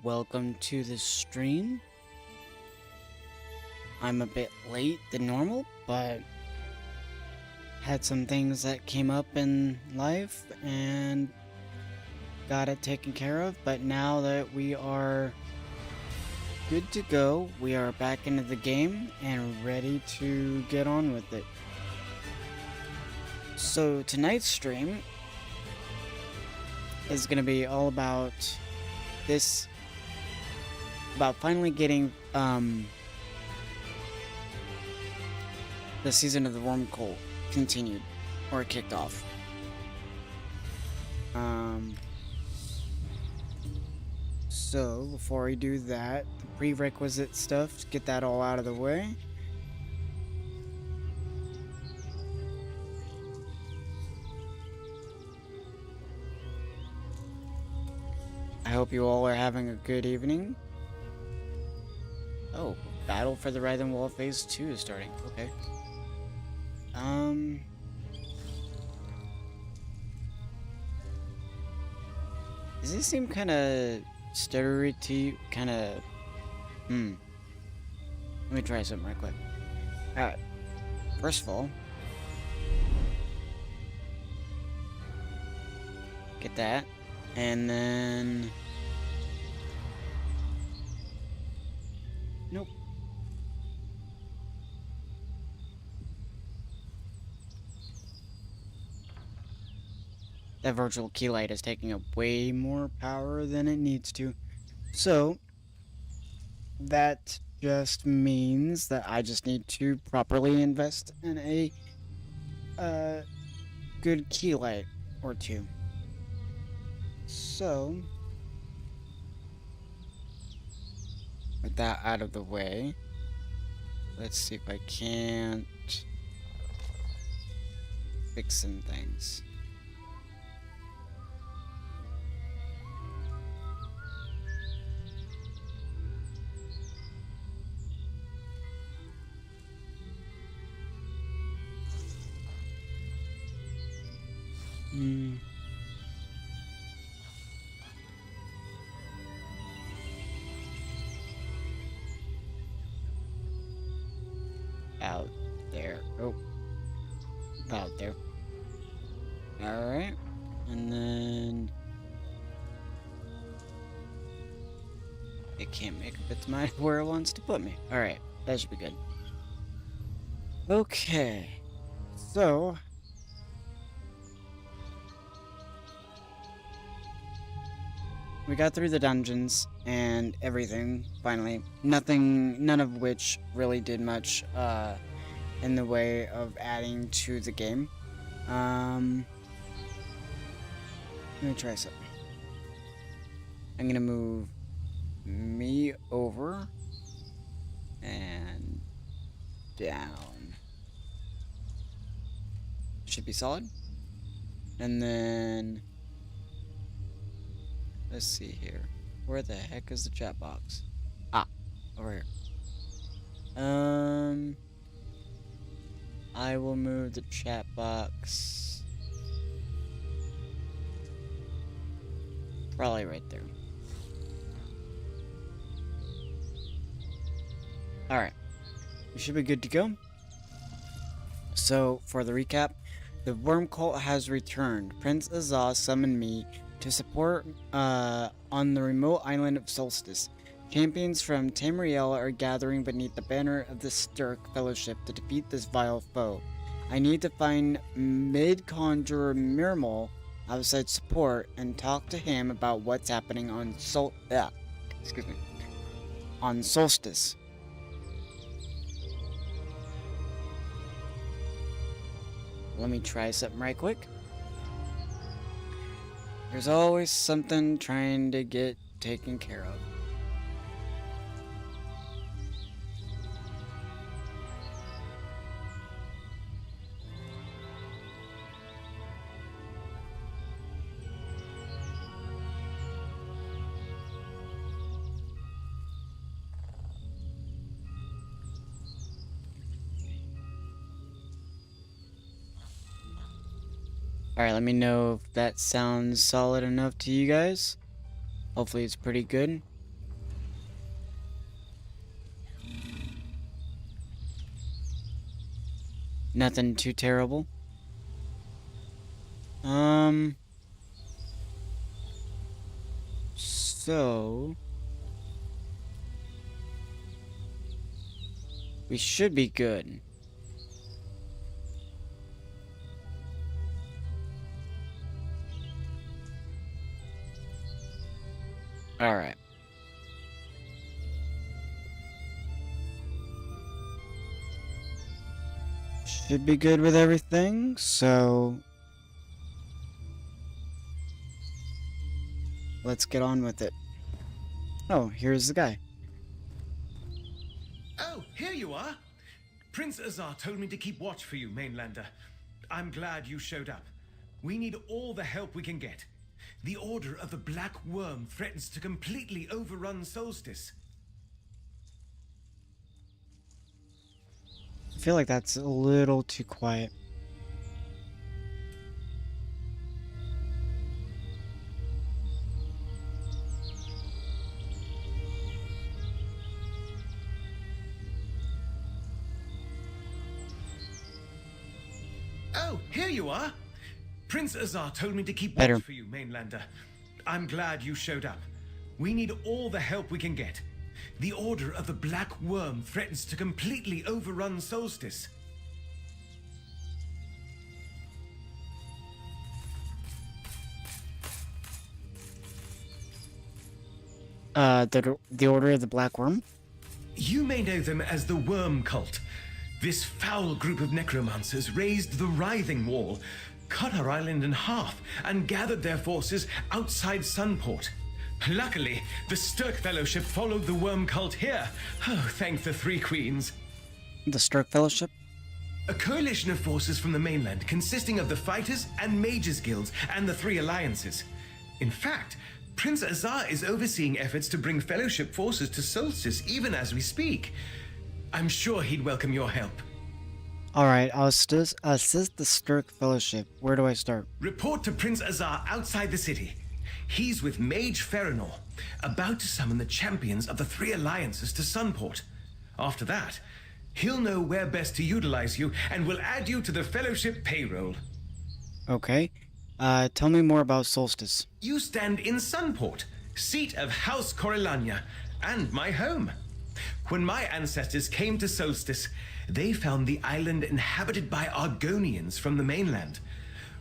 welcome to the stream. I'm a bit late than normal, but had some things that came up in life and got it taken care of. But now that we are good to go, we are back into the game and ready to get on with it. So tonight's stream is going to be all about this, about finally getting the season of the Wurmcolt continued or kicked off. So before we do that, the prerequisite stuff, to get that all out of the way. I hope you all are having a good evening. Oh, Battle for the Writhing Wall Phase 2 is starting. Okay. Does this seem kind of stereotype? Kind of. Let me try something right quick. Alright. First of all, get that. And then. Nope. That virtual key light is taking up way more power than it needs to. So, that just means that I just need to properly invest in a good key light or two. So, with that out of the way, let's see if I can't fix some things. Out there. Oh. Out there. Alright. And then it can't make up its mind where it wants to put me. Alright. That should be good. Okay. So we got through the dungeons and everything, finally. None of which really did much, in the way of adding to the game. Let me try something. I'm gonna move me over and down. Should be solid. And then let's see here. Where the heck is the chat box? Ah, over here. I will move the chat box probably right there. Alright. We should be good to go. So, for the recap, the Wurmcolt has returned. Prince Azaz summoned me to support on the remote island of Solstice. Champions from Tamriel are gathering beneath the banner of the Stirk Fellowship to defeat this vile foe. I need to find Mid-Conjurer Mirmal outside support and talk to him about what's happening on on Solstice. Let me try something right quick. There's always something trying to get taken care of. Alright, let me know if that sounds solid enough to you guys. Hopefully it's pretty good. Nothing too terrible. So we should be good. All right. Should be good with everything, so let's get on with it. Oh, here's the guy. Oh, here you are. Prince Azar told me to keep watch for you, Mainlander. I'm glad you showed up. We need all the help we can get. The Order of the Black Worm threatens to completely overrun Solstice. I feel like that's a little too quiet. Oh, here you are. Prince Azar told me to keep Better. watch for you, Mainlander. I'm glad you showed up. We need all the help we can get. The Order of the Black Worm threatens to completely overrun Solstice. The Order of the Black Worm? You may know them as the Worm Cult. This foul group of necromancers raised the Writhing Wall, cut our island in half, and gathered their forces outside Sunport. Luckily, the Stirk Fellowship followed the Worm Cult here. Oh, thank the Three Queens. The Stirk Fellowship? A coalition of forces from the mainland consisting of the Fighters and Mages Guilds and the Three Alliances. In fact, Prince Azar is overseeing efforts to bring Fellowship forces to Solstice even as we speak. I'm sure he'd welcome your help. Alright, I'll assist the Stirk Fellowship. Where do I start? Report to Prince Azar outside the city. He's with Mage Feranor, about to summon the champions of the Three Alliances to Sunport. After that, he'll know where best to utilize you and will add you to the Fellowship payroll. Okay. Tell me more about Solstice. You stand in Sunport, seat of House Corellania, and my home. When my ancestors came to Solstice, they found the island inhabited by Argonians from the mainland.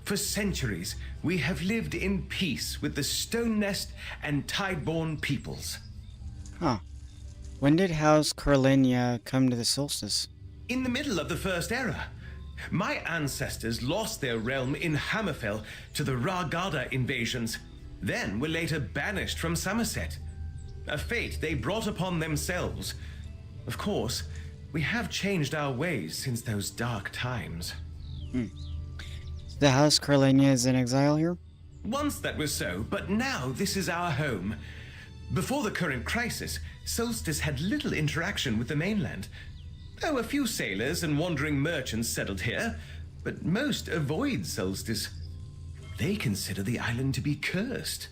For centuries, we have lived in peace with the Stone Nest and Tideborn peoples. Huh. When did House Corellania come to the Solstice? In the middle of the First Era, my ancestors lost their realm in Hammerfell to the Ragada invasions, then were later banished from Somerset. A fate they brought upon themselves. Of course, we have changed our ways since those dark times. The House Corellania is in exile here? Once that was so, but now this is our home. Before the current crisis, Solstice had little interaction with the mainland. Oh, a few sailors and wandering merchants settled here, but most avoid Solstice. They consider the island to be cursed.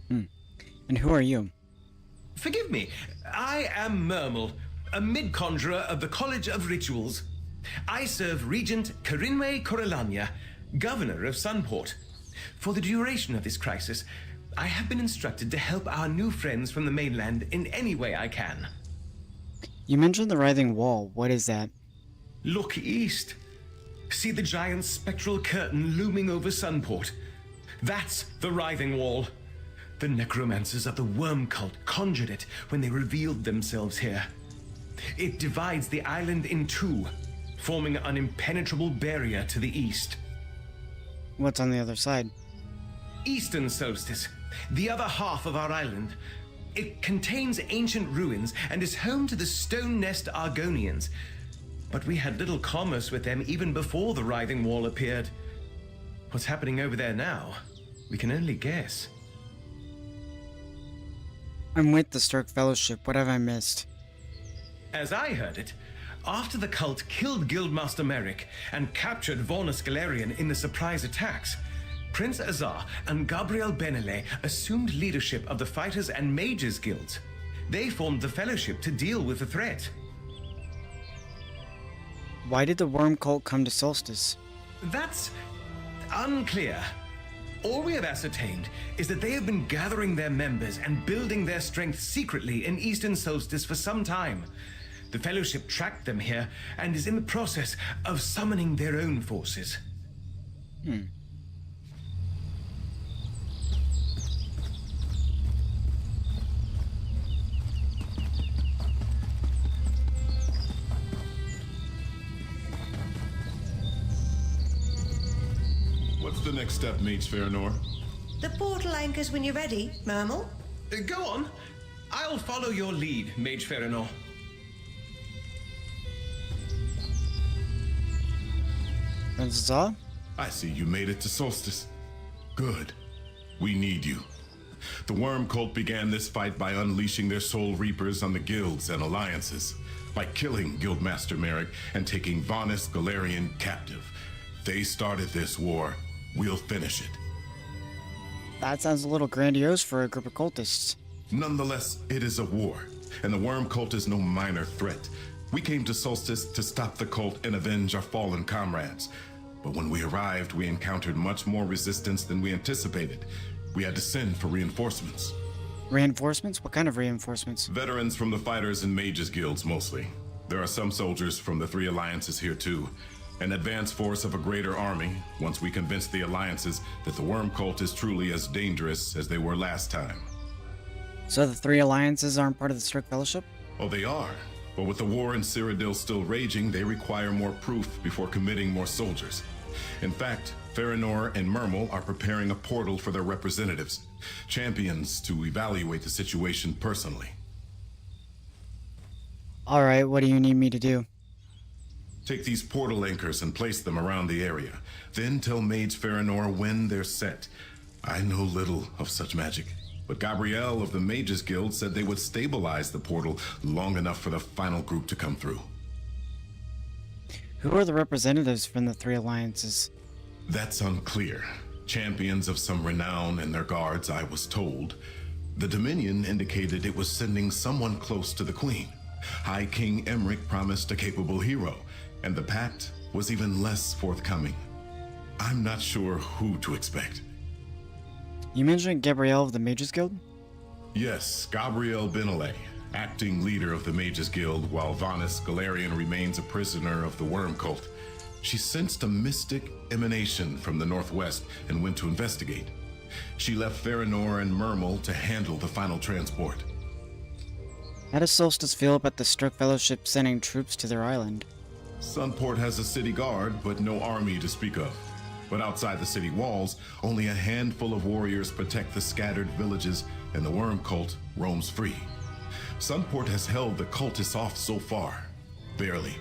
And who are you? Forgive me, I am Mermal, a mid-conjurer of the College of Rituals. I serve Regent Corinwe Corellania, Governor of Sunport. For the duration of this crisis, I have been instructed to help our new friends from the mainland in any way I can. You mentioned the Writhing Wall. What is that? Look east. See the giant spectral curtain looming over Sunport? That's the Writhing Wall. The necromancers of the Worm Cult conjured it when they revealed themselves here. It divides the island in two, forming an impenetrable barrier to the east. What's on the other side? Eastern Solstice, the other half of our island. It contains ancient ruins and is home to the Stone Nest Argonians. But we had little commerce with them even before the Writhing Wall appeared. What's happening over there now? We can only guess. I'm with the Stirk Fellowship. What have I missed? As I heard it, after the cult killed Guildmaster Merrick and captured Volnus Galerian in the surprise attacks, Prince Azar and Gabriel Benele assumed leadership of the Fighters and Mages Guilds. They formed the Fellowship to deal with the threat. Why did the worm cult come to Solstice? That's unclear. All we have ascertained is that they have been gathering their members and building their strength secretly in Eastern Solstice for some time. The Fellowship tracked them here and is in the process of summoning their own forces. What's the next step, Mage Farinor? The portal anchors when you're ready, Mermal. Go on. I'll follow your lead, Mage Farinor. Prince Azar? I see you made it to Solstice. Good. We need you. The Worm Cult began this fight by unleashing their Soul Reapers on the guilds and alliances, by killing Guildmaster Merrick and taking Vonis Galarian captive. They started this war. We'll finish it. That sounds a little grandiose for a group of cultists. Nonetheless, it is a war, and the Worm Cult is no minor threat. We came to Solstice to stop the cult and avenge our fallen comrades. But when we arrived, we encountered much more resistance than we anticipated. We had to send for reinforcements. Reinforcements? What kind of reinforcements? Veterans from the Fighters and Mages guilds, mostly. There are some soldiers from the three alliances here, too. An advance force of a greater army, once we convince the alliances that the Worm Cult is truly as dangerous as they were last time. So the three alliances aren't part of the Strict Fellowship? Oh, they are. But with the war in Cyrodiil still raging, they require more proof before committing more soldiers. In fact, Farinor and Mermal are preparing a portal for their representatives, champions to evaluate the situation personally. Alright, what do you need me to do? Take these portal anchors and place them around the area. Then tell Mage Farinor when they're set. I know little of such magic, but Gabrielle of the Mages Guild said they would stabilize the portal long enough for the final group to come through. Who are the representatives from the three alliances? That's unclear. Champions of some renown and their guards, I was told. The Dominion indicated it was sending someone close to the Queen. High King Emmerich promised a capable hero, and the Pact was even less forthcoming. I'm not sure who to expect. You mentioned Gabrielle of the Mages Guild? Yes, Gabrielle Benelay, acting leader of the Mages Guild, while Vonis Galarian remains a prisoner of the Worm Cult. She sensed a mystic emanation from the northwest and went to investigate. She left Farinor and Mermal to handle the final transport. How does Solstice feel about the Strict Fellowship sending troops to their island? Sunport has a city guard, but no army to speak of. But outside the city walls, only a handful of warriors protect the scattered villages, and the Worm Cult roams free. Sunport has held the cultists off so far. Barely.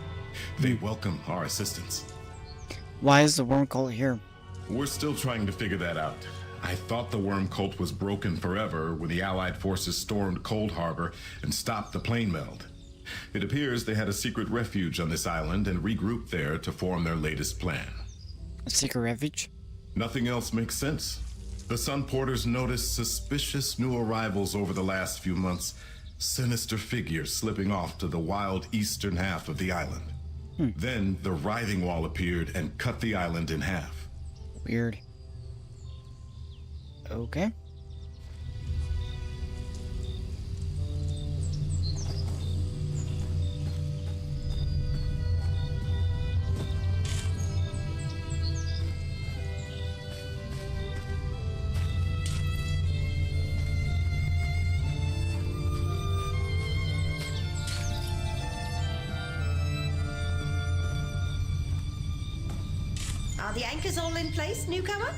They welcome our assistance. Why is the Worm Cult here? We're still trying to figure that out. I thought the Worm Cult was broken forever when the Allied forces stormed Cold Harbor and stopped the plane meld. It appears they had a secret refuge on this island and regrouped there to form their latest plan. A secret refuge? Nothing else makes sense. The Sunporters noticed suspicious new arrivals over the last few months. Sinister figures slipping off to the wild eastern half of the island. Then the Writhing Wall appeared and cut the island in half. Weird. Okay. Are the anchors all in place, newcomer?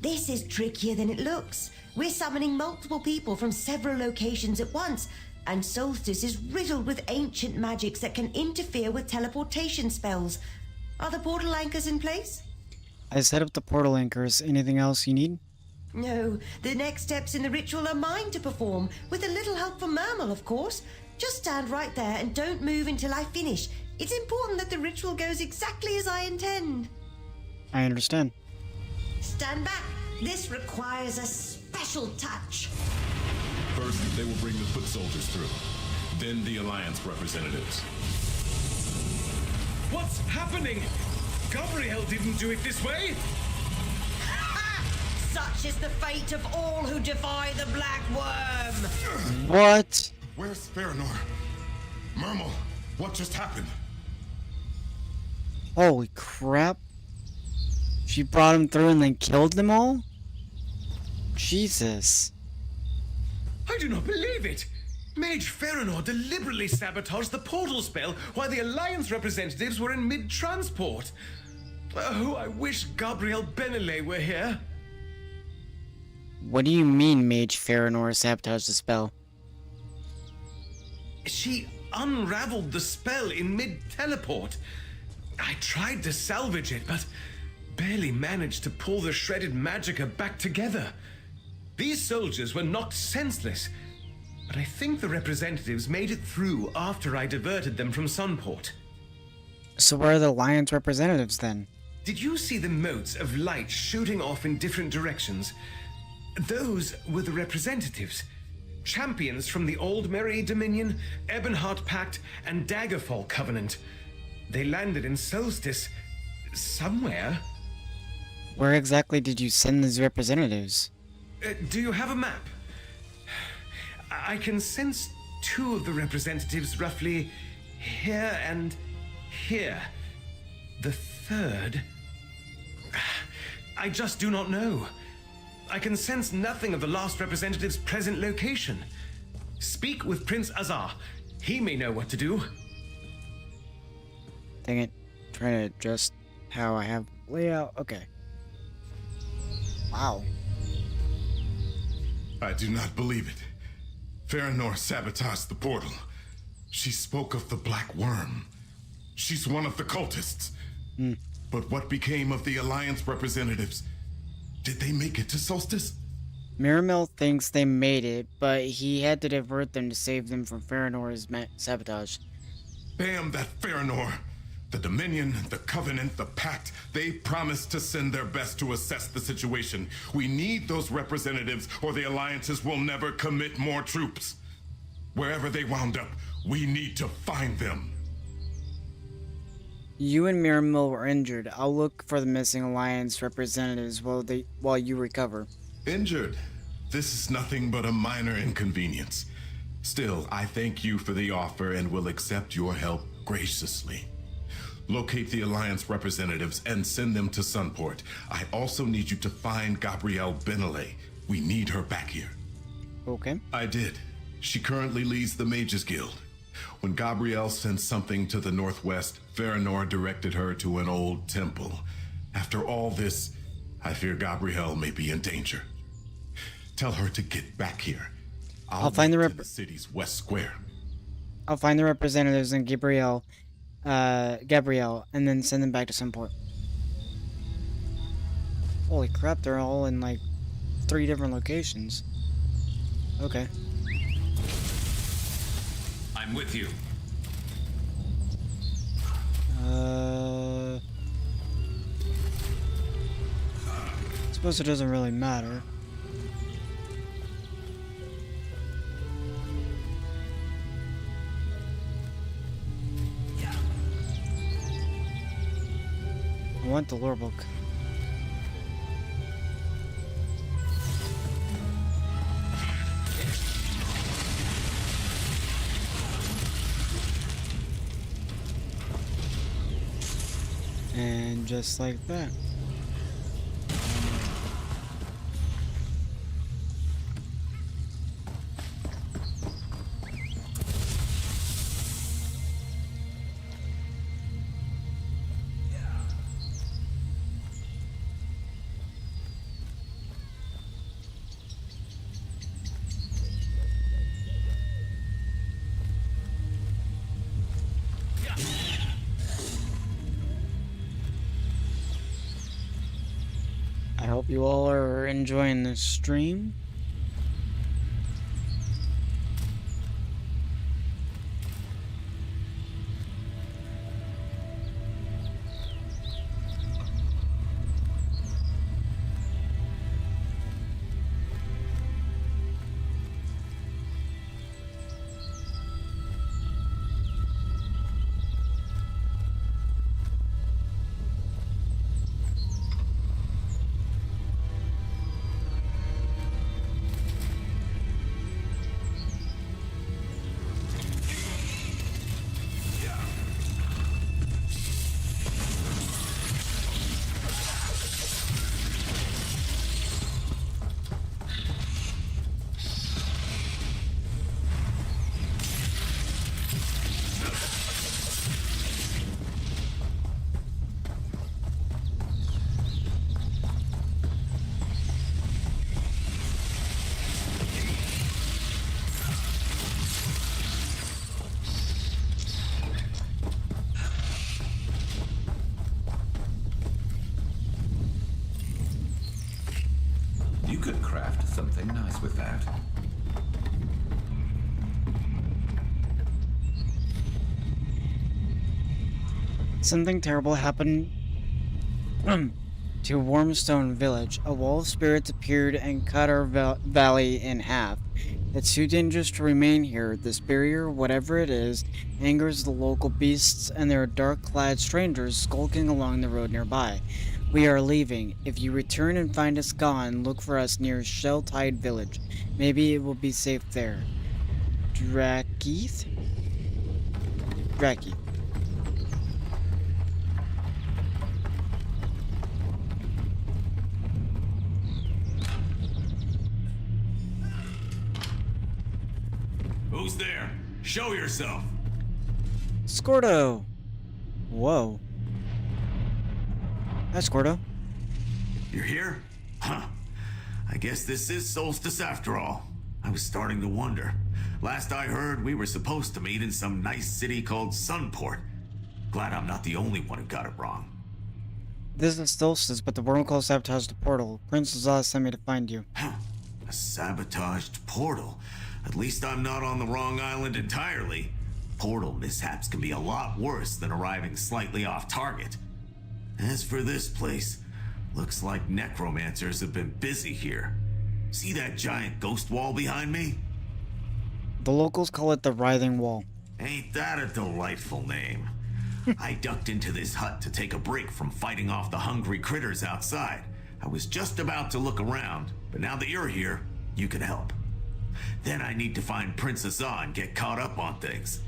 This is trickier than it looks. We're summoning multiple people from several locations at once, and Solstice is riddled with ancient magics that can interfere with teleportation spells. Are the portal anchors in place? I set up the portal anchors. Anything else you need? No, the next steps in the ritual are mine to perform, with a little help from Mermal, of course. Just stand right there and don't move until I finish. It's important that the ritual goes exactly as I intend. I understand. Stand back. This requires a special touch. First, they will bring the foot soldiers through. then the Alliance representatives. What's happening? Gabriel didn't do it this way. Such is the fate of all who defy the Black Worm. What? Where's Feranor? Mermal, what just happened? Holy crap. She brought him through and then killed them all? Jesus. I do not believe it. Mage Feranor deliberately sabotaged the portal spell while the Alliance representatives were in mid-transport. Oh, I wish Gabrielle Benelay were here. What do you mean Mage Feranor sabotaged the spell? She unraveled the spell in mid-teleport. I tried to salvage it, but barely managed to pull the shredded magicka back together. These soldiers were knocked senseless, but I think the representatives made it through after I diverted them from Sunport. So where are the Alliance representatives then? Did you see the motes of light shooting off in different directions? Those were the representatives. Champions from the Old Merry Dominion, Ebonheart Pact, and Daggerfall Covenant. They landed in Solstice somewhere. Where exactly did you send these representatives? Do you have a map? I can sense two of the representatives roughly here and here. The third... I just do not know. I can sense nothing of the last representative's present location. Speak with Prince Azar. He may know what to do. Dang it. Trying to adjust how I have layout. Okay. Wow. I do not believe it. Feranor sabotaged the portal. She spoke of the Black Worm. She's one of the cultists. But what became of the Alliance representatives? Did they make it to Solstice? Miramel thinks they made it, but he had to divert them to save them from Faranor's sabotage. Damn that Feranor! The Dominion, the Covenant, the Pact, they promised to send their best to assess the situation. We need those representatives, or the Alliances will never commit more troops. Wherever they wound up, we need to find them. You and Miramel were injured. I'll look for the missing Alliance representatives while you recover. Injured? This is nothing but a minor inconvenience. Still, I thank you for the offer and will accept your help graciously. Locate the Alliance representatives and send them to Sunport. I also need you to find Gabrielle Benelay. We need her back here. Okay. I did. She currently leads the Mages Guild. When Gabrielle sent something to the northwest, Feranor directed her to an old temple. After all this, I fear Gabrielle may be in danger. Tell her to get back here. I'll find the city's west square. I'll find the representatives and Gabrielle, and then send them back to Sunport. Holy crap, they're all in like 3 different locations. Okay. I'm with you. Suppose it doesn't really matter. I want the lore book. And just like that. I hope you all are enjoying this stream. something nice with that. Something terrible happened to Wormstone Village. A wall of spirits appeared and cut our valley in half. It's too dangerous to remain here. This barrier, whatever it is, angers the local beasts, and there are dark-clad strangers skulking along the road nearby. We are leaving. If you return and find us gone, look for us near Shelltide Village. Maybe it will be safe there. Drakeith? Drakeith. Who's there? Show yourself. Scordo! Whoa. Hi, Scordo. You're here? Huh. I guess this is Solstice after all. I was starting to wonder. Last I heard, we were supposed to meet in some nice city called Sunport. Glad I'm not the only one who got it wrong. This is Solstice, but the Wormcall sabotaged the portal. Prince Azaz sent me to find you. Huh. A sabotaged portal. At least I'm not on the wrong island entirely. Portal mishaps can be a lot worse than arriving slightly off target. As for this place, looks like necromancers have been busy here. See that giant ghost wall behind me? The locals call it the Writhing Wall. Ain't that a delightful name? I ducked into this hut to take a break from fighting off the hungry critters outside. I was just about to look around, but now that you're here, you can help. Then I need to find Princess Azah and get caught up on things.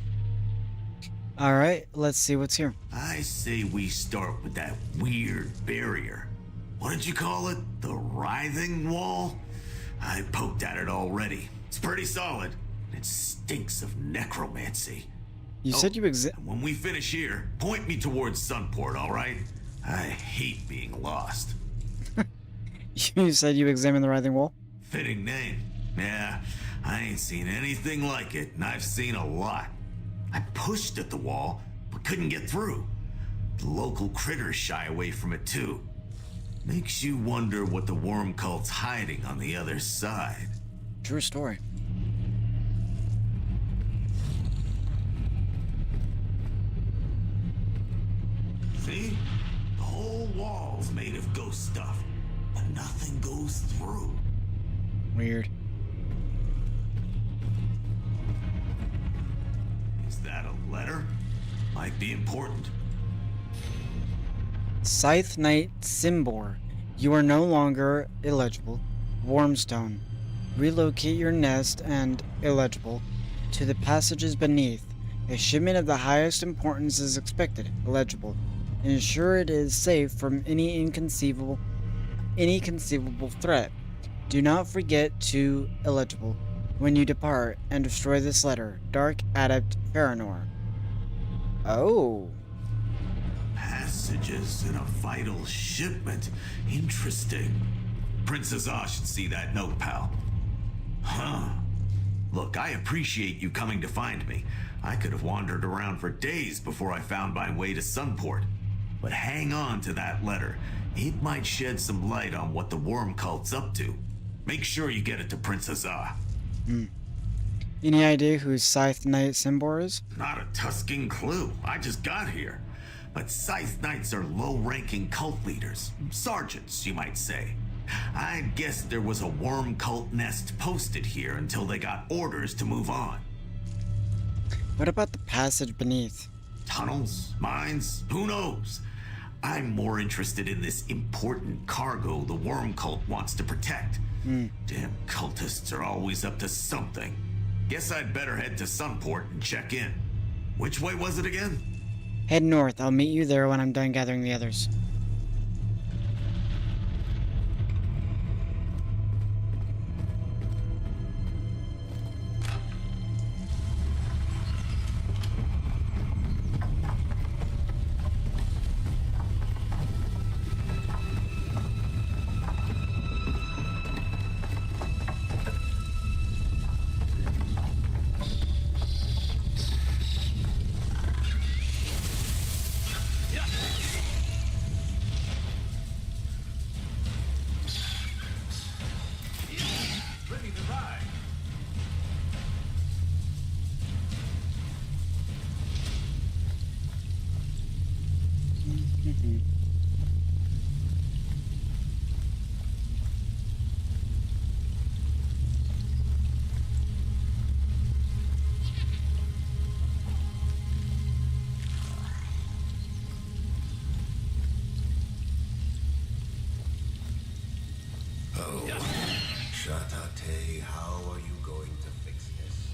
Alright, let's see what's here. I say we start with that weird barrier. What did you call it? The Writhing Wall? I poked at it already. It's pretty solid. It stinks of necromancy. You said you When we finish here, point me towards Sunport, alright? I hate being lost. You said you examined the Writhing Wall? Fitting name. Yeah, I ain't seen anything like it, and I've seen a lot. I pushed at the wall, but couldn't get through. The local critters shy away from it too. Makes you wonder what the worm cult's hiding on the other side. True story. See? The whole wall's made of ghost stuff, but nothing goes through. Weird. Is that a letter? Might be important. Scythe Knight Simbor. You are no longer illegible. Wormstone. Relocate your nest and illegible to the passages beneath. A shipment of the highest importance is expected. Illegible. Ensure it is safe from any conceivable threat. Do not forget to illegible when you depart and destroy this letter. Dark Adept Farinor. Oh. Passages in a vital shipment. Interesting. Princess Azah should see that note, pal. Huh. Look, I appreciate you coming to find me. I could have wandered around for days before I found my way to Sunport. But hang on to that letter. It might shed some light on what the worm cult's up to. Make sure you get it to Princess Azah. Any idea who Scythe Knight Simbor is? Not a tusking clue. I just got here. But Scythe Knights are low-ranking cult leaders. Sergeants, you might say. I'd guess there was a worm cult nest posted here until they got orders to move on. What about the passage beneath? Tunnels? Mines? Who knows? I'm more interested in this important cargo the worm cult wants to protect. Damn cultists are always up to something. Guess I'd better head to Sunport and check in. Which way was it again? Head north. I'll meet you there when I'm done gathering the others. everything. Oh, Shatate, how are you going to fix this?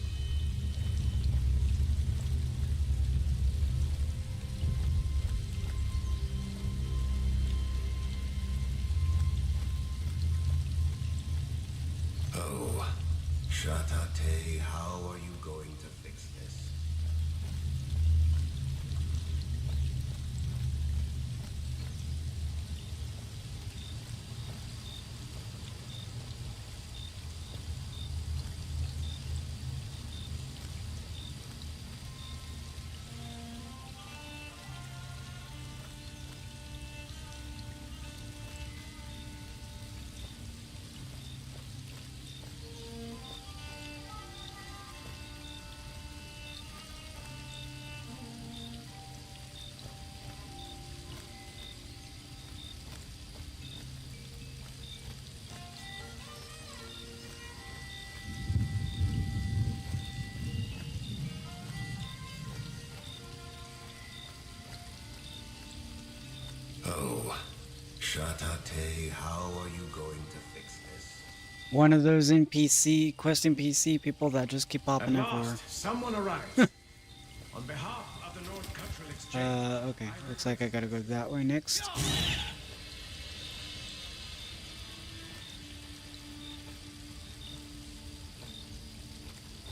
Oh, Shatate, how are you going to fix this? Oh, Shatate, how are you going to fix this? One of those quest NPC people that just keep At popping everywhere. last, someone arrives. On behalf of the North Cultural Exchange. Okay. Looks like I gotta go that way next.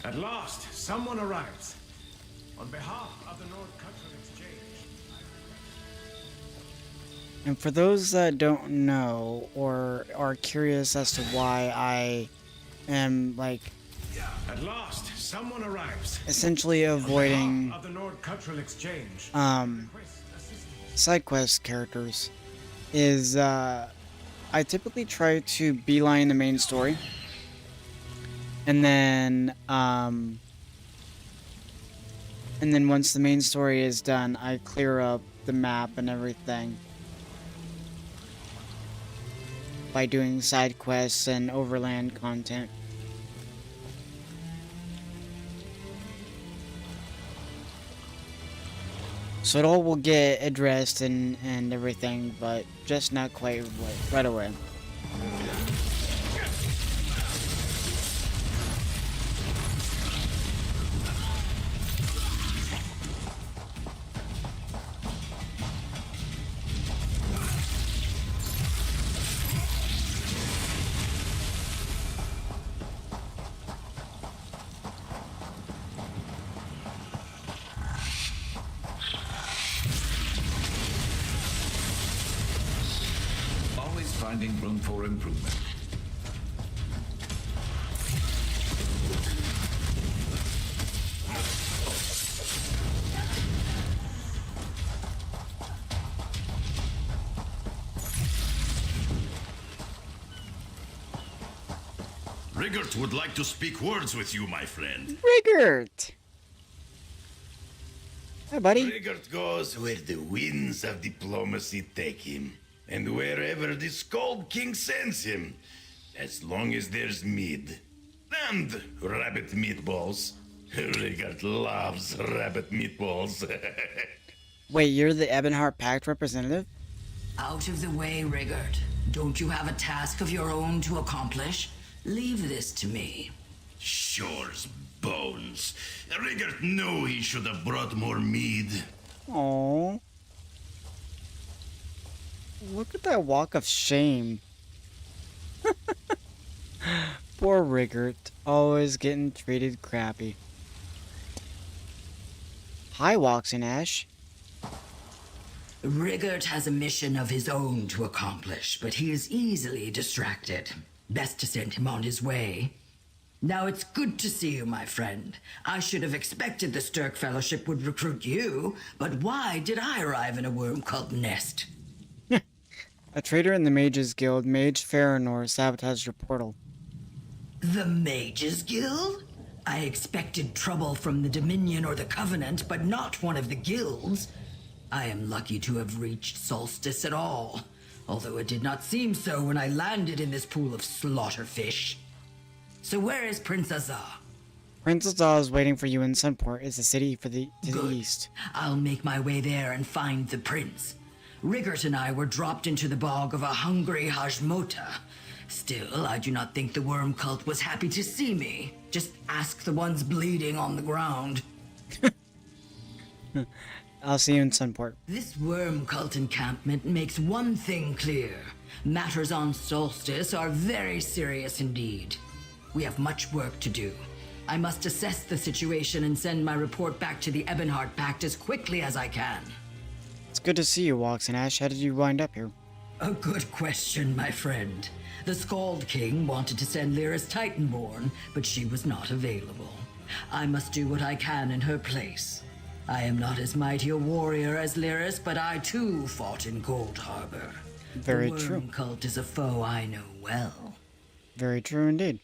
At last, someone arrives. On behalf of the North Cultural Exchange. And for those that don't know or are curious as to why I am like At last, someone arrives. essentially avoiding Of the North Cultural Exchange. side quest characters is I typically try to beeline the main story, and then once the main story is done, I clear up the map and everything by doing side quests and overland content. So it all will get addressed and everything, but just not quite right away. Always finding room for improvement. Rigert would like to speak words with you, my friend. Rigert! Hi, buddy. Rigert goes where the winds of diplomacy take him, and wherever the Scold King sends him, as long as there's mead. And rabbit meatballs. Rigert loves rabbit meatballs. Wait, you're the Ebonheart Pact representative? Out of the way, Rigert. Don't you have a task of your own to accomplish? Leave this to me. Shore's bones. Rigert knew he should have brought more mead. Aww. Look at that walk of shame. Poor Rigert, always getting treated crappy. Hi, Woxin Ash. Rigert has a mission of his own to accomplish, but he is easily distracted. Best to send him on his way. Now it's good to see you, my friend. I should have expected the Stirk Fellowship would recruit you, but why did I arrive in a worm cult nest? A traitor in the Mages Guild, Mage Farinor, sabotaged your portal. The Mages Guild? I expected trouble from the Dominion or the Covenant, but not one of the guilds. I am lucky to have reached Solstice at all, although it did not seem so when I landed in this pool of slaughterfish. So where is Prince Azar? Prince Azal is waiting for you in Sunport. It's a city to the east. I'll make my way there and find the prince. Rigert and I were dropped into the bog of a hungry Hajmota. Still, I do not think the worm cult was happy to see me. Just ask the ones bleeding on the ground. I'll see you in Sunport. This worm cult encampment makes one thing clear. Matters on Solstice are very serious indeed. We have much work to do. I must assess the situation and send my report back to the Ebonheart Pact as quickly as I can. It's good to see you, Walks and Ash. How did you wind up here? A good question, my friend. The Scald King wanted to send Lyris Titanborn, but she was not available. I must do what I can in her place. I am not as mighty a warrior as Lyris, but I too fought in Cold Harbor. Very the true. worm cult is a foe I know well. Very true indeed.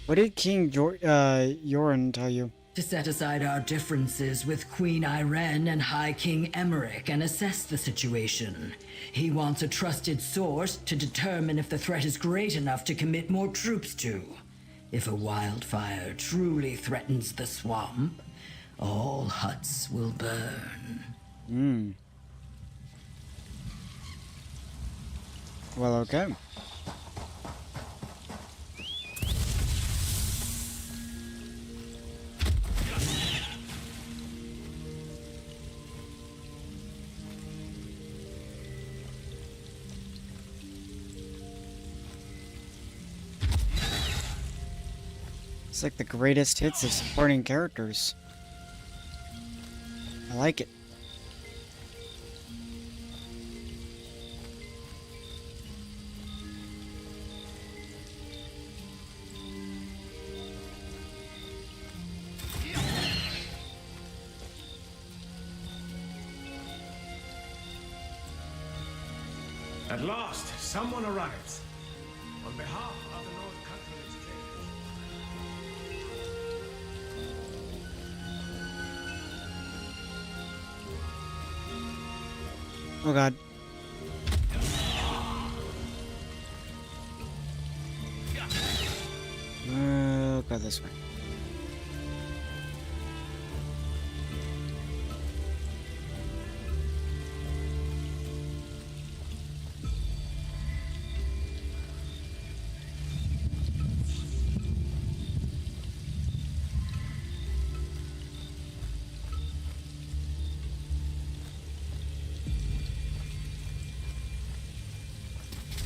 What did King Yoren tell you? To set aside our differences with Queen Irene and High King Emmerich and assess the situation. He wants a trusted source to determine if the threat is great enough to commit more troops to. If a wildfire truly threatens the swamp, all huts will burn. Well, okay. It's like the greatest hits of supporting characters. I like it. At last, someone arrives. On behalf of the North Country Exchange. Oh god. Go this way.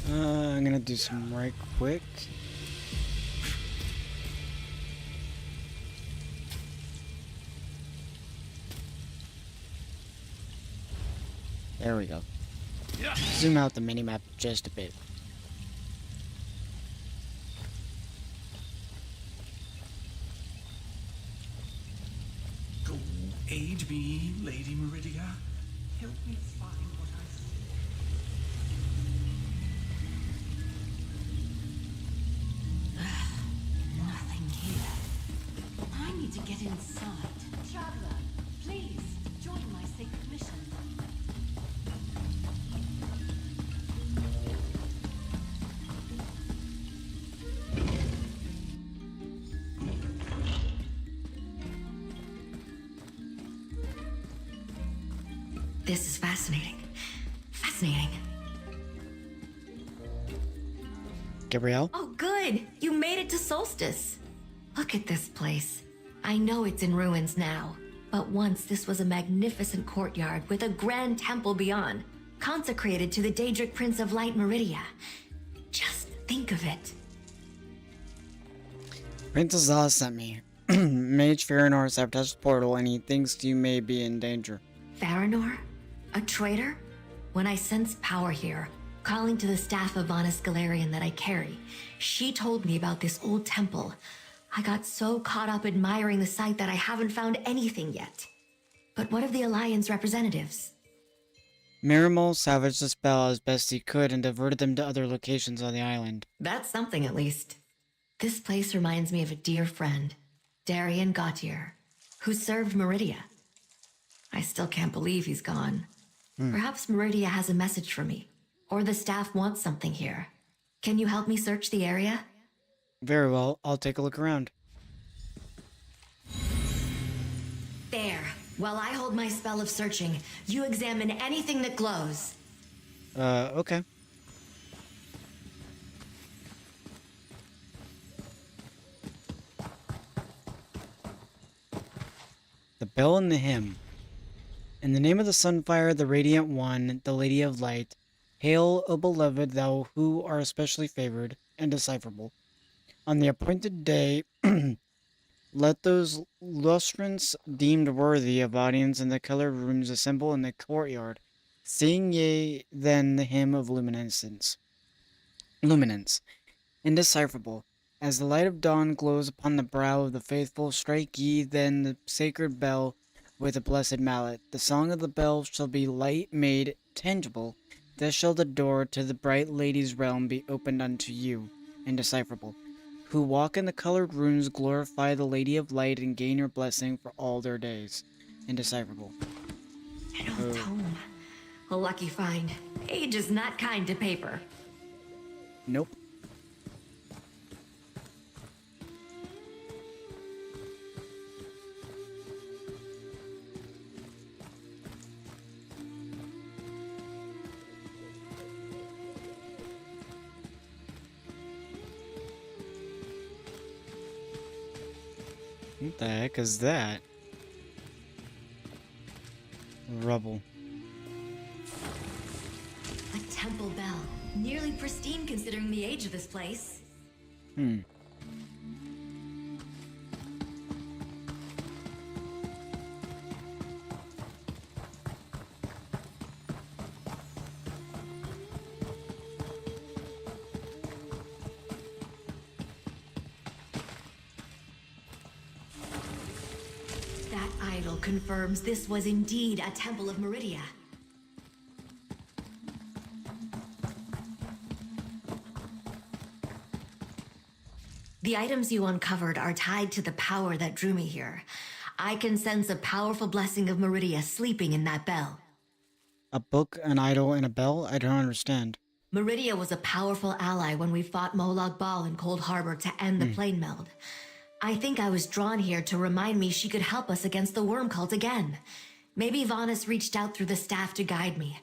I'm gonna do some right quick. There we go. Zoom out the minimap just a bit. Go aid me, Lady Meridia. Help me find what I seek. Nothing here. I need to get inside. Traveler, please join my sacred mission. This is fascinating. Fascinating. Gabrielle? Oh, good. You made it to Solstice. Look at this place. I know it's in ruins now, but once this was a magnificent courtyard with a grand temple beyond, consecrated to the Daedric Prince of Light Meridia. Just think of it. Princess Zala sent me. Mage Farinor sabotaged the portal and he thinks you may be in danger. Farinor? A traitor? When I sensed power here, calling to the staff of Vanus Galarian that I carry, she told me about this old temple. I got so caught up admiring the site that I haven't found anything yet. But what of the Alliance representatives? Miramol salvaged the spell as best he could and diverted them to other locations on the island. That's something at least. This place reminds me of a dear friend, Darian Gautier, who served Meridia. I still can't believe he's gone. Perhaps Meridia has a message for me. Or the staff wants something here. Can you help me search the area? Very well, I'll take a look around. There. While I hold my spell of searching, you examine anything that glows. Okay. The bell and the hymn. In the name of the Sunfire, the Radiant One, the Lady of Light, hail, O beloved, thou who are especially favored, indecipherable. On the appointed day, let those lustrants deemed worthy of audience in the colored rooms assemble in the courtyard. Sing ye then the hymn of luminescence. Luminance. Indecipherable. As the light of dawn glows upon the brow of the faithful, strike ye then the sacred bell with a blessed mallet. The song of the bell shall be light made tangible. Thus shall the door to the bright lady's realm be opened unto you, indecipherable. Who walk in the colored rooms, glorify the Lady of Light and gain her blessing for all their days. Indecipherable. An old tome. A lucky find. Age is not kind to paper. Nope. What the heck is that? Rubble. A temple bell. Nearly pristine considering the age of this place. That idol confirms this was indeed a temple of Meridia. The items you uncovered are tied to the power that drew me here. I can sense a powerful blessing of Meridia sleeping in that bell. A book, an idol, and a bell? I don't understand. Meridia was a powerful ally when we fought Molag Bal in Cold Harbor to end the plane meld. I think I was drawn here to remind me she could help us against the worm cult again. Maybe Vanas reached out through the staff to guide me.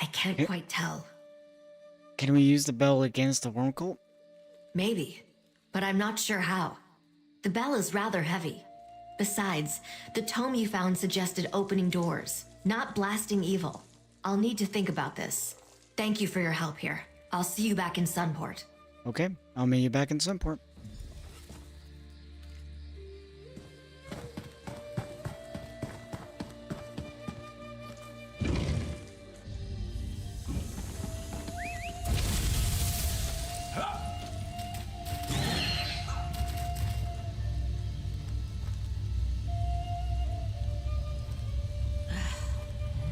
I can't quite tell. Can we use the bell against the worm cult? Maybe, but I'm not sure how. The bell is rather heavy. Besides, the tome you found suggested opening doors, not blasting evil. I'll need to think about this. Thank you for your help here. I'll see you back in Sunport. Okay, I'll meet you back in Sunport.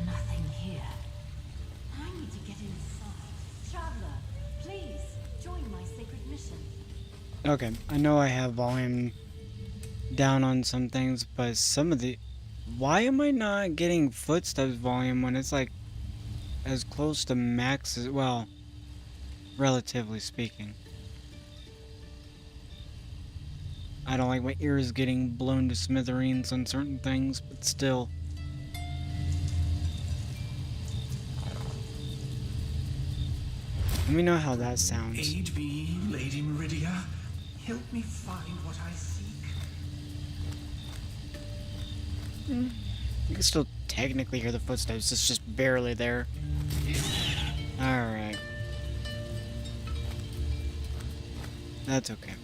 Nothing here. I need to get inside. Traveler, please join my sacred mission. Okay, I know I have volume down on some things, but some of the... Why am I not getting footsteps volume when it's like as close to max as... Well, relatively speaking. I don't like my ears getting blown to smithereens on certain things, but still. Let me know how that sounds. Aid me, Lady Meridia. Help me find what I seek. You can still technically hear the footsteps, it's just barely there. Alright. That's okay.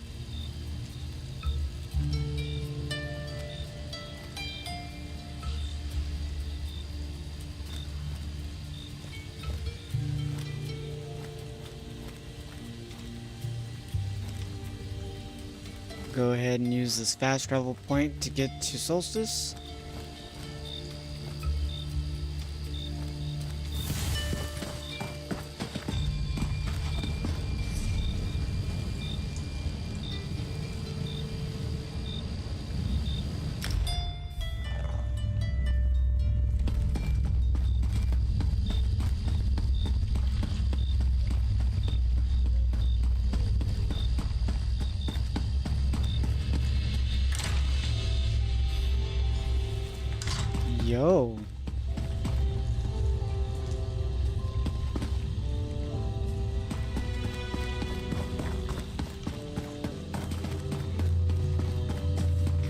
Go ahead and use this fast travel point to get to Solstice. Yo.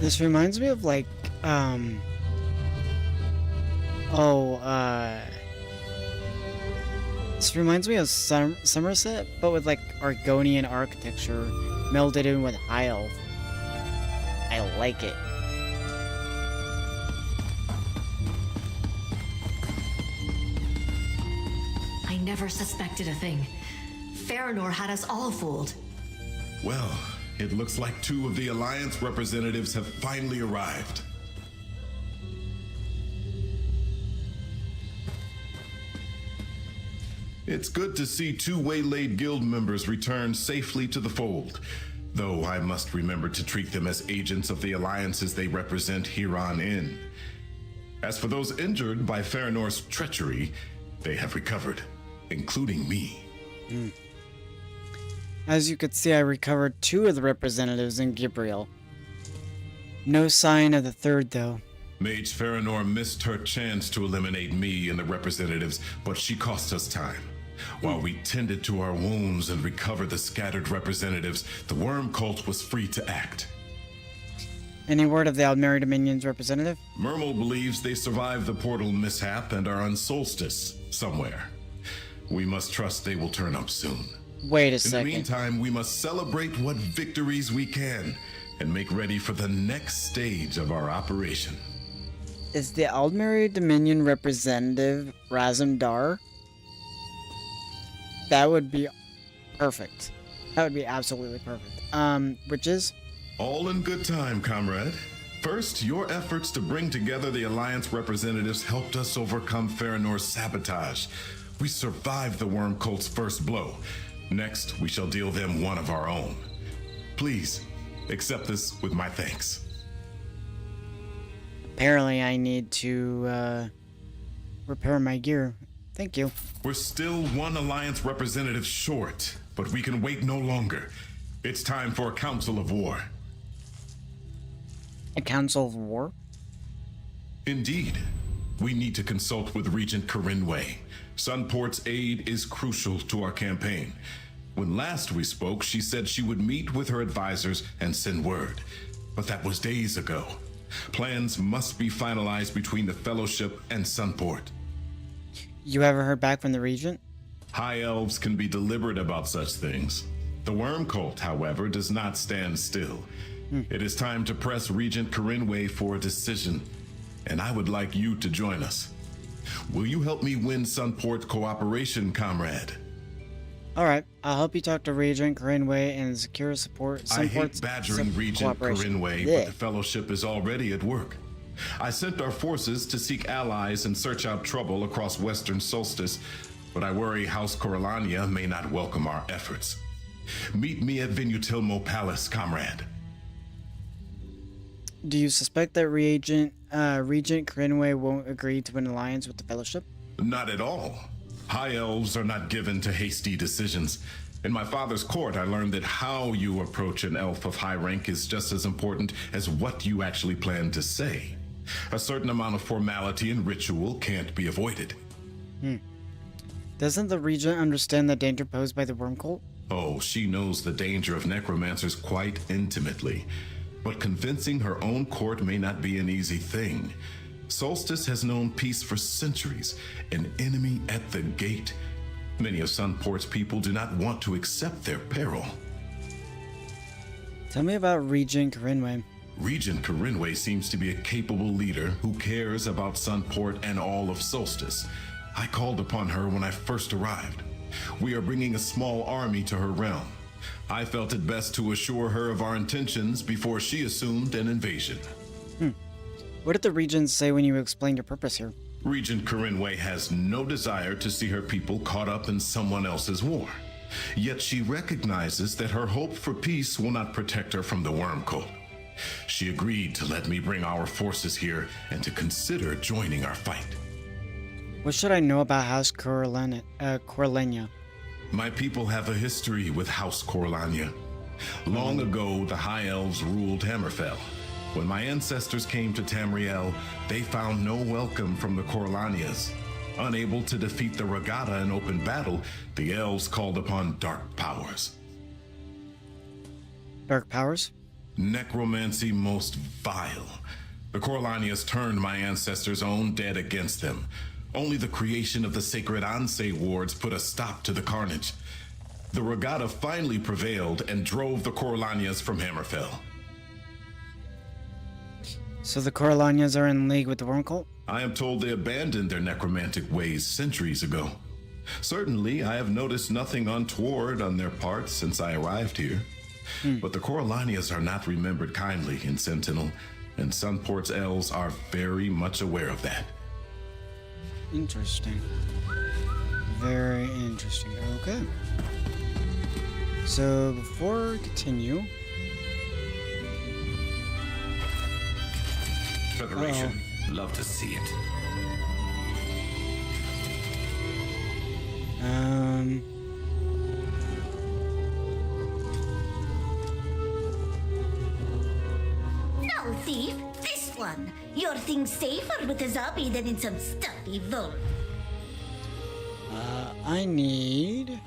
This reminds me of like, this reminds me of Somerset, but with like Argonian architecture melded in with High Elf. I like it. I never suspected a thing. Farinor had us all fooled. Well, it looks like 2 of the Alliance representatives have finally arrived. It's good to see 2 waylaid guild members return safely to the fold, though I must remember to treat them as agents of the alliances they represent here on in. As for those injured by Farinor's treachery, they have recovered, including me. As you could see, I recovered 2 of the representatives in Gabriel. No sign of the 3rd, though. Mage Farinor missed her chance to eliminate me and the representatives, but she cost us time. While we tended to our wounds and recovered the scattered representatives, the Worm Cult was free to act. Any word of the Aldmeri Dominion's representative? Mermal believes they survived the portal mishap and are on Solstice somewhere. We must trust they will turn up soon. Wait a In second. the meantime, we must celebrate what victories we can and make ready for the next stage of our operation. Is the Aldmeri Dominion representative Razumdar? That would be perfect. That would be absolutely perfect. Which is? All in good time, comrade. First, your efforts to bring together the Alliance representatives helped us overcome Farinor's sabotage. We survived the Worm Cult's first blow. Next, we shall deal them one of our own. Please, accept this with my thanks. Apparently I need to, repair my gear. Thank you. We're still 1 Alliance representative short, but we can wait no longer. It's time for a Council of War. A Council of War? Indeed. We need to consult with Regent Corinway. Sunport's aid is crucial to our campaign. When last we spoke, she said she would meet with her advisors and send word. But that was days ago. Plans must be finalized between the Fellowship and Sunport. You ever heard back from the Regent? High Elves can be deliberate about such things. The Worm Cult, however, does not stand still. It is time to press Regent Corinway for a decision, and I would like you to join us. Will you help me win Sunport cooperation, comrade? Alright, I'll help you talk to Regent Corinway and secure support. I hate badgering Regent Corinway, but the Fellowship is already at work. I sent our forces to seek allies and search out trouble across Western Solstice, but I worry House Corellania may not welcome our efforts. Meet me at Venutilmo Palace, comrade. Do you suspect that Regent Corinway won't agree to an alliance with the Fellowship? Not at all. High Elves are not given to hasty decisions. In my father's court, I learned that how you approach an elf of high rank is just as important as what you actually plan to say. A certain amount of formality and ritual can't be avoided. Doesn't the Regent understand the danger posed by the Worm Cult? Oh, she knows the danger of necromancers quite intimately. But convincing her own court may not be an easy thing. Solstice has known peace for centuries, an enemy at the gate. Many of Sunport's people do not want to accept their peril. Tell me about Regent Corinway. Regent Corinway seems to be a capable leader who cares about Sunport and all of Solstice. I called upon her when I first arrived. We are bringing a small army to her realm. I felt it best to assure her of our intentions before she assumed an invasion. What did the Regent say when you explained your purpose here? Regent Corinway has no desire to see her people caught up in someone else's war. Yet she recognizes that her hope for peace will not protect her from the Worm Cult. She agreed to let me bring our forces here and to consider joining our fight. What should I know about House Corellania? My people have a history with House Corellania. Long ago, the High Elves ruled Hammerfell. When my ancestors came to Tamriel, they found no welcome from the Corlanias. Unable to defeat the Regatta in open battle, the elves called upon dark powers. Dark powers? Necromancy most vile. The Corlanias turned my ancestors' own dead against them. Only the creation of the sacred Anse wards put a stop to the carnage. The Regatta finally prevailed and drove the Corlanias from Hammerfell. So the Corlanias are in league with the Worm Cult? I am told they abandoned their necromantic ways centuries ago. Certainly, I have noticed nothing untoward on their part since I arrived here. But the Corlanias are not remembered kindly in Sentinel, and Sunport's elves are very much aware of that. Interesting. Very interesting. Okay. So before we continue, Federation. Love to see it. No, thief. This one. Your thing's safer with a zombie than in some stuffy vault. I need...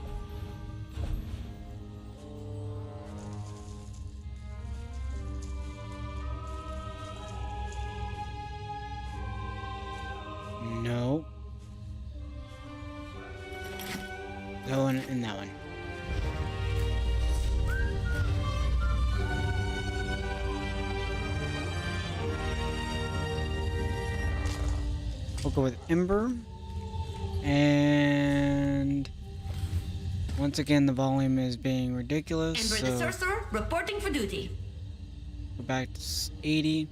No. That one and that one. We'll go with Ember. And once again, the volume is being ridiculous. Ember the Sorcerer, reporting for duty. Go back to 80.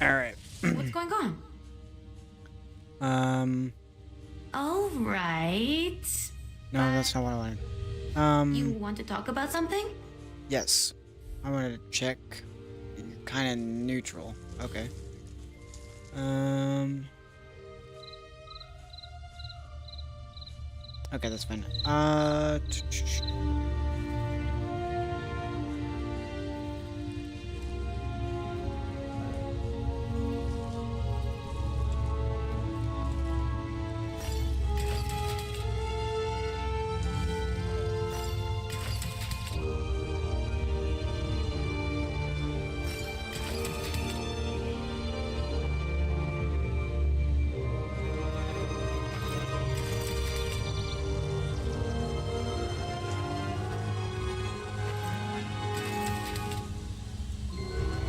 Alright. What's going on? All right. No, that's not what I wanted. You want to talk about something? Yes. I wanted to check. You're kind of neutral. Okay. Okay, that's fine.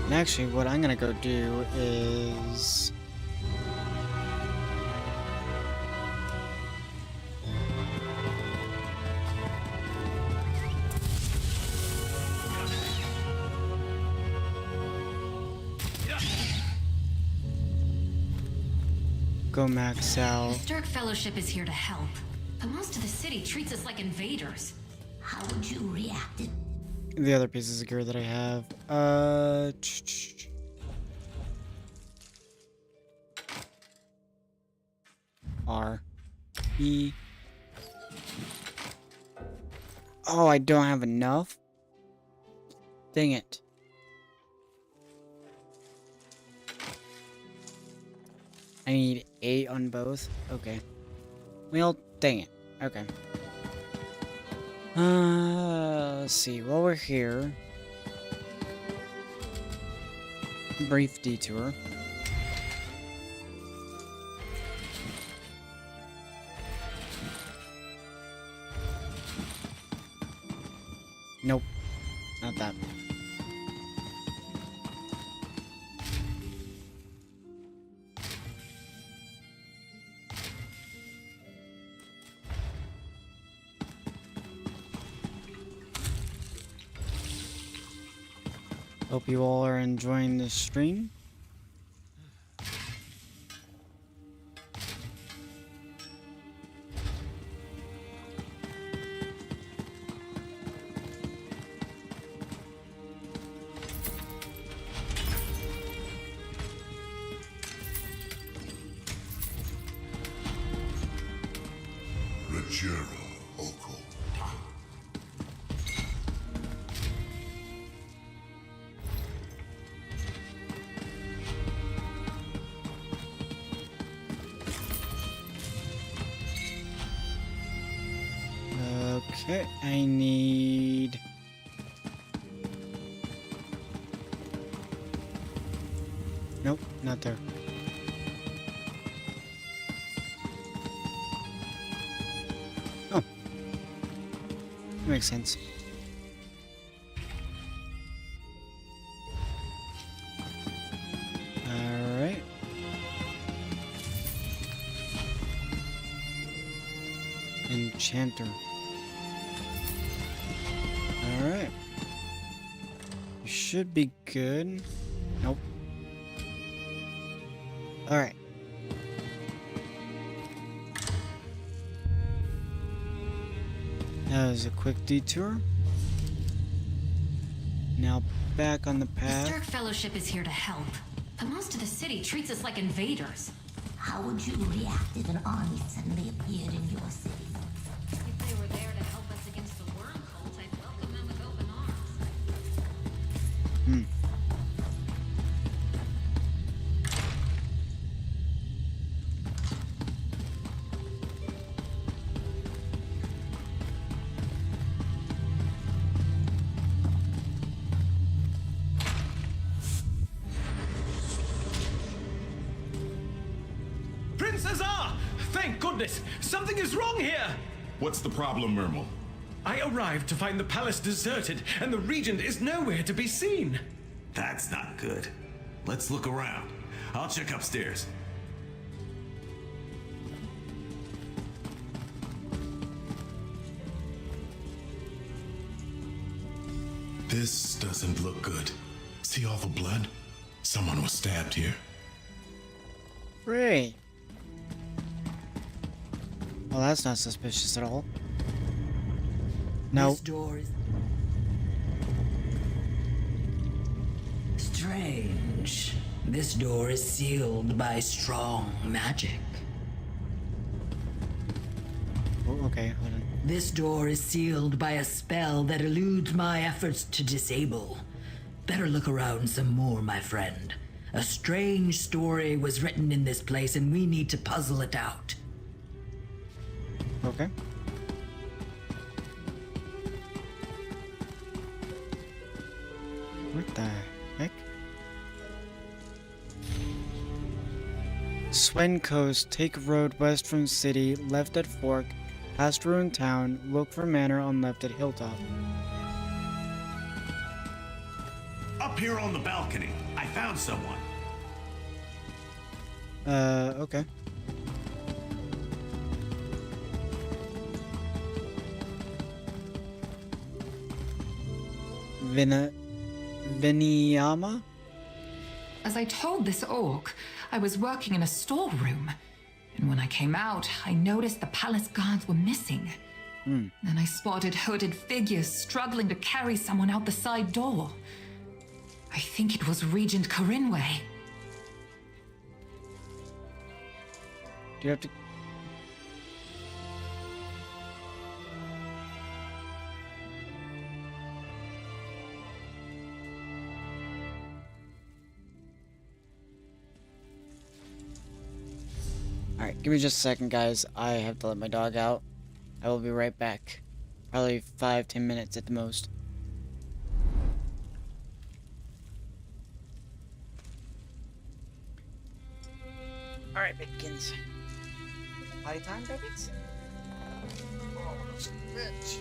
And actually, what I'm gonna go do is... go max out. The Sturk Fellowship is here to help, but most of the city treats us like invaders. How would you react? The other pieces of gear that I have. R. E. Oh, I don't have enough? Dang it. I need 8 on both? Okay. Well, dang it. Okay. Let's see. While we're here, brief detour. Nope, not that. Hope you all are enjoying this stream. Okay, I need... Nope, not there. Oh. Makes sense. Alright. Enchanter. Alright. Should be good. Nope. Alright. That was a quick detour. Now back on the The path. Stark Fellowship is here to help, but most of the city treats us like invaders. How would you react if an army suddenly appeared in your city? If they were there to help us against the worm cult, I'd welcome them with open arms. Prince Azar! Thank goodness! Something is wrong here! What's the problem, Mermal? I arrived to find the palace deserted, and the regent is nowhere to be seen. That's not good. Let's look around. I'll check upstairs. This doesn't look good. See all the blood? Someone was stabbed here. Great. Well, that's not suspicious at all. No. This door is strange. This door is sealed by strong magic. Oh, okay, hold on. This door is sealed by a spell that eludes my efforts to disable. Better look around some more, my friend. A strange story was written in this place, and we need to puzzle it out. Okay. What the heck? Swen Coast, take road west from city, left at Fork, past ruined town, look for manor on left at Hilltop. Up here on the balcony, I found someone. Okay. Viniyama? As I told this orc, I was working in a storeroom. And when I came out, I noticed the palace guards were missing. Then I spotted hooded figures struggling to carry someone out the side door. I think it was Regent Corinway. Do you have to... Alright, give me just a second, guys. I have to let my dog out. I will be right back. Probably 5-10 minutes at the most. Alright, Bigkins. Party time, babies? Oh, bitch.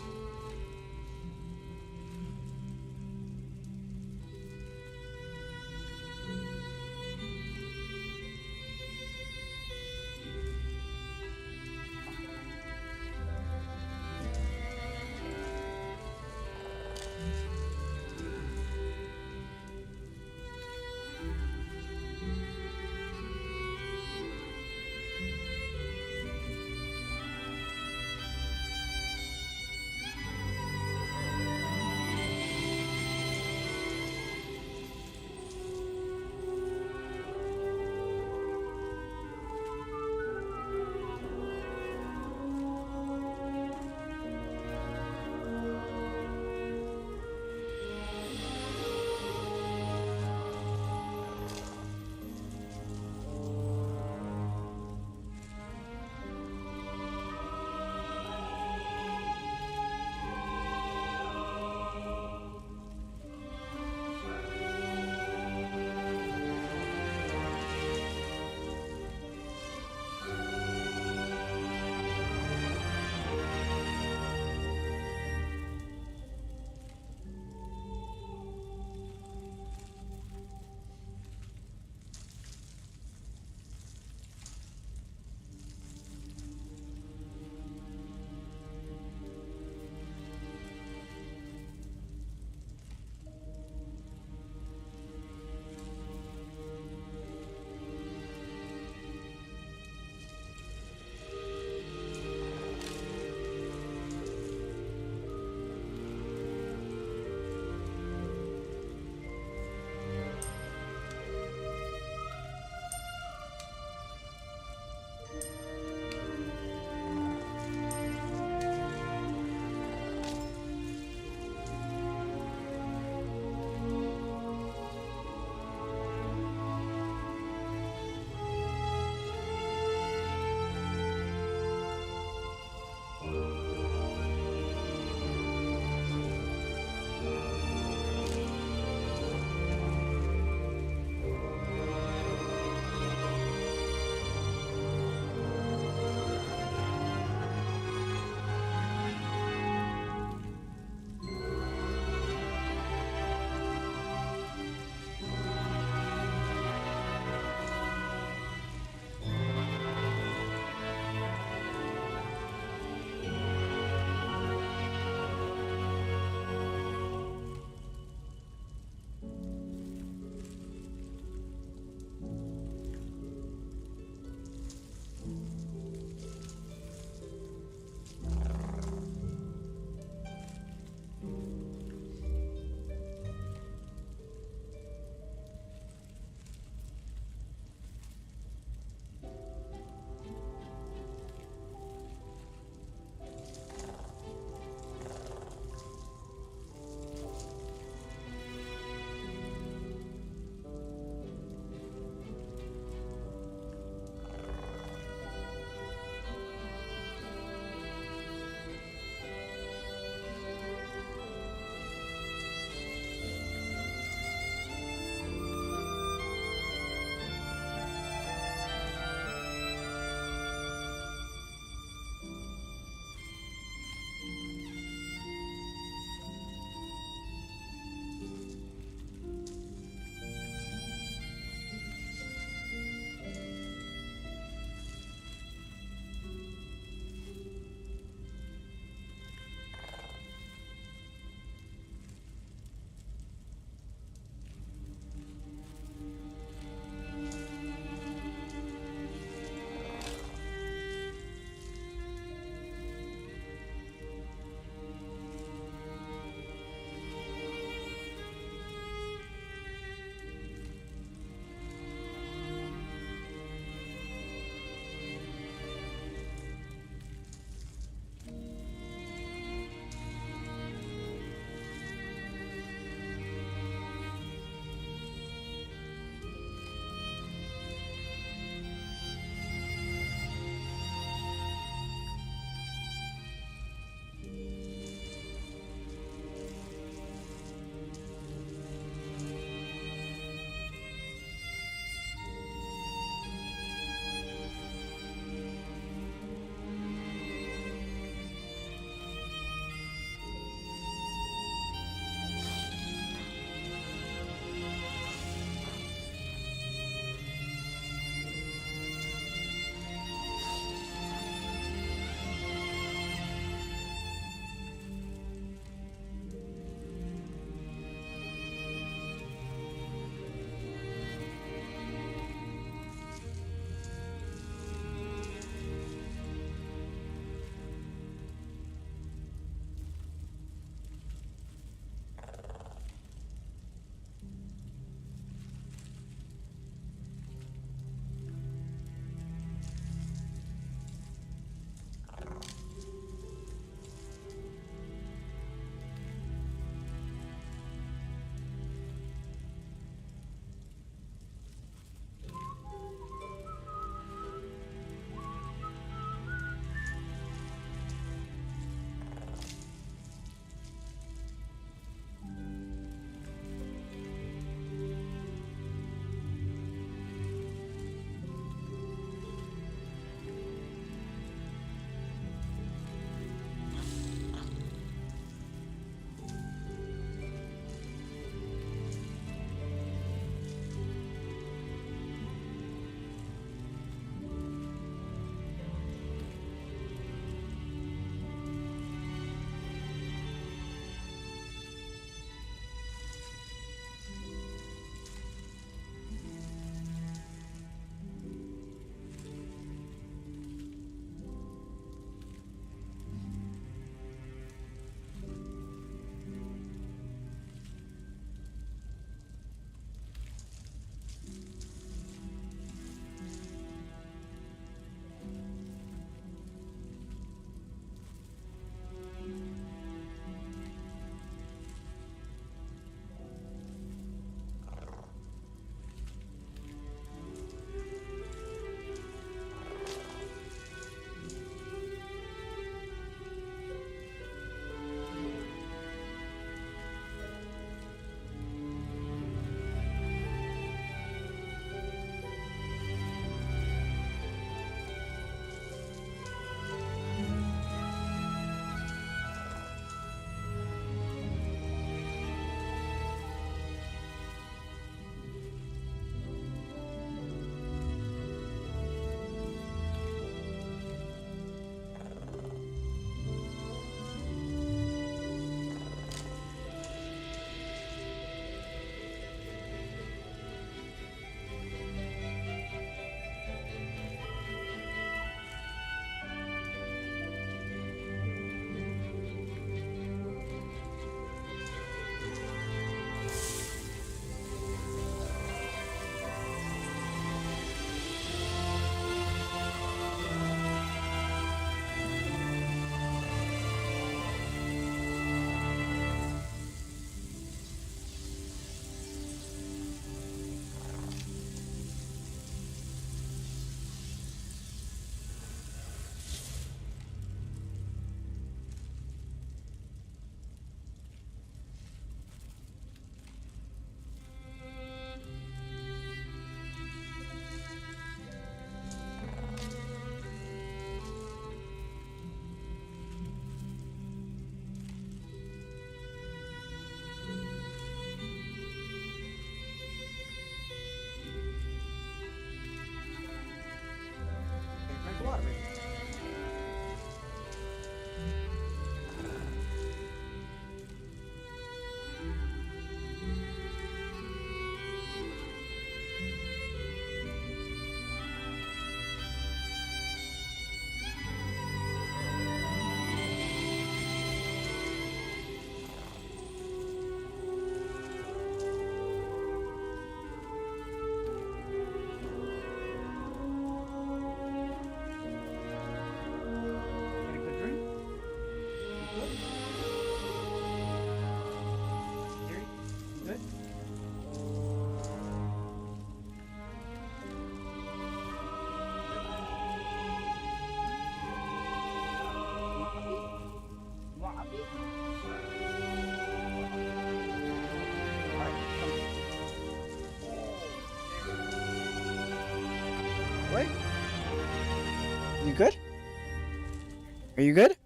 Are you good?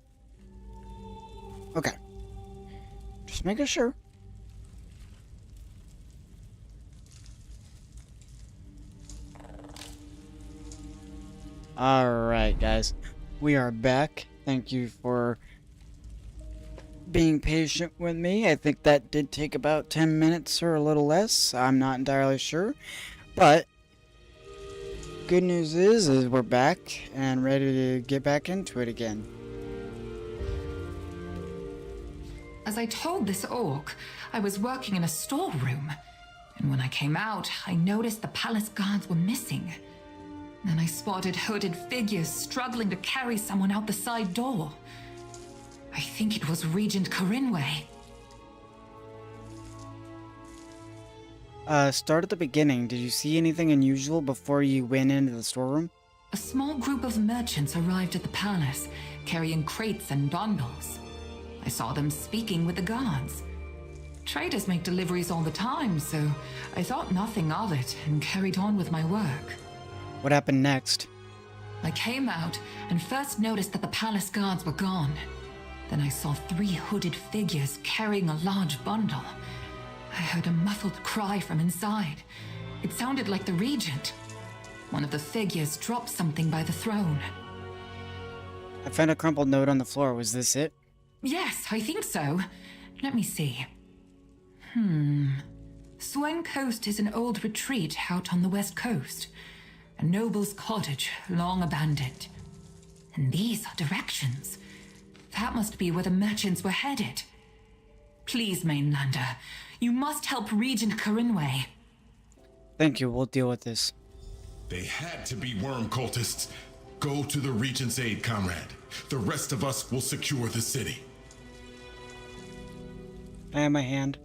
Okay. Just making sure. Alright, guys. We are back. Thank you for being patient with me. I think that did take about 10 minutes or a little less. I'm not entirely sure. But good news is we're back and ready to get back into it again. As I told this orc, I was working in a storeroom. And when I came out, I noticed the palace guards were missing. Then I spotted hooded figures struggling to carry someone out the side door. I think it was Regent Corinway. Start at the beginning. Did you see anything unusual before you went into the storeroom? A small group of merchants arrived at the palace, carrying crates and bundles. I saw them speaking with the guards. Traders make deliveries all the time, so I thought nothing of it and carried on with my work. What happened next? I came out and first noticed that the palace guards were gone. Then I saw 3 hooded figures carrying a large bundle. I heard a muffled cry from inside. It sounded like the regent. One of the figures dropped something by the throne. I found a crumpled note on the floor. Was this it? Yes, I think so. Let me see. Swen Coast is an old retreat out on the west coast. A noble's cottage, long abandoned. And these are directions. That must be where the merchants were headed. Please, Mainlander, you must help Regent Corinway. Thank you, we'll deal with this. They had to be worm cultists. Go to the Regent's aid, comrade. The rest of us will secure the city. I have my hand.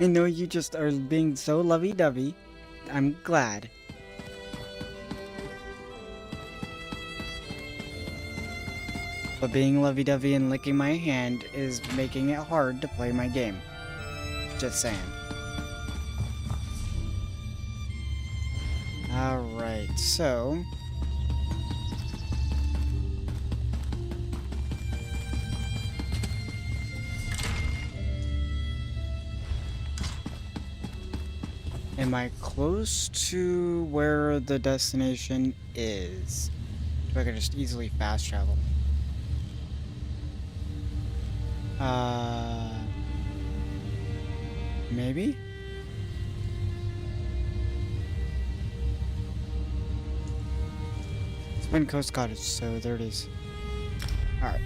I know you just are being so lovey-dovey. I'm glad. But being lovey-dovey and licking my hand is making it hard to play my game. Just saying. Alright, so... am I close to where the destination is? So I can just easily fast travel. Maybe? Twin Coast Cottage, so there it is. Alright.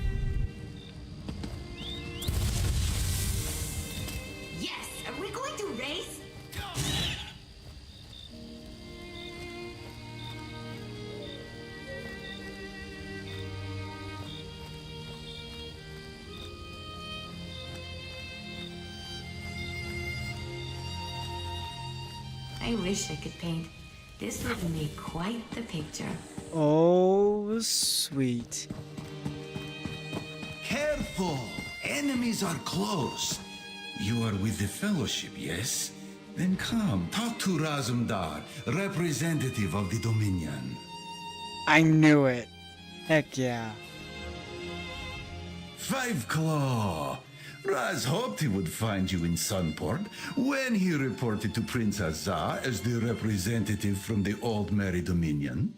Yes! Are we going to race? I wish I could paint. This would make quite the picture. Oh, sweet. Careful! Enemies are close. You are with the Fellowship, yes? Then come, talk to Razumdar, representative of the Dominion. I knew it. Heck yeah. Five Claw! Raz hoped he would find you in Sunport when he reported to Prince Azar as the representative from the Old Merry Dominion.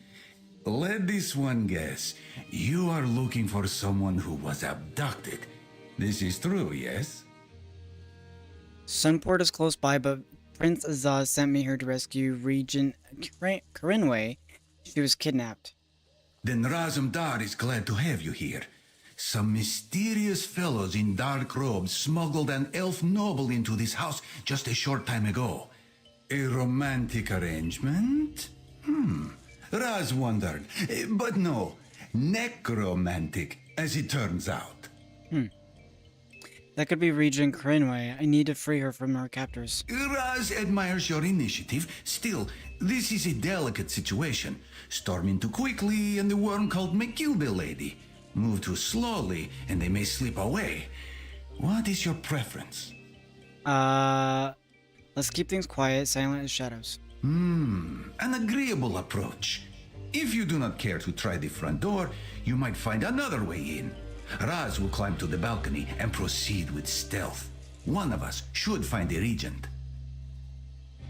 Let this one guess. You are looking for someone who was abducted. This is true, yes? Sunport is close by, but Prince Azaz sent me here to rescue Regent Corinway. She was kidnapped. Then Razumdar is glad to have you here. Some mysterious fellows in dark robes smuggled an elf noble into this house just a short time ago. A romantic arrangement? Raz wondered. But no, necromantic, as it turns out. That could be Regent Corinway. I need to free her from her captors. Raz admires your initiative. Still, this is a delicate situation. Storming too quickly, and the worm cult may kill the lady. Move too slowly, and they may slip away. What is your preference? Let's keep things quiet, silent as shadows. An agreeable approach. If you do not care to try the front door, you might find another way in. Raz will climb to the balcony and proceed with stealth. One of us should find the regent.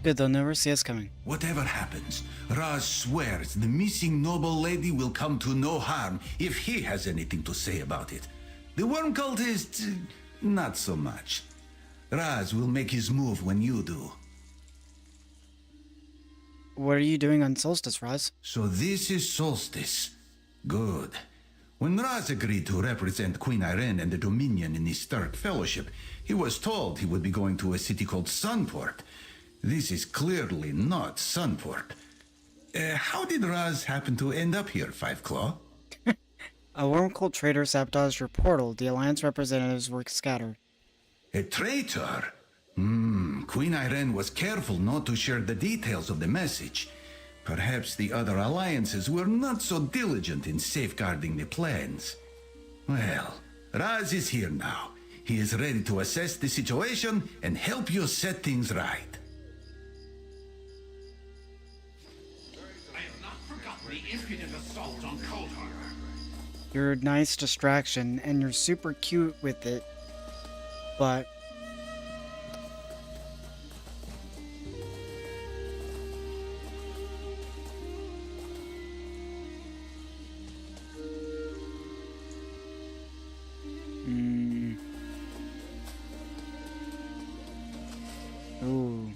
Good, they'll never see us coming. Whatever happens, Raz swears the missing noble lady will come to no harm if he has anything to say about it. The worm cultist, not so much. Raz will make his move when you do. What are you doing on Solstice, Raz? So this is Solstice. Good. When Raz agreed to represent Queen Irene and the Dominion in the Stark Fellowship, he was told he would be going to a city called Sunport. This is clearly not Sunport. How did Raz happen to end up here, Five Claw? A Wormcult traitor sabotaged your portal. The Alliance representatives were scattered. A traitor? Queen Irene was careful not to share the details of the message. Perhaps the other alliances were not so diligent in safeguarding the plans. Well, Raz is here now. He is ready to assess the situation and help you set things right. I have not forgotten the impudent assault on Cold Harbor. You're a nice distraction, and you're super cute with it, but... Ooh.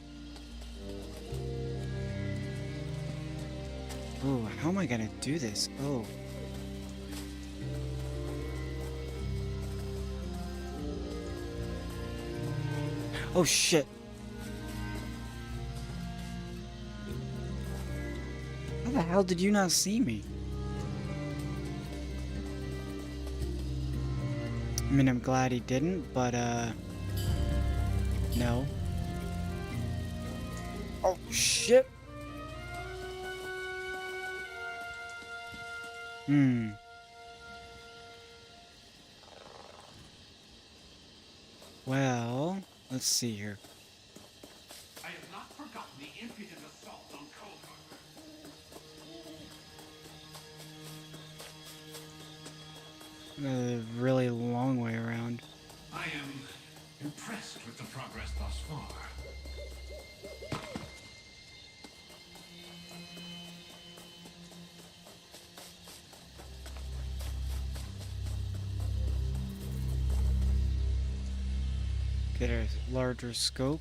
Ooh, how am I gonna do this? Oh. Oh shit. How the hell did you not see me? I mean, I'm glad he didn't, but no. Oh shit. Well, let's see here. I have not forgotten the impudent assault on Cold Harbor. A really long way around. I am impressed with the progress thus far. Get a larger scope.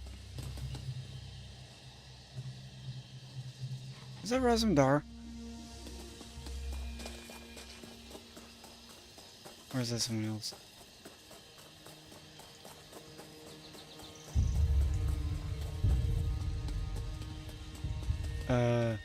Is that Razumdar? Or is that someone else? I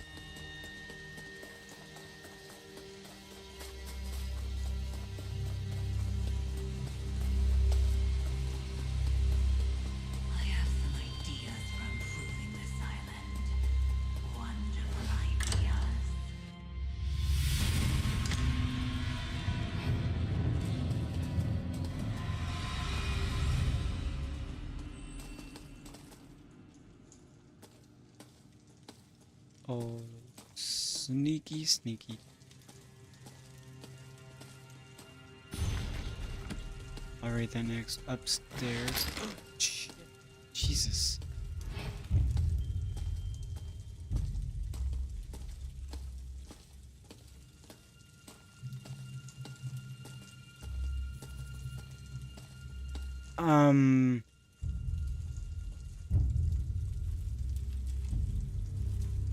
have some ideas for improving this island. Wonderful ideas. Oh, sneaky, sneaky. Alright, then next upstairs. Oh, shit. Jesus.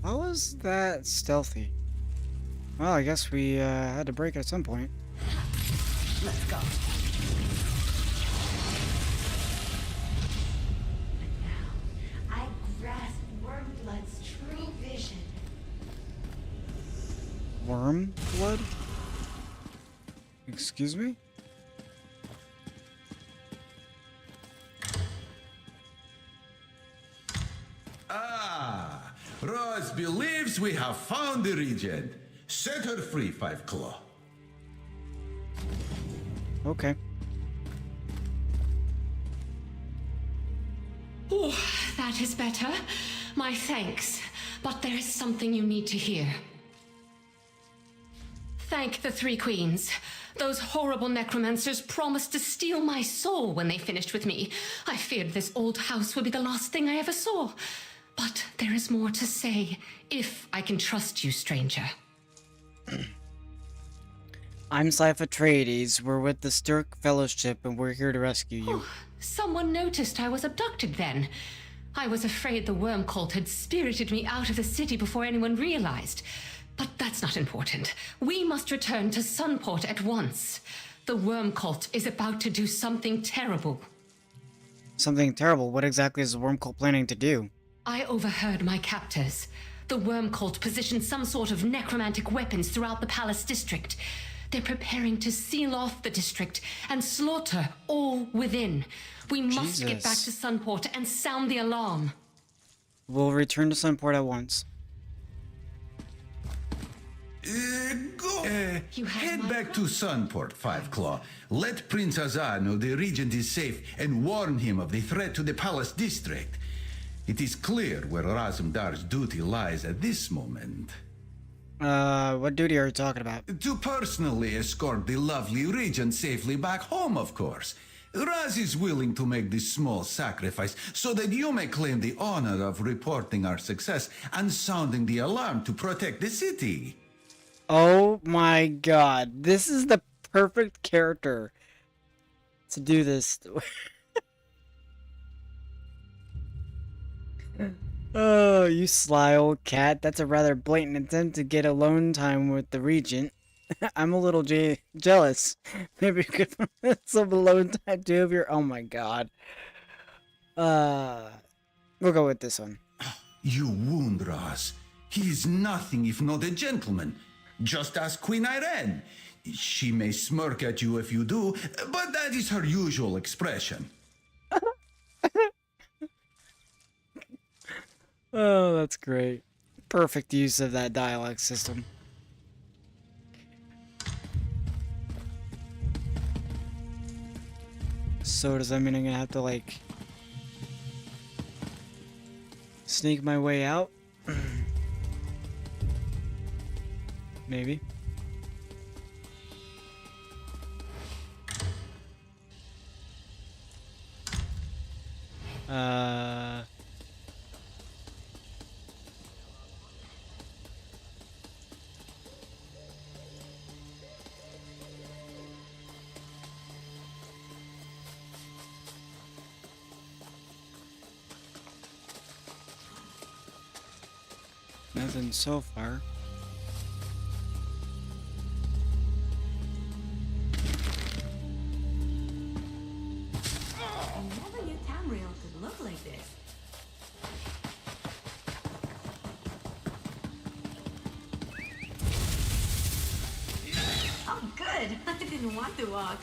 How was that stealthy? Well, I guess we had to break it at some point. Let's go. I grasp Wormblood's true vision. Worm blood? Excuse me? Ah, Rose believes we have found the regent. Set her free, Five Claw. Okay. Oh, that is better. My thanks. But there is something you need to hear. Thank the Three Queens. Those horrible necromancers promised to steal my soul when they finished with me. I feared this old house would be the last thing I ever saw. But there is more to say, if I can trust you, stranger. I'm Slife Atreides. We're with the Stirk Fellowship, and we're here to rescue you. Oh, someone noticed I was abducted then. I was afraid the worm cult had spirited me out of the city before anyone realized. But that's not important. We must return to Sunport at once. The worm cult is about to do something terrible. Something terrible? What exactly is the worm cult planning to do? I overheard my captors. The worm cult positioned some sort of necromantic weapons throughout the palace district. They're preparing to seal off the district and slaughter all within. We must get back to Sunport and sound the alarm. We'll return to Sunport at once. Head back to Sunport, Five Claw. Let Prince Azar know the regent is safe and warn him of the threat to the palace district. It is clear where Razumdar's duty lies at this moment. What duty are you talking about? To personally escort the lovely regent safely back home, of course. Raz is willing to make this small sacrifice so that you may claim the honor of reporting our success and sounding the alarm to protect the city. Oh my god, this is the perfect character to do this. Oh, you sly old cat. That's a rather blatant attempt to get alone time with the regent. I'm a little jealous. Maybe you could put some alone time too if you're... Oh my god. We'll go with this one. You wound Raz. He is nothing if not a gentleman. Just ask Queen Irene. She may smirk at you if you do, but that is her usual expression. Oh, that's great. Perfect use of that dialogue system. So does that mean I'm gonna have to, like, sneak my way out? Maybe. Nothing so far. I never knew Tamriel could look like this. Oh, good. I didn't want to walk.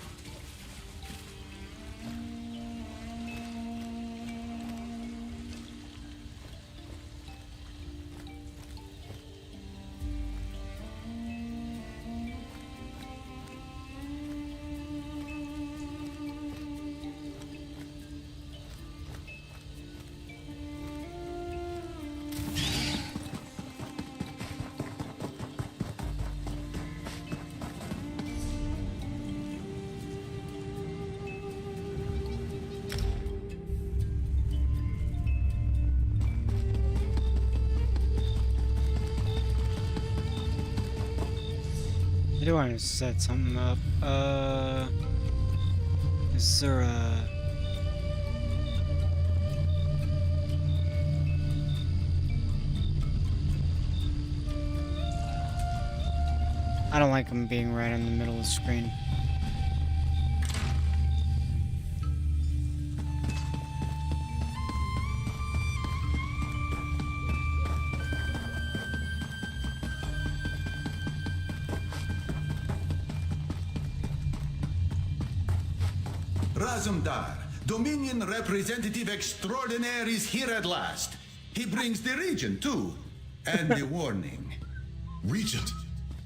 I do want to set something up. Is there a... I don't like them being right in the middle of the screen. Razumdar, Dominion Representative Extraordinaire, is here at last. He brings the regent, too. And the warning. Regent,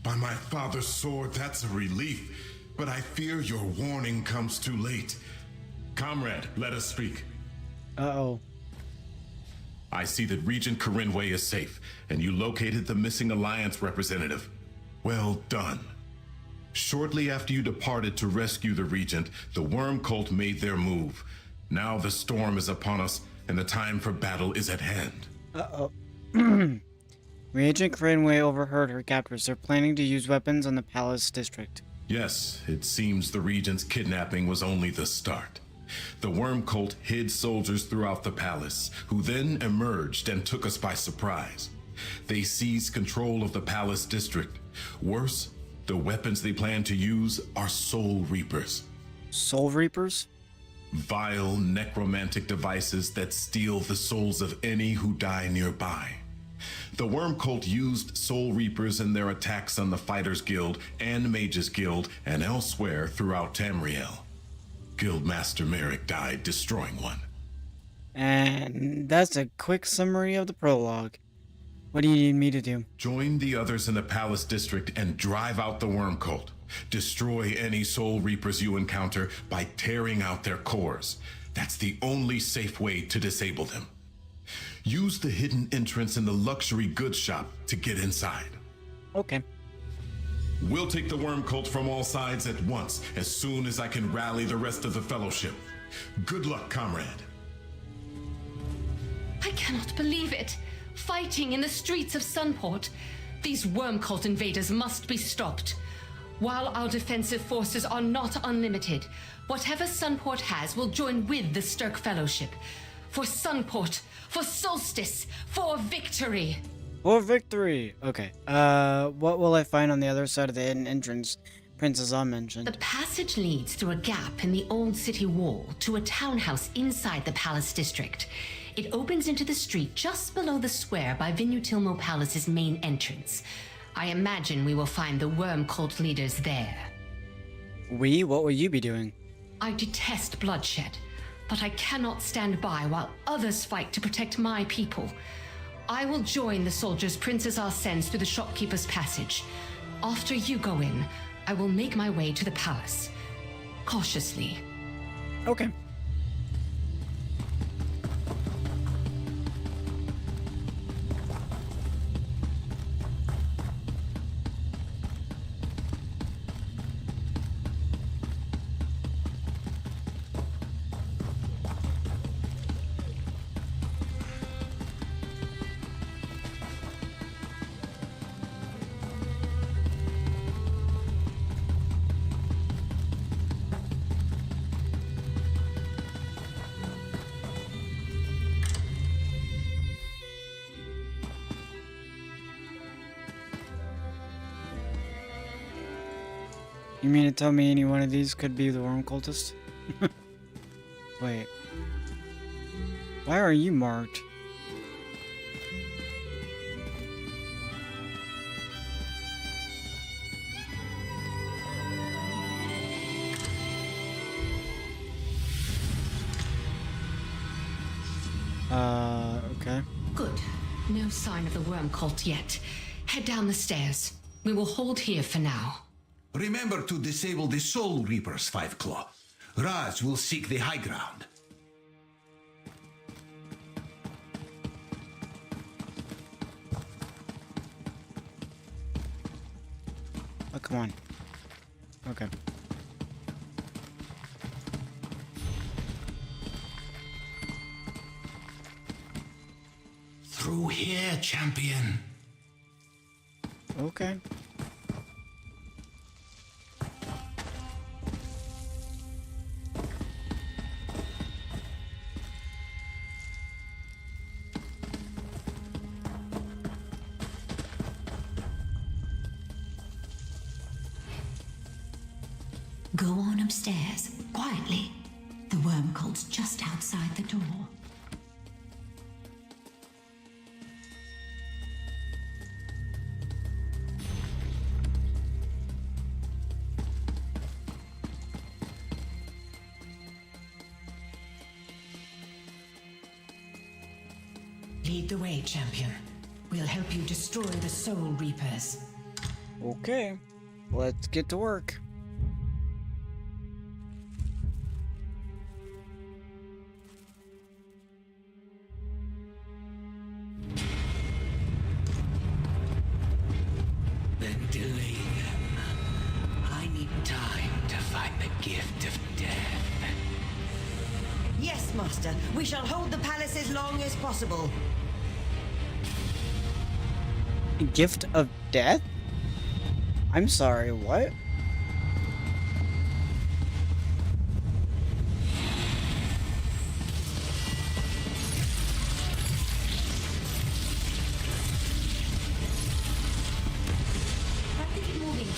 by my father's sword, that's a relief. But I fear your warning comes too late. Comrade, let us speak. Uh-oh. I see that Regent Corinway is safe, and you located the missing Alliance representative. Well done. Shortly after you departed to rescue the Regent, the Worm Cult made their move. Now the storm is upon us, and the time for battle is at hand. Uh-oh. Regent Cranway overheard her captors. They're planning to use weapons on the Palace District. Yes, it seems the Regent's kidnapping was only the start. The Worm Cult hid soldiers throughout the palace, who then emerged and took us by surprise. They seized control of the Palace District. Worse, the weapons they plan to use are Soul Reapers. Soul Reapers? Vile necromantic devices that steal the souls of any who die nearby. The Worm Cult used Soul Reapers in their attacks on the Fighters Guild and Mages Guild and elsewhere throughout Tamriel. Guildmaster Merrick died destroying one. And that's a quick summary of the prologue. What do you need me to do? Join the others in the Palace District and drive out the Worm Cult. Destroy any Soul Reapers you encounter by tearing out their cores. That's the only safe way to disable them. Use the hidden entrance in the luxury goods shop to get inside. Okay. We'll take the Worm Cult from all sides at once, as soon as I can rally the rest of the Fellowship. Good luck, comrade. I cannot believe it. Fighting in the streets of Sunport. These Worm Cult invaders must be stopped. While our defensive forces are not unlimited, whatever Sunport has will join with the Stirk Fellowship. For Sunport, for Solstice, for victory! For victory! Okay. What will I find on the other side of the hidden entrance Princess Anne mentioned? The passage leads through a gap in the old city wall to a townhouse inside the Palace District. It opens into the street just below the square by Vinutilmo Palace's main entrance. I imagine we will find the Worm Cult leaders there. What will you be doing? I detest bloodshed, but I cannot stand by while others fight to protect my people. I will join the soldiers Princess R sends through the shopkeeper's passage. After you go in, I will make my way to the palace. Cautiously. Okay. You mean to tell me any one of these could be the Worm Cultist? Wait. Why are you marked? Okay. Good. No sign of the Worm Cult yet. Head down the stairs. We will hold here for now. Remember to disable the Soul Reapers, Five Claw. Raz will seek the high ground. Oh, come on. Okay. Through here, champion. Okay. Go on upstairs, quietly. The Worm Cult's just outside the door. Lead the way, champion. We'll help you destroy the Soul Reapers. Okay. Let's get to work. Then delay them. I Master. We shall hold the palace as long as possible. Gift of death? I'm sorry, what? Have to keep moving.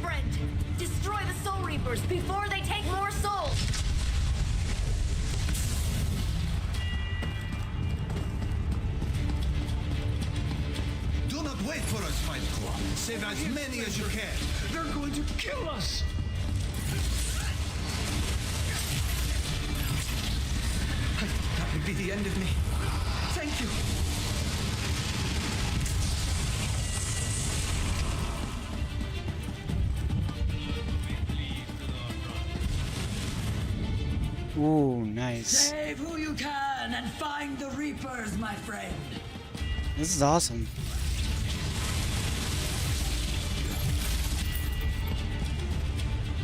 Brent, destroy the Soul Reapers before they take more souls! Do not wait for us, Fight Club. Save as many as you can. They're going to kill us! That would be the end of me. Thank you. Ooh, nice. Save who you can and find the Reapers, my friend. This is awesome.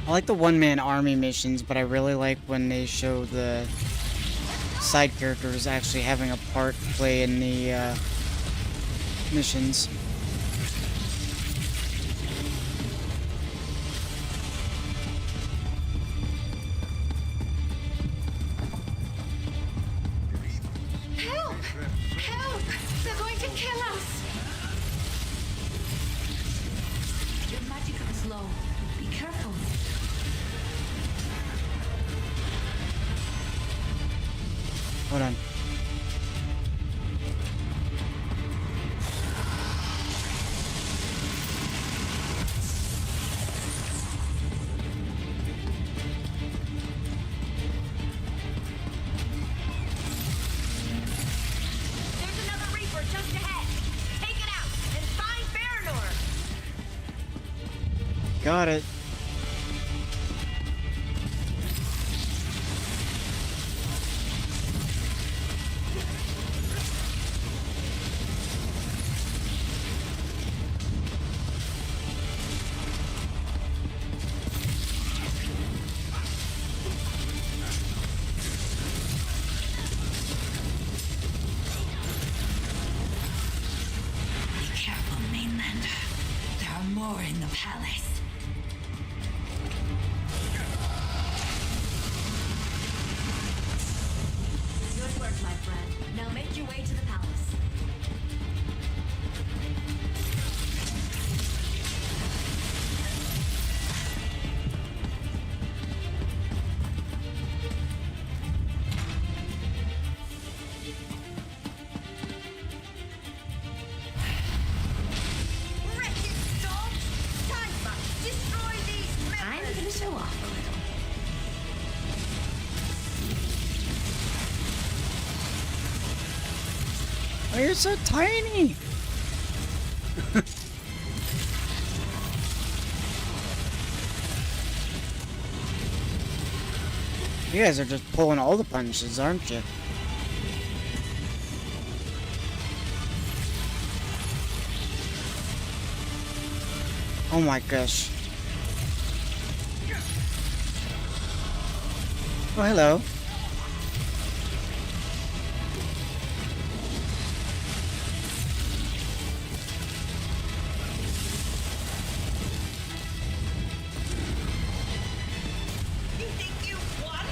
I like the one-man army missions, but I really like when they show the side characters actually having a part to play in the missions. Help! Help! They're going to kill us! Your magic is low. Be careful. Hold on. There's another Reaper just ahead. Take it out and find Baranor. Got it. Be careful, Mainland. There are more in the palace. Good work, my friend. Now make your way to the palace. Wretched dogs! Time must destroy these I'm members. gonna show off a little. Oh, you're so tiny! You guys are just pulling all the punches, aren't you? Oh my gosh. Oh, hello. You think you've won?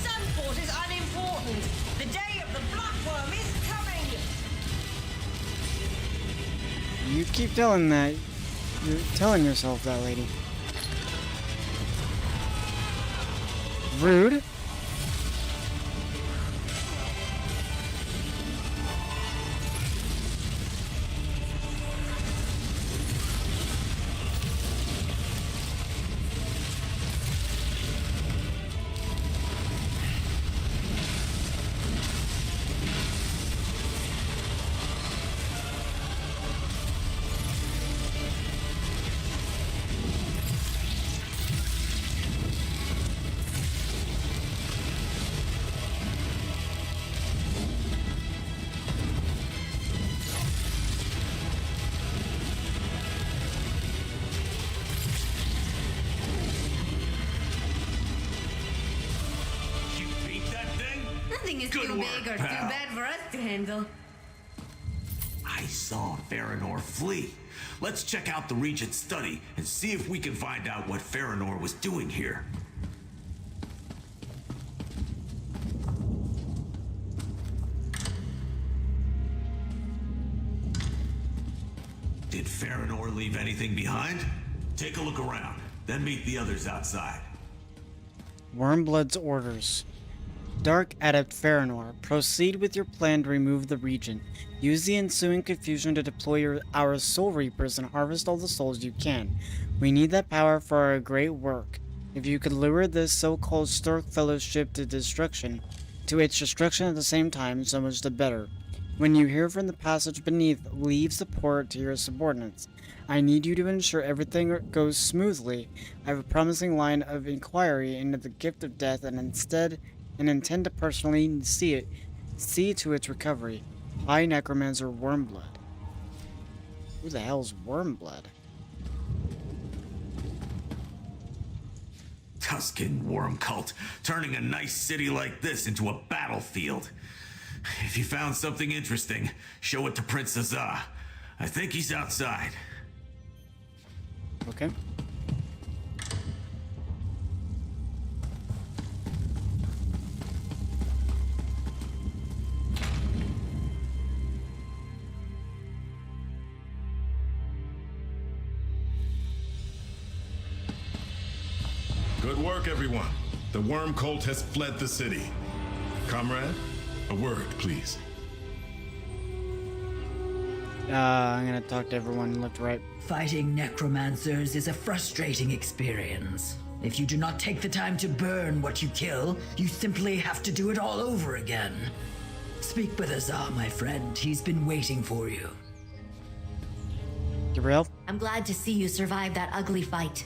Sunport is unimportant. The day of the Bloodworm is coming. You keep telling that. You're telling yourself that, lady. Rude. thing is Good too work, big or pal. too bad for us to handle. I saw Farinor flee. Let's check out the Regent's study and see if we can find out what Farinor was doing here. Did Farinor leave anything behind? Take a look around, then meet the others outside. Wormblood's orders. Dark Adept Farinor, proceed with your plan to remove the Regent. Use the ensuing confusion to deploy our Soul Reapers and harvest all the souls you can. We need that power for our great work. If you could lure this so-called Sturk Fellowship to its destruction at the same time, so much the better. When you hear from the passage beneath, leave support to your subordinates. I need you to ensure everything goes smoothly. I have a promising line of inquiry into the gift of death and intend to personally see to its recovery. High Necromancer Wormblood. Who the hell's Wormblood? Tusken worm cult, turning a nice city like this into a battlefield. If you found something interesting, show it to Prince Azar. I think he's outside. Okay. Good work, everyone. The worm cult has fled the city. Comrade, a word, please. I'm gonna talk to everyone left, right. Fighting necromancers is a frustrating experience. If you do not take the time to burn what you kill, you simply have to do it all over again. Speak with Azar, my friend. He's been waiting for you. Gabriel? I'm glad to see you survive that ugly fight.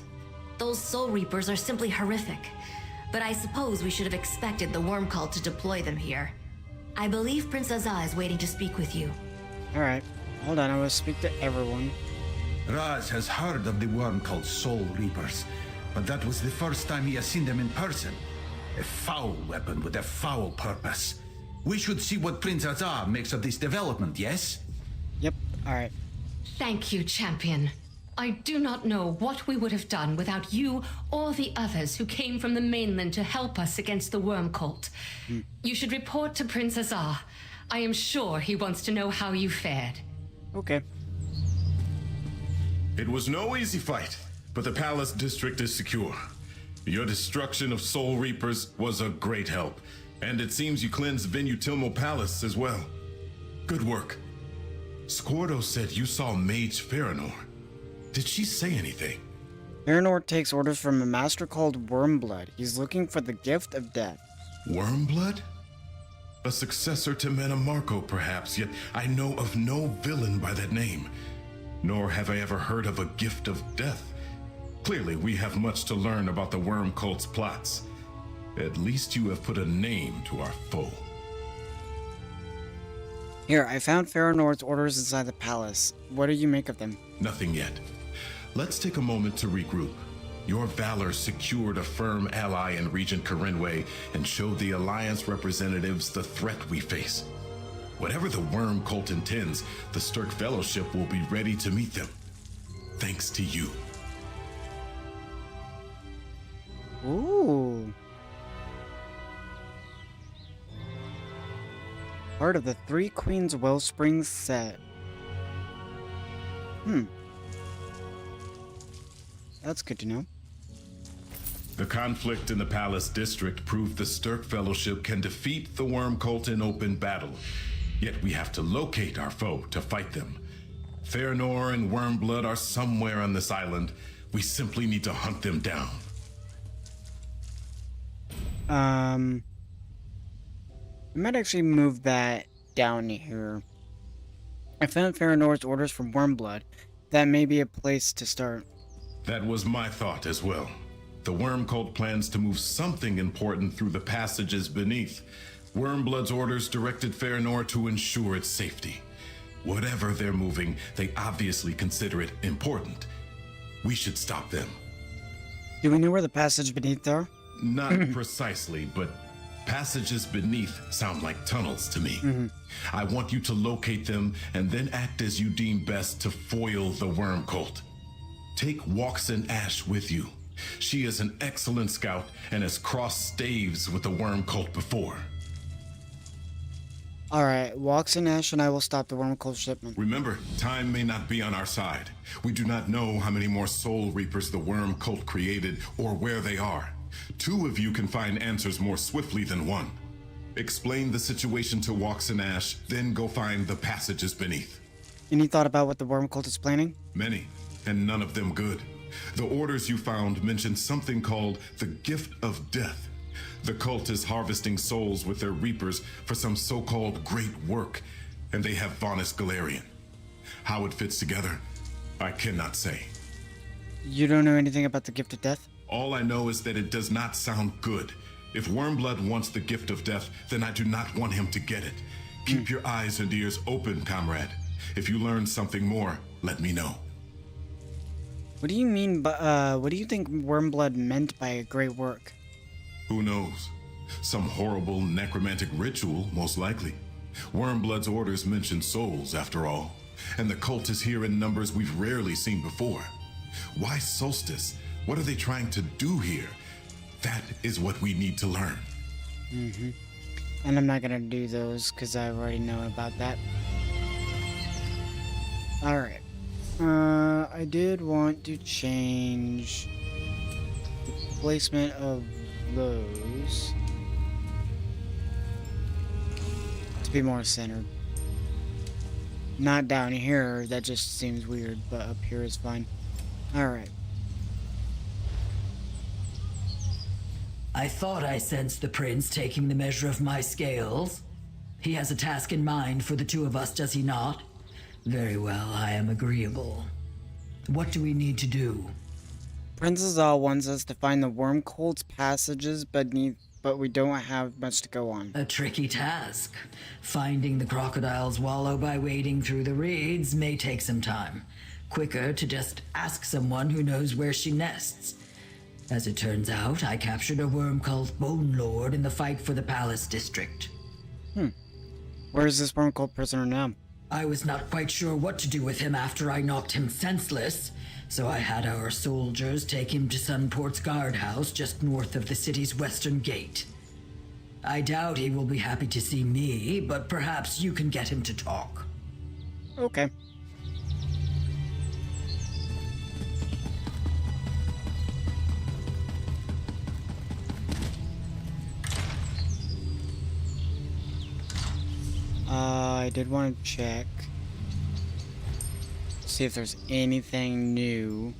Those Soul Reapers are simply horrific. But I suppose we should have expected the Worm Cult to deploy them here. I believe Prince Azar is waiting to speak with you. Alright. Hold on, I will speak to everyone. Raz has heard of the worm called Soul Reapers, but that was the first time he has seen them in person. A foul weapon with a foul purpose. We should see what Prince Azar makes of this development, yes? Yep, alright. Thank you, champion. I do not know what we would have done without you or the others who came from the mainland to help us against the worm cult. You should report to Prince Azar. I am sure he wants to know how you fared. Okay. It was no easy fight, but the palace district is secure. Your destruction of Soul Reapers was a great help, and it seems you cleansed Venutilmo Palace as well. Good work. Squirdo said you saw Mage Farinor. Did she say anything? Farinor takes orders from a master called Wormblood. He's looking for the gift of death. Wormblood? A successor to Manamarco, perhaps, yet I know of no villain by that name. Nor have I ever heard of a gift of death. Clearly, we have much to learn about the worm cult's plots. At least you have put a name to our foe. Here, I found Farinor's orders inside the palace. What do you make of them? Nothing yet. Let's take a moment to regroup. Your valor secured a firm ally in Regent Karenwe and showed the Alliance representatives the threat we face. Whatever the worm cult intends, the Sturk Fellowship will be ready to meet them. Thanks to you. Ooh. Part of the Three Queens Wellspring set. That's good to know. The conflict in the Palace District proved the Sturk Fellowship can defeat the worm cult in open battle. Yet we have to locate our foe to fight them. Farinor and Wormblood are somewhere on this island. We simply need to hunt them down. I might actually move that down here. I found Farinor's orders from Wormblood. That may be a place to start. That was my thought as well. The worm cult plans to move something important through the passages beneath. Wormblood's orders directed Farinor to ensure its safety. Whatever they're moving, they obviously consider it important. We should stop them. Do we know where the passage beneath are? Not precisely, but Passages beneath sound like tunnels to me. I want you to locate them and then act as you deem best to foil the worm cult. Take Waxen Ash with you. She is an excellent scout and has crossed staves with the worm cult before. Alright, Waxen Ash and I will stop the worm cult shipment. Remember, time may not be on our side. We do not know how many more Soul Reapers the worm cult created or where they are. 2 of you can find answers more swiftly than 1. Explain the situation to Waxen Ash, then go find the passages beneath. Any thought about what the worm cult is planning? Many, and none of them good. The orders you found mention something called the Gift of Death. The cult is harvesting souls with their reapers for some so-called great work, and they have Vaunus Galarian. How it fits together, I cannot say. You don't know anything about the Gift of Death? All I know is that it does not sound good. If Wormblood wants the Gift of Death, then I do not want him to get it. Keep your eyes and ears open, comrade. If you learn something more, let me know. What do you mean by, what do you think Wormblood meant by a great work? Who knows? Some horrible necromantic ritual, most likely. Wormblood's orders mention souls, after all. And the cult is here in numbers we've rarely seen before. Why Solstice? What are they trying to do here? That is what we need to learn. And I'm not gonna do those, because I already know about that. Alright. I did want to change the placement of those to be more centered. Not down here, that just seems weird, but up here is fine. Alright. I thought I sensed the prince taking the measure of my scales. He has a task in mind for the 2 of us, does he not? Very well, I am agreeable. What do we need to do? Prince Azal wants us to find the worm cult's passages beneath, but we don't have much to go on. A tricky task. Finding the crocodile's wallow by wading through the reeds may take some time. Quicker to just ask someone who knows where she nests. As it turns out, I captured a worm called Bone Lord in the fight for the Palace District. Where is this worm cult prisoner now? I was not quite sure what to do with him after I knocked him senseless, so I had our soldiers take him to Sunport's guardhouse just north of the city's western gate. I doubt he will be happy to see me, but perhaps you can get him to talk. Okay. I did want to check, see if there's anything new.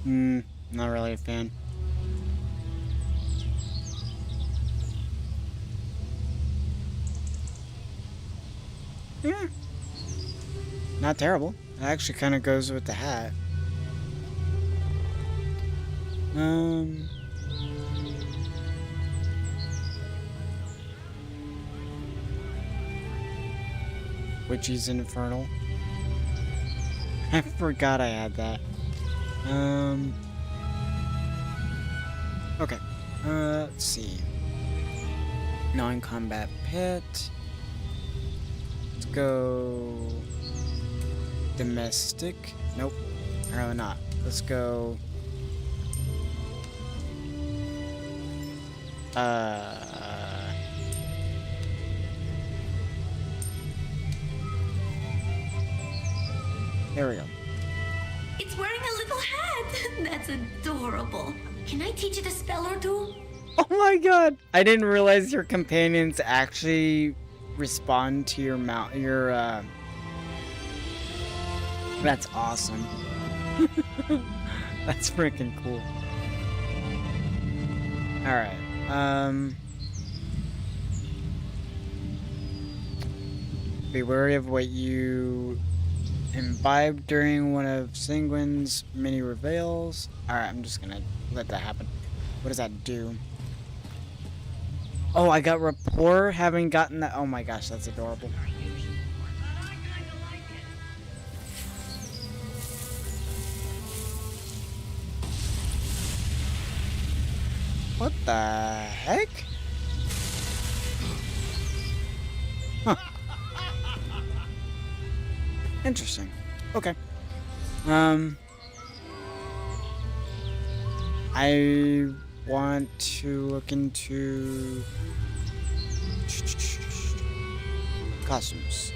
Not really a fan. Not terrible. It actually kind of goes with the hat. Witchy's Infernal. I forgot I had that. Okay. Let's see. Non-combat pet. Let's go domestic. Nope. Apparently not. Let's go there we go. It's wearing a little hat. That's adorable. Can I teach it a spell or 2? Oh my god! I didn't realize your companions actually respond to your That's awesome. That's freaking cool. Alright, be wary of what you imbibe during one of Sanguine's mini reveals. Alright, I'm just gonna let that happen. What does that do? Oh, I got rapport having gotten that. Oh my gosh, that's adorable. What the heck? Huh. Interesting. Okay. I want to look into costumes.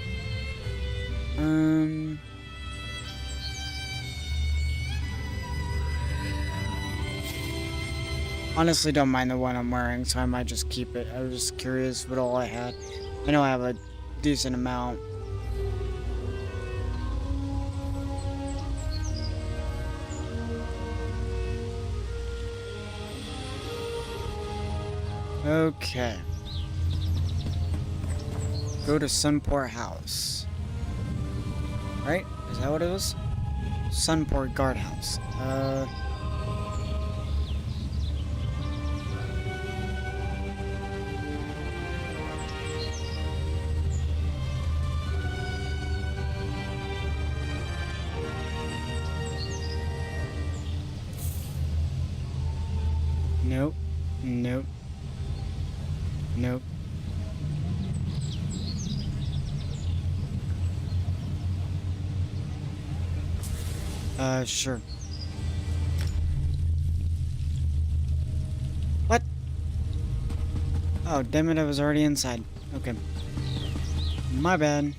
Honestly, don't mind the one I'm wearing, so I might just keep it. I was just curious what all I had. I know I have a decent amount. Okay. Go to Sunport House. Right? Is that what it was? Sunport Guardhouse. Nope. Nope. Nope. Sure. What? Oh, damn it, I was already inside. Okay. My bad.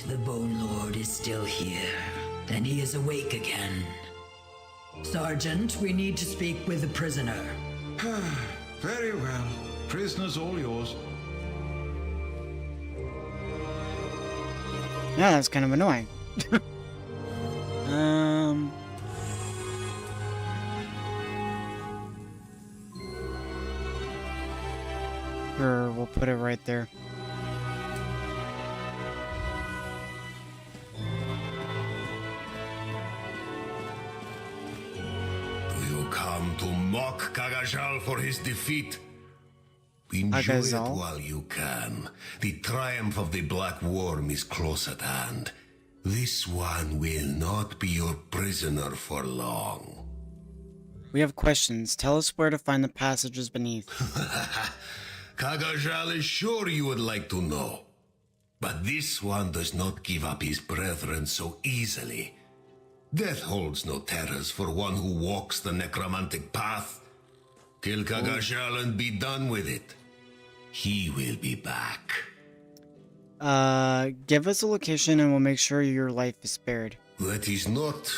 The Bone Lord is still here, and he is awake again. Sergeant, we need to speak with the prisoner. Very well. Prisoner's all yours. Yeah, that's kind of annoying. Sure, we'll put it right there. Come to mock Kagajal for his defeat. Enjoy it while you can. The triumph of the Black Worm is close at hand. This one will not be your prisoner for long. We have questions. Tell us where to find the passages beneath. Kagajal is sure you would like to know. But this one does not give up his brethren so easily. Death holds no terrors for one who walks the necromantic path. Kill Kagajal and be done with it. He will be back. Give us a location and we'll make sure your life is spared. That is not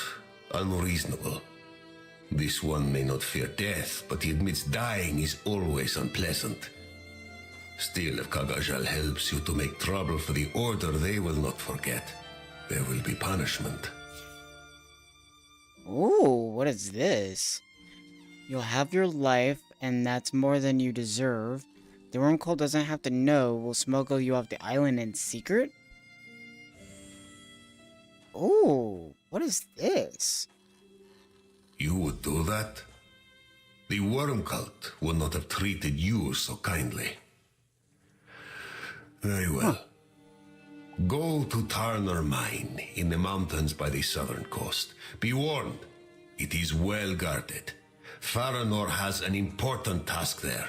unreasonable. This one may not fear death, but he admits dying is always unpleasant. Still, if Kagajal helps you to make trouble for the Order, they will not forget. There will be punishment. Ooh, what is this? You'll have your life, and that's more than you deserve. The Wormcult doesn't have to know. We'll smuggle you off the island in secret? Ooh, what is this? You would do that? The Wormcult would not have treated you so kindly. Very well. Huh. Go to Tarner Mine in the mountains by the southern coast. Be warned, it is well guarded. Faranor has an important task there,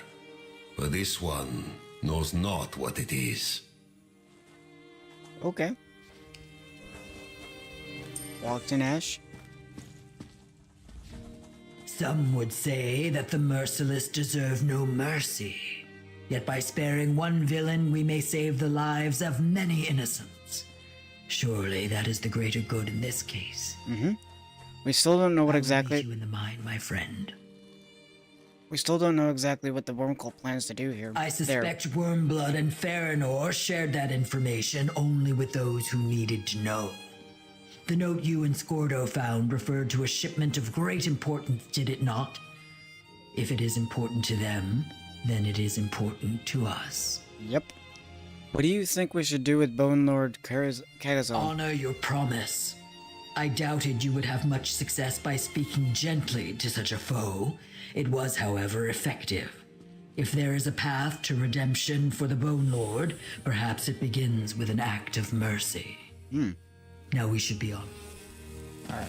but this one knows not what it is. Okay. Walked in Ash. Some would say that the merciless deserve no mercy. Yet by sparing one villain, we may save the lives of many innocents. Surely that is the greater good in this case. We still don't know what exactly... you in the mine, my friend. We still don't know exactly what the Wormcult plans to do here. I suspect Wormblood and Faranor shared that information only with those who needed to know. The note you and Scordo found referred to a shipment of great importance, did it not? If it is important to them, then it is important to us. Yep. What do you think we should do with Bone Lord Karazhan? Honor your promise. I doubted you would have much success by speaking gently to such a foe. It was, however, effective. If there is a path to redemption for the Bone Lord, perhaps it begins with an act of mercy. Now we should be on. Alright.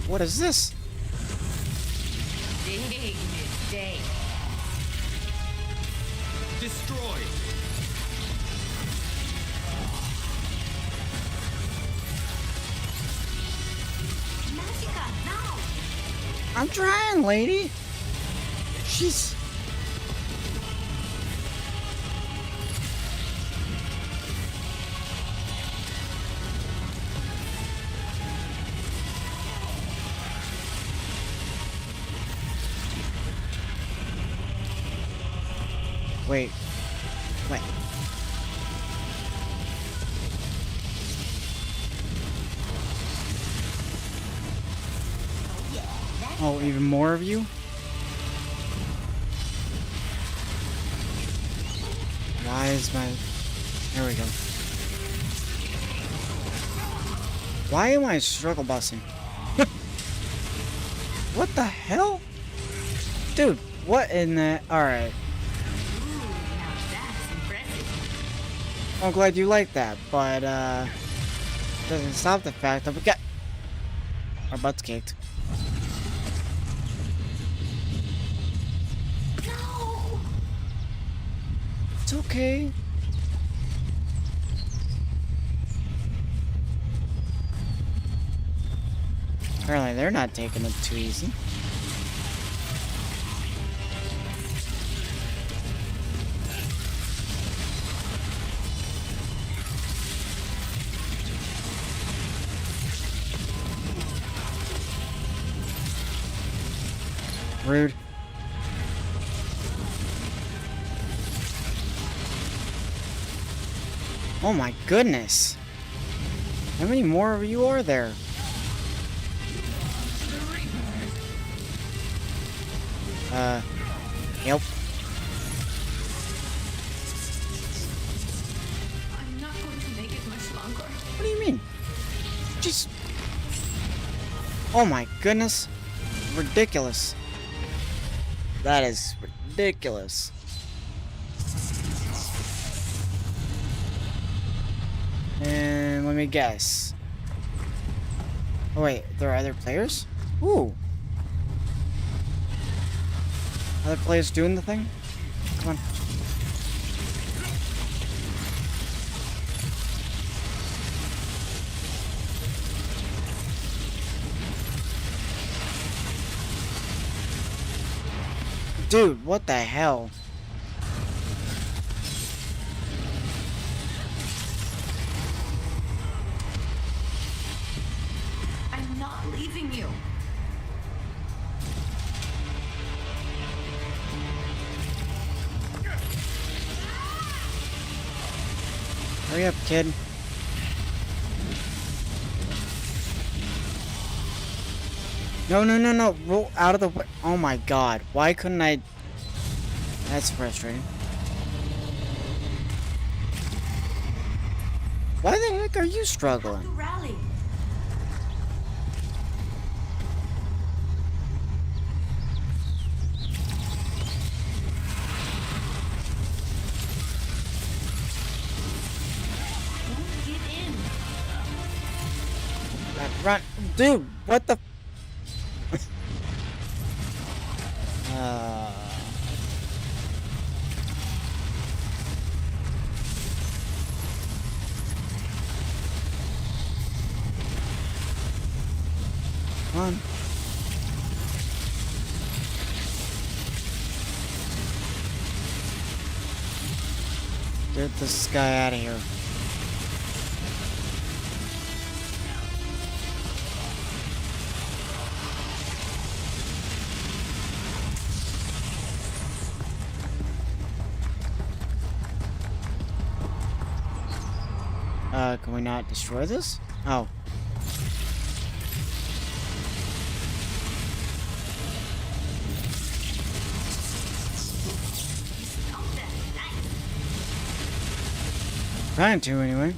What is this? Big mistake. Destroy! Magica, now! I'm trying, lady. She's... Wait. Wait. Oh, even more of you? Why is my... There we go. Why am I struggle bossing? What the hell? Dude, what in the... Alright. I'm glad you like that, but, doesn't stop the fact that we got our butts kicked. No! It's okay. Apparently they're not taking it too easy. Rude. Oh my goodness. How many more of you are there? Yep. I'm not going to make it much longer. What do you mean? Just... Oh my goodness. Ridiculous. That is ridiculous. And let me guess. Oh wait, there are other players? Ooh. Other players doing the thing? Come on. Dude, what the hell? I'm not leaving you. Hurry up, kid. No, no, no, no. Roll out of the way. Oh my god. Why couldn't I... That's frustrating. Why the heck are you struggling? To rally. Get in. Run. Dude, what the... Come on. Get this guy out of here. Can we not destroy this? Oh. Trying to, anyway.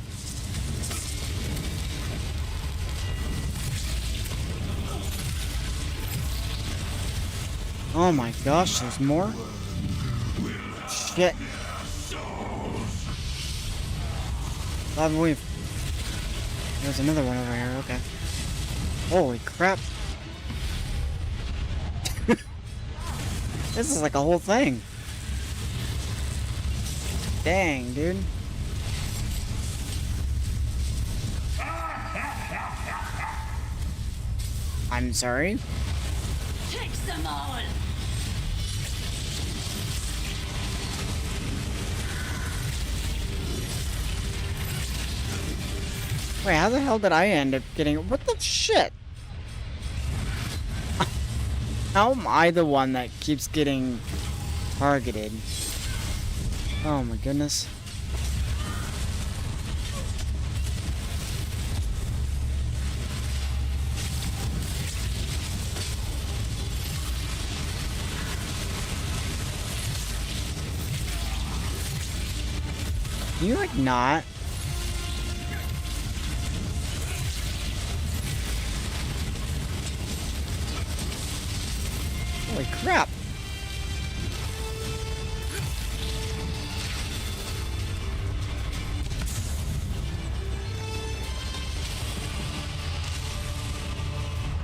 Oh my gosh, there's more? Shit. There's another one over here, okay. Holy crap. This is like a whole thing. Dang, dude. I'm sorry? Take them all! Wait, how the hell did I end up getting... What the shit? How am I the one that keeps getting targeted? Oh my goodness. Can you, like, not? Holy crap.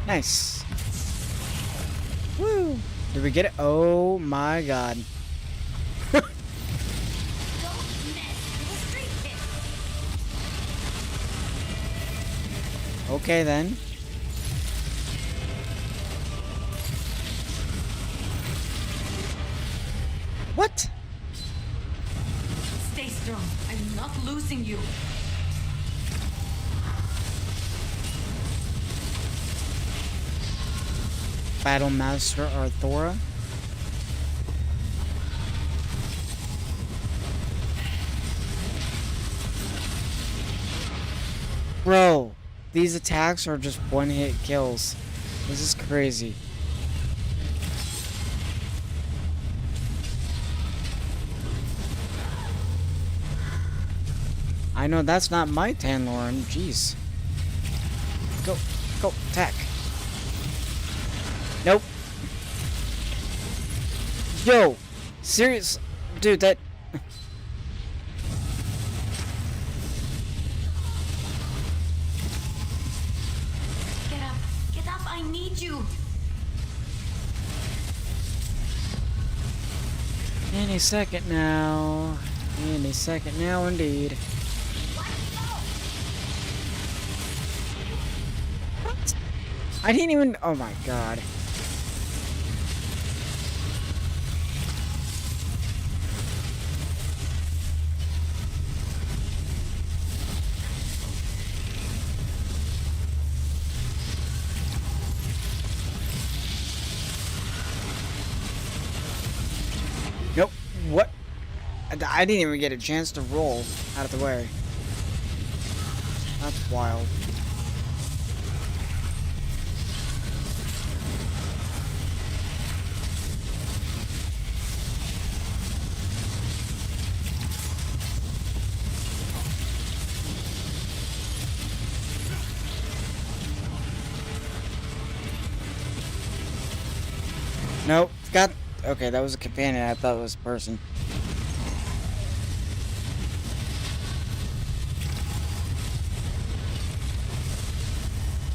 Nice. Woo! Did we get it? Oh my god. Okay then. What? Stay strong. I'm not losing you. Battle Master Arthora. Bro, these attacks are just one-hit kills. This is crazy. I know that's not my Tanloran. Jeez. Go, go, attack. Nope. Yo, serious, dude. That. Get up, I need you. Any second now. Any second now, indeed. What? I didn't even. Oh my god. Nope. What? I didn't even get a chance to roll out of the way. That's wild. Nope. Got. Okay, that was a companion. I thought it was a person.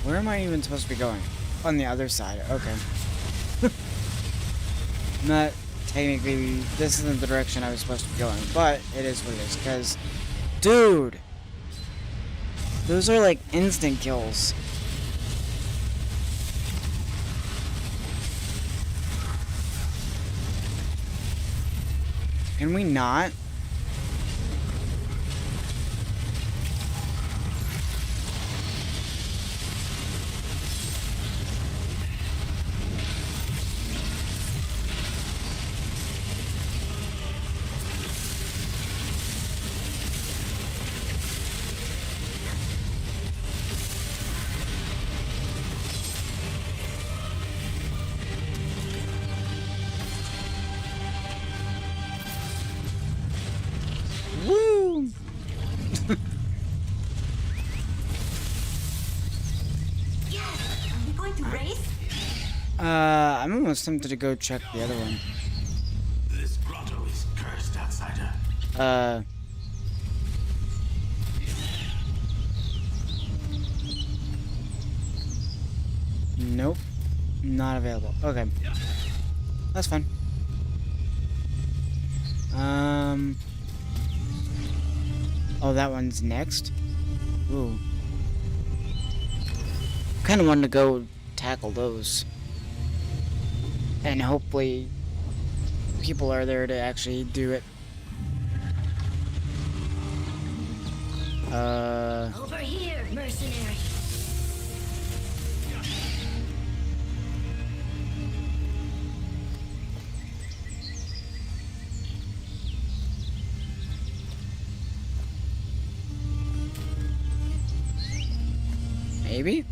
Where am I even supposed to be going? On the other side. Okay. Not technically. This isn't the direction I was supposed to be going, but it is what it is. Because, dude, those are like instant kills. Can we not? Woo! Yes! Are we going to race? I'm almost tempted to go check the other one. This grotto is cursed, outsider. Nope. Not available. Okay. That's fine. Oh, that one's next? Ooh. Kinda wanted to go tackle those. And hopefully people are there to actually do it. Over here, mercenary. Maybe?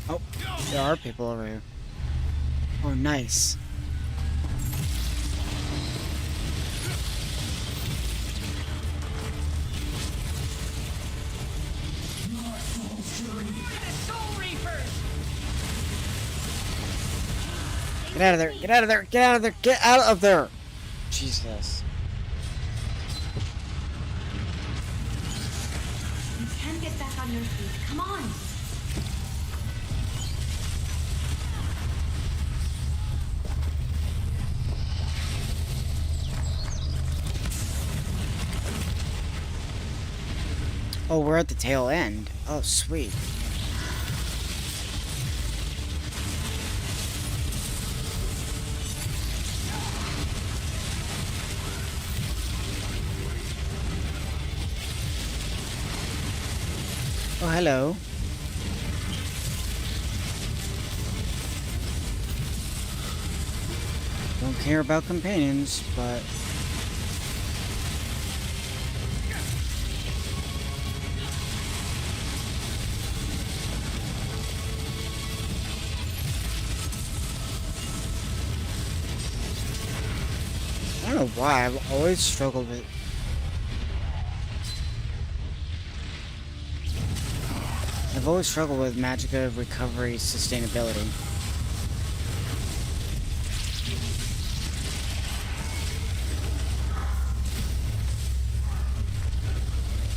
Oh, there are people over here. Oh, nice. Get out of there! Get out of there! Get out of there! Get out of there! Jesus. You can get back on your feet. Come on. Oh, we're at the tail end. Oh, sweet. Oh, hello. Don't care about companions, but... I don't know why, I've always struggled with... I've always struggled with Magicka recovery sustainability.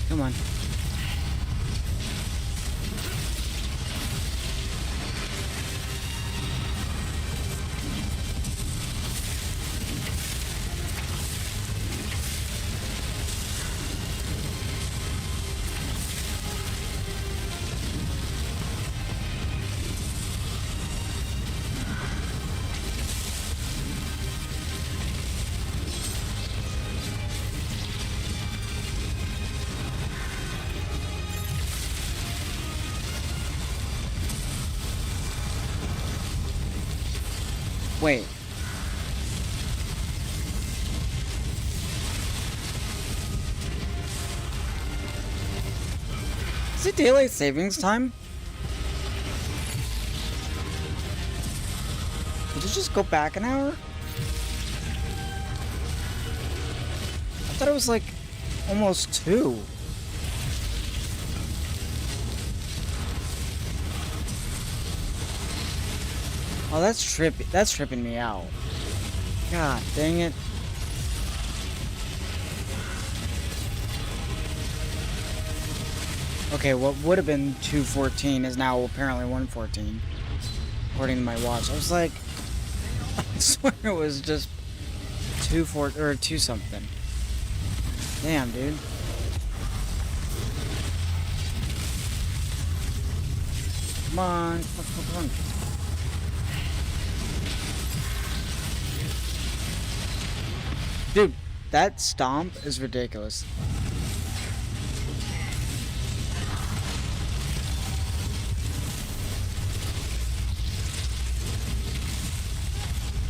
Come on. Wait. Is it daylight savings time? Did it just go back an hour? I thought it was like almost 2. Oh, that's trippy. That's tripping me out. God dang it. Okay, what would have been 2:14 is now apparently 1:14, according to my watch. I was like, I swear it was just 2:4 or 2 something. Damn, dude. Come on, come on, come on, come on. Dude, that stomp is ridiculous.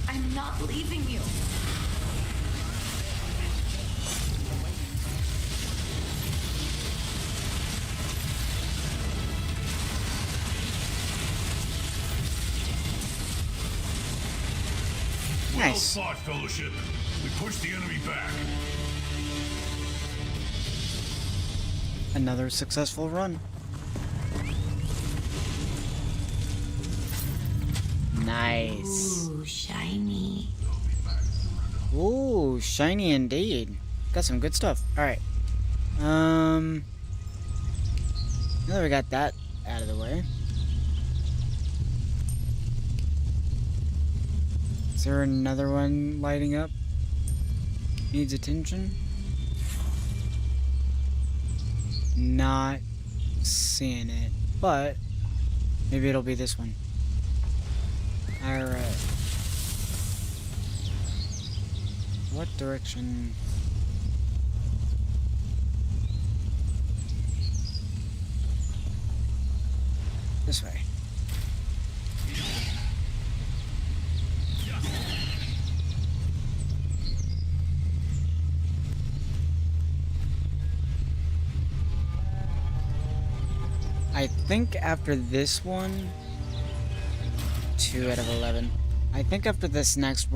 I'm not leaving you. Nice. Well fought, Fellowship. We pushed the enemy back. Another successful run. Nice. Ooh, shiny. Ooh, shiny indeed. Got some good stuff. Alright. Now that we got that out of the way. Is there another one lighting up? Needs attention? Not seeing it, but maybe it'll be this one. Alright. What direction? This way. I think after this one, 2 out of 11. I think after this next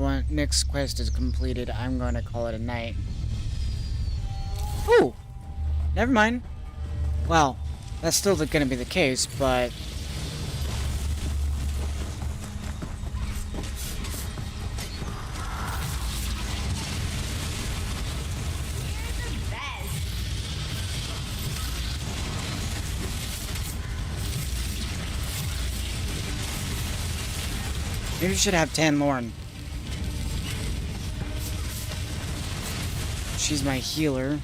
quest is completed, I'm going to call it a night. Ooh! Never mind. Well, that's still going to be the case, but... maybe we should have Tan Lorn. She's my healer.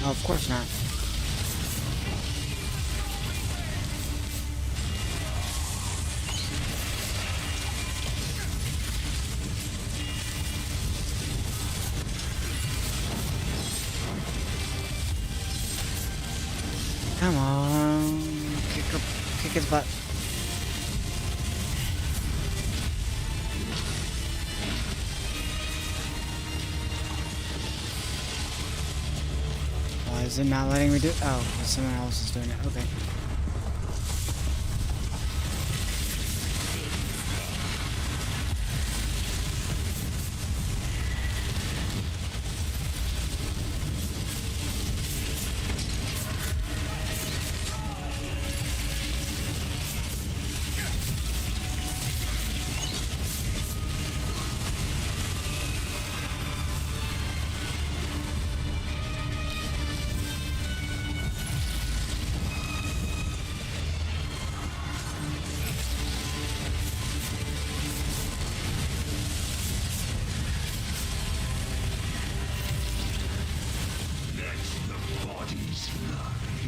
Oh, of course not. Come on, kick his butt. Why is it not letting me do it? Oh, because someone else is doing it. Okay.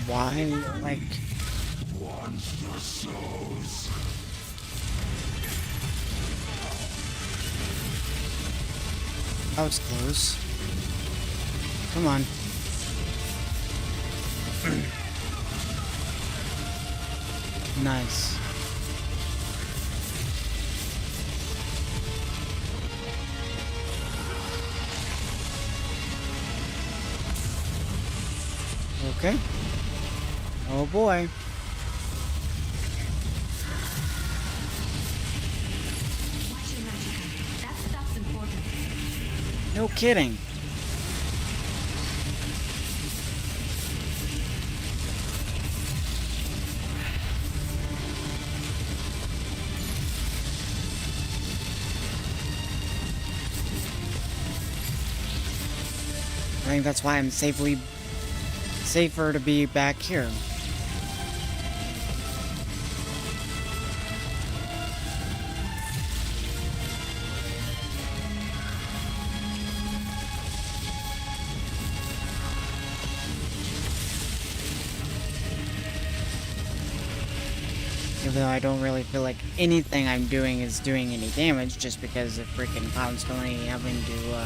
Why, like... Once the souls. Oh, it's close. Come on. Nice. Okay. Oh boy. That stuff's important. No kidding. I think that's why I'm safer to be back here. Even though I don't really feel like anything I'm doing is doing any damage, just because of freaking constantly having to,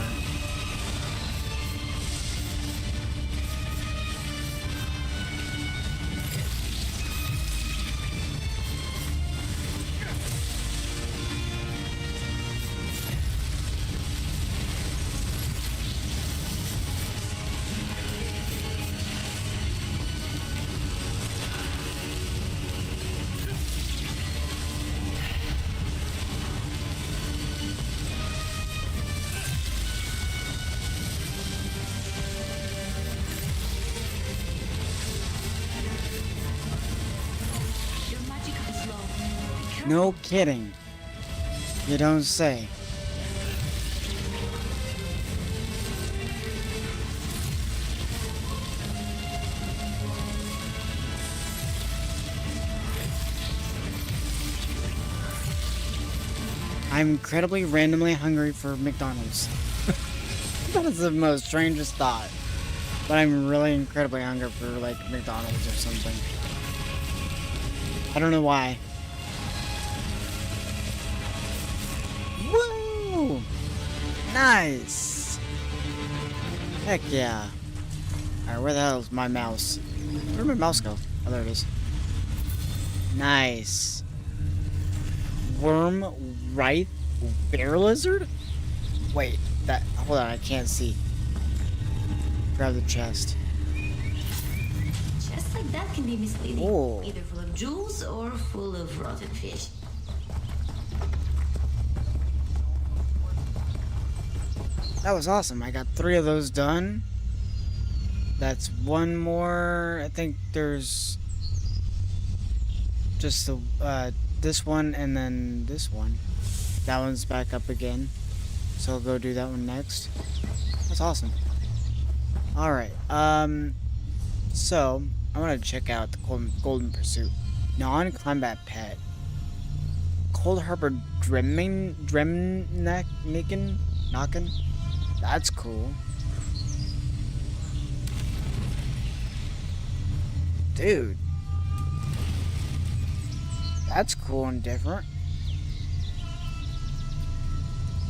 No kidding. You don't say. I'm incredibly randomly hungry for McDonald's. That is the most strangest thought. But I'm really incredibly hungry for, like, McDonald's or something. I don't know why. Woo! Nice! Heck yeah. Alright, where the hell is my mouse? Where'd my mouse go? Oh, there it is. Nice. Worm, Wraith, Bear Lizard? Wait, that. Hold on, I can't see. Grab the chest. Chests like that can be misleading. Oh. Either full of jewels or full of rotten fish. That was awesome. I got 3 of those done. That's one more. I think there's just the this one and then this one. That one's back up again. So I'll go do that one next. That's awesome. Alright. So I want to check out the Golden Pursuit. Non-combat pet. Cold Harbor Dremnakin? That's cool. Dude. That's cool and different.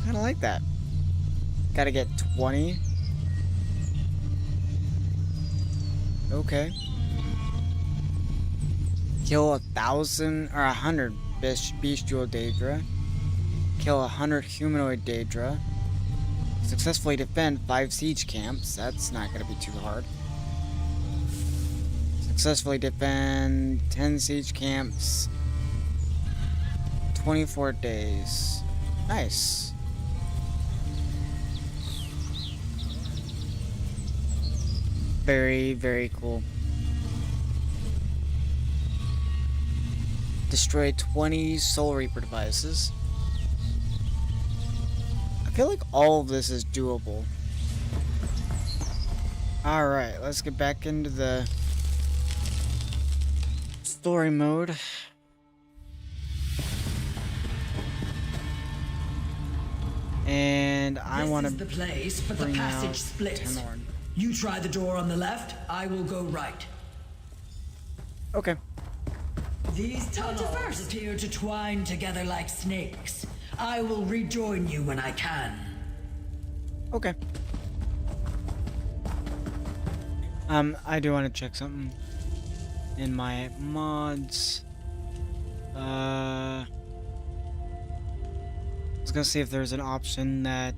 Kinda like that. Gotta get 20. Okay. Kill 1,000 or 100 bestial Daedra. Kill 100 humanoid Daedra. Successfully defend 5 siege camps. That's not gonna be too hard. Successfully defend 10 siege camps. 24 days. Nice. Very, very cool. Destroy 20 Soul Reaper devices. I feel like all of this is doable. Alright, let's get back into the story mode. And I want to This is the place, but the passage splits. You try the door on the left, I will go right. Okay. These tunnels appear to twine together like snakes. I will rejoin you when I can. Okay. I do want to check something in my mods. I was gonna see if there's an option that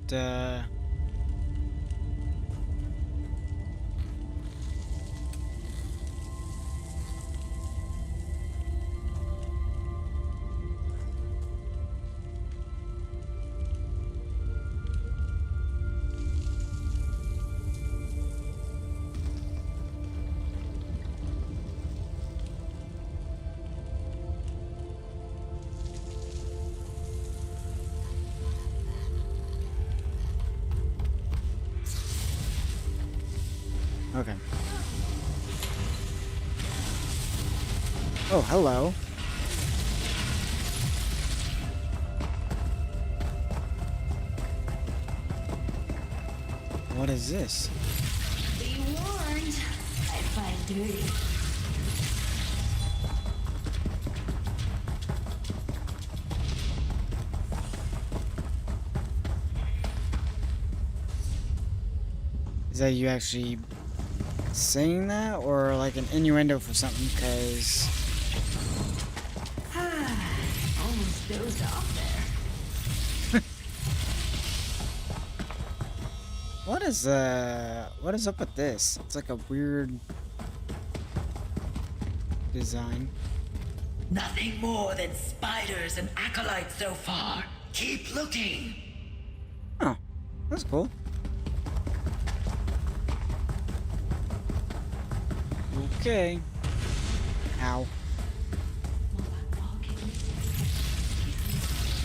okay. Oh, hello. What is this? Be warned, I fight dirty. that you actually saying that, or like an innuendo for something? Because Almost dozed off there. what is up with this? It's like a weird design. Nothing more than spiders and acolytes so far. Keep looking. Oh, that's cool. Okay. Ow.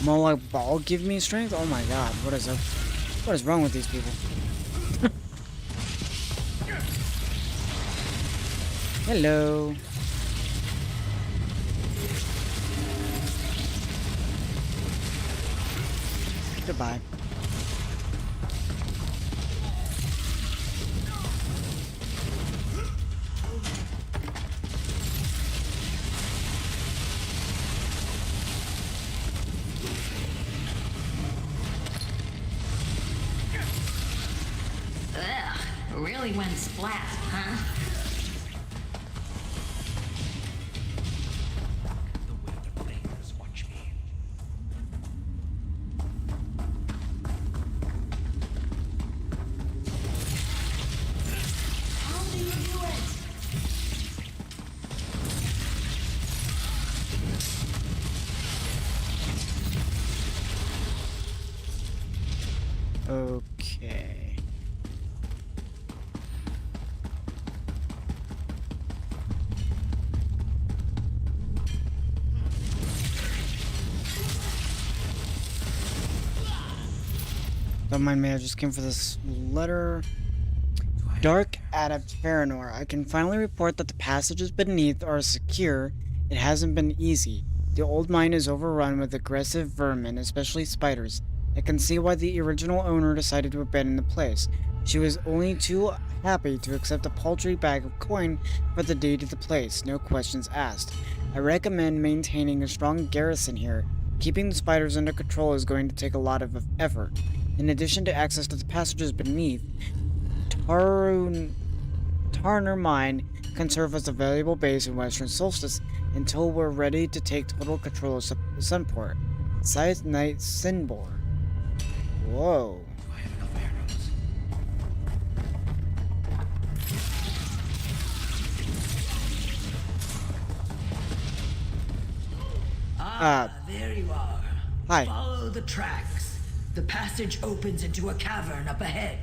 Moloch Ball give me strength? Oh my god, what is up? What is wrong with these people? Hello. Goodbye. Ugh, really went splat, huh? Okay. Don't mind me, I just came for this letter. Dark Adept Farinor, I can finally report that the passages beneath are secure. It hasn't been easy. The old mine is overrun with aggressive vermin, especially spiders. I can see why the original owner decided to abandon the place. She was only too happy to accept a paltry bag of coin for the deed of the place, no questions asked. I recommend maintaining a strong garrison here. Keeping the spiders under control is going to take a lot of effort. In addition to access to the passages beneath, Tarner Mine can serve as a valuable base in Western Solstice until we're ready to take total control of Sunport. Scythe Knight Sinbor. Whoa. There you are. Hi. Follow the tracks. The passage opens into a cavern up ahead.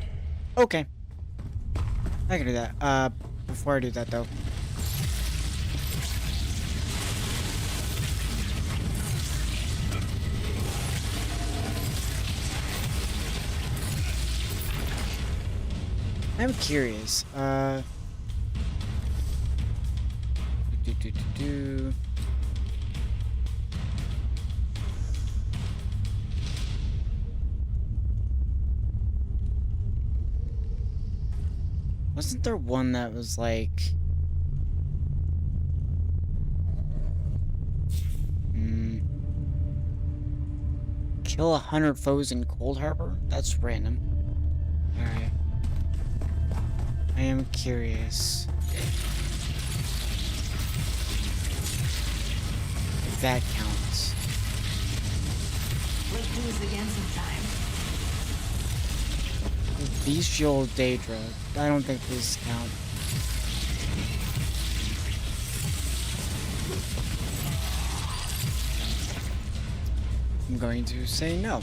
Okay. I can do that. Before I do that though. I'm curious. Wasn't there one that was like... Kill 100 foes in Cold Harbor? That's random. Alright. I am curious. If that counts. Let's do this again sometime. Bestial Daedra. I don't think these count. I'm going to say no.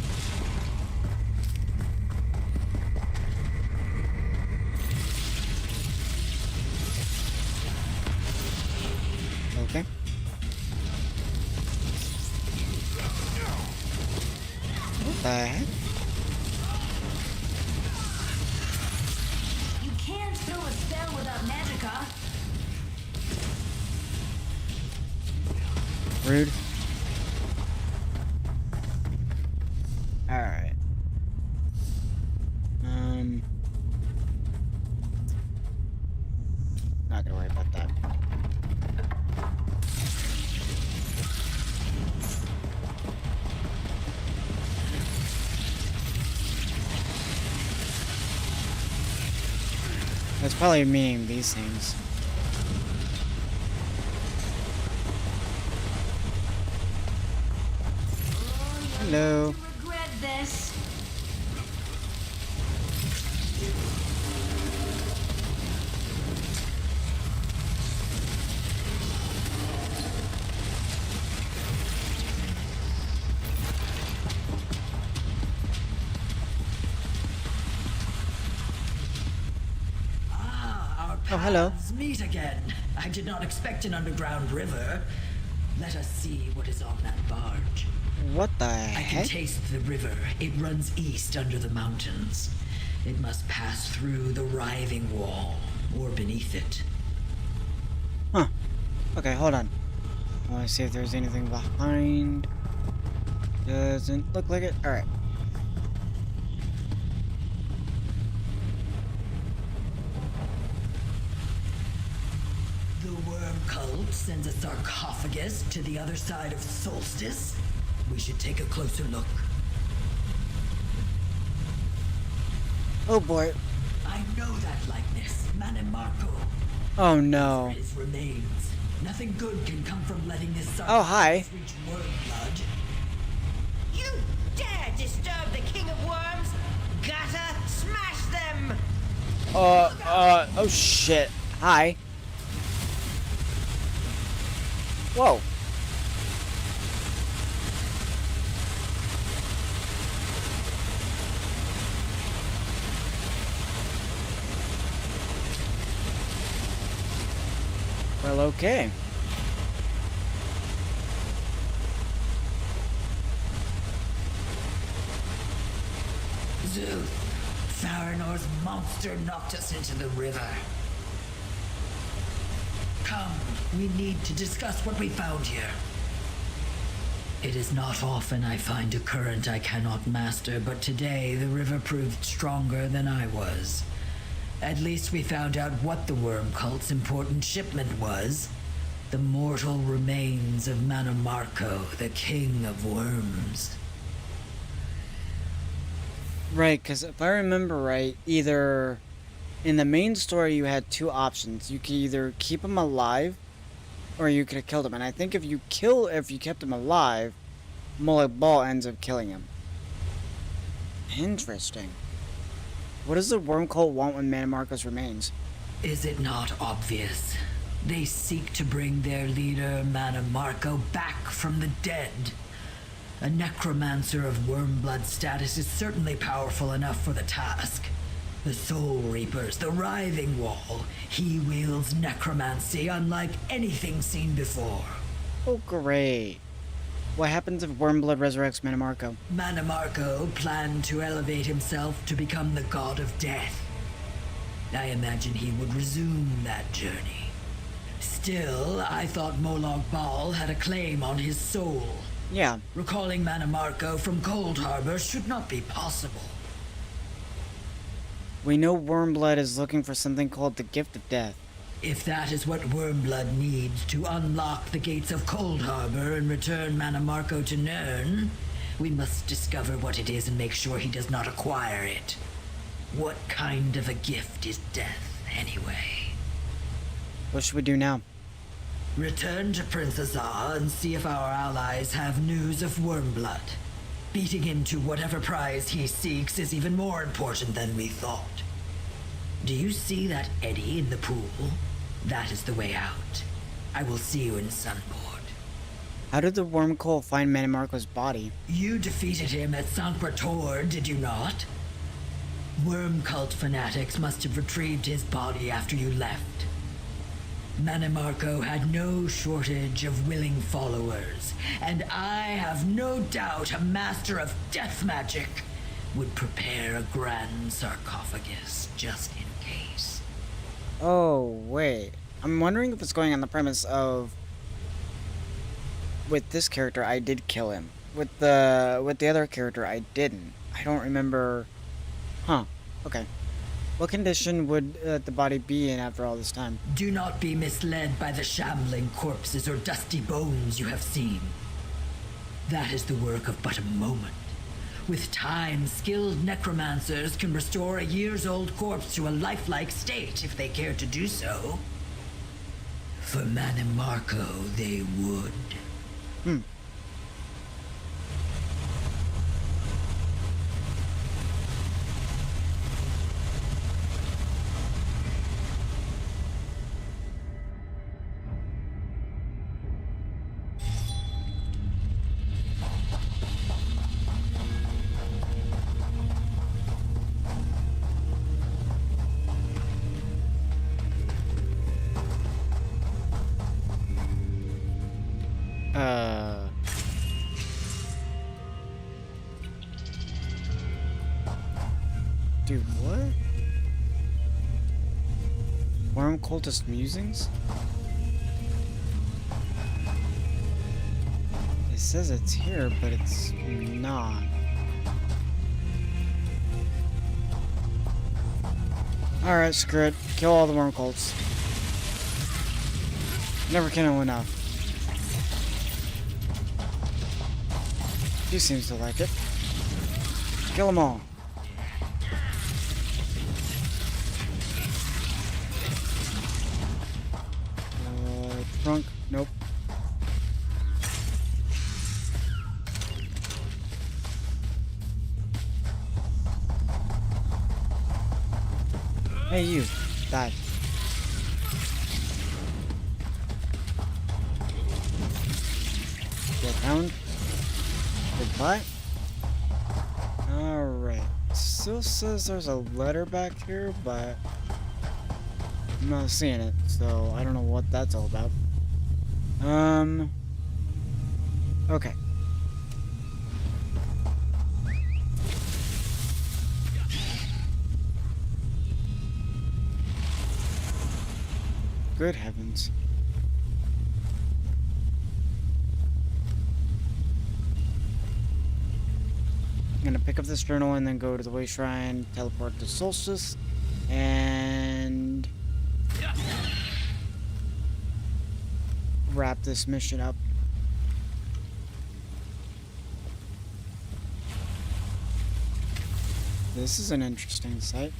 Okay. What the heck? You can't throw a spell without magicka. Rude. Alright. Not gonna worry about that. It's probably meaning these things. Hello. Regret this. Oh, hello. Paths meet again. I did not expect an underground river. Let us see what is on that barge. What the I can heck? taste the river. It runs east under the mountains. It must pass through the writhing wall, or beneath it. Huh. Okay, hold on. I want to see if there's anything behind. Doesn't look like it. Alright. The worm cult sends a sarcophagus to the other side of Solstice. We should take a closer look. Oh boy. I know that likeness, Manimarco. Oh no. His remains. Nothing good can come from letting this Oh, hi. sarcophagus reach worm blood. You dare disturb the King of Worms? Gotta smash them! Oh shit. Hi. Whoa. Well, okay. Zeus, Tharanor's monster knocked us into the river. Come, we need to discuss what we found here. It is not often I find a current I cannot master, but today the river proved stronger than I was. At least we found out what the worm cult's important shipment was. The mortal remains of Manimarco, the king of worms. Right, because if I remember right, either in the main story you had two options. You could either keep him alive, or you could have killed him. And I think if you kept him alive, Molag Bal ends up killing him. Interesting. What does the worm cult want with Manimarco's remains? Is it not obvious? They seek to bring their leader, Manimarco, back from the dead. A necromancer of Wormblood status is certainly powerful enough for the task. The Soul Reapers, the Writhing Wall. He wields necromancy unlike anything seen before. Oh, great. What happens if Wormblood resurrects Manimarco? Manimarco planned to elevate himself to become the god of death. I imagine he would resume that journey. Still, I thought Molag Bal had a claim on his soul. Yeah. Recalling Manimarco from Cold Harbor should not be possible. We know Wormblood is looking for something called the Gift of Death. If that is what Wormblood needs to unlock the gates of Cold Harbor and return Manimarco to Nirn, we must discover what it is and make sure he does not acquire it. What kind of a gift is death, anyway? What should we do now? Return to Prince Azar and see if our allies have news of Wormblood. Beating him to whatever prize he seeks is even more important than we thought. Do you see that eddy in the pool? That is the way out. I will see you in Sunport. How did the worm cult find Manimarco's body? You defeated him at Sankra Tor, did you not? Worm cult fanatics must have retrieved his body after you left. Manimarco had no shortage of willing followers, and I have no doubt a master of death magic would prepare a grand sarcophagus just in case. Oh, wait. I'm wondering if it's going on the premise of... With this character, I did kill him. With the other character, I didn't. I don't remember... Huh. Okay. What condition would the body be in after all this time? Do not be misled by the shambling corpses or dusty bones you have seen. That is the work of but a moment. With time, skilled necromancers can restore a years-old corpse to a lifelike state if they care to do so. For Manimarco, they would. Dude, what? Worm Cultist Musings? It says it's here, but it's not. Alright, screw it. Kill all the worm cults. Never kill enough. He seems to like it. Kill them all. Trunk? Nope. Hey, you. Die. Get down. Goodbye. Alright. Still says there's a letter back here, but I'm not seeing it, so I don't know what that's all about. Okay. Good heavens. I'm gonna pick up this journal and then go to the Way Shrine, teleport to Solstice, and wrap this mission up. This is an interesting sight.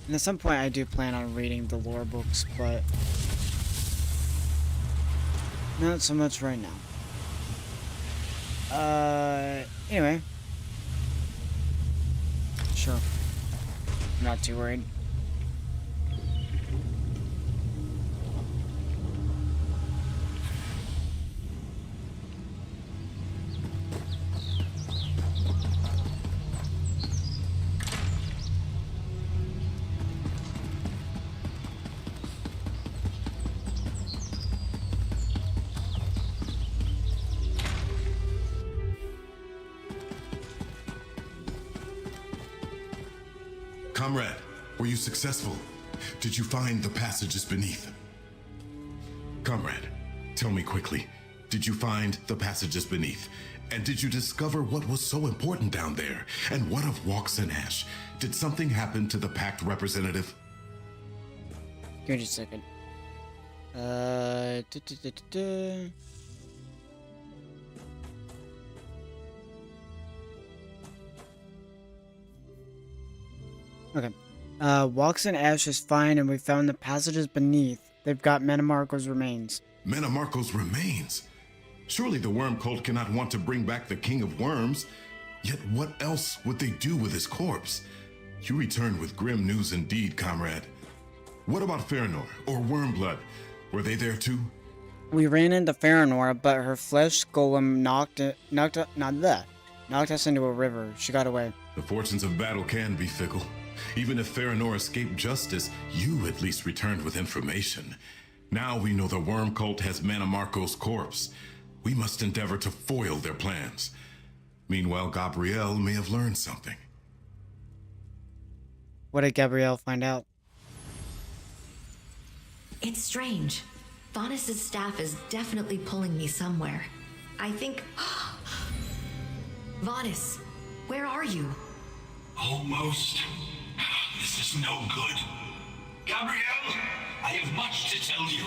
And at some point I do plan on reading the lore books, but not so much right now. Anyway. Sure. I'm not too worried. Comrade, were you successful? Did you find the passages beneath? Comrade, tell me quickly, did you find the passages beneath? And did you discover what was so important down there? And what of Walks and Ash? Did something happen to the Pact representative? Give me just a second. Okay. Walks and Ash is fine, and we found the passages beneath. They've got Manimarco's remains. Manimarco's remains? Surely the Worm Cult cannot want to bring back the King of Worms. Yet what else would they do with his corpse? You returned with grim news indeed, comrade. What about Farinor or Wormblood? Were they there too? We ran into Farinor, but her flesh golem knocked us into a river. She got away. The fortunes of battle can be fickle. Even if Farinor escaped justice, you at least returned with information. Now we know the Worm Cult has Manimarco's corpse. We must endeavor to foil their plans. Meanwhile, Gabrielle may have learned something. What did Gabrielle find out? It's strange. Vanis's staff is definitely pulling me somewhere. I think... Vanis, where are you? Almost. This is no good. Gabrielle, I have much to tell you.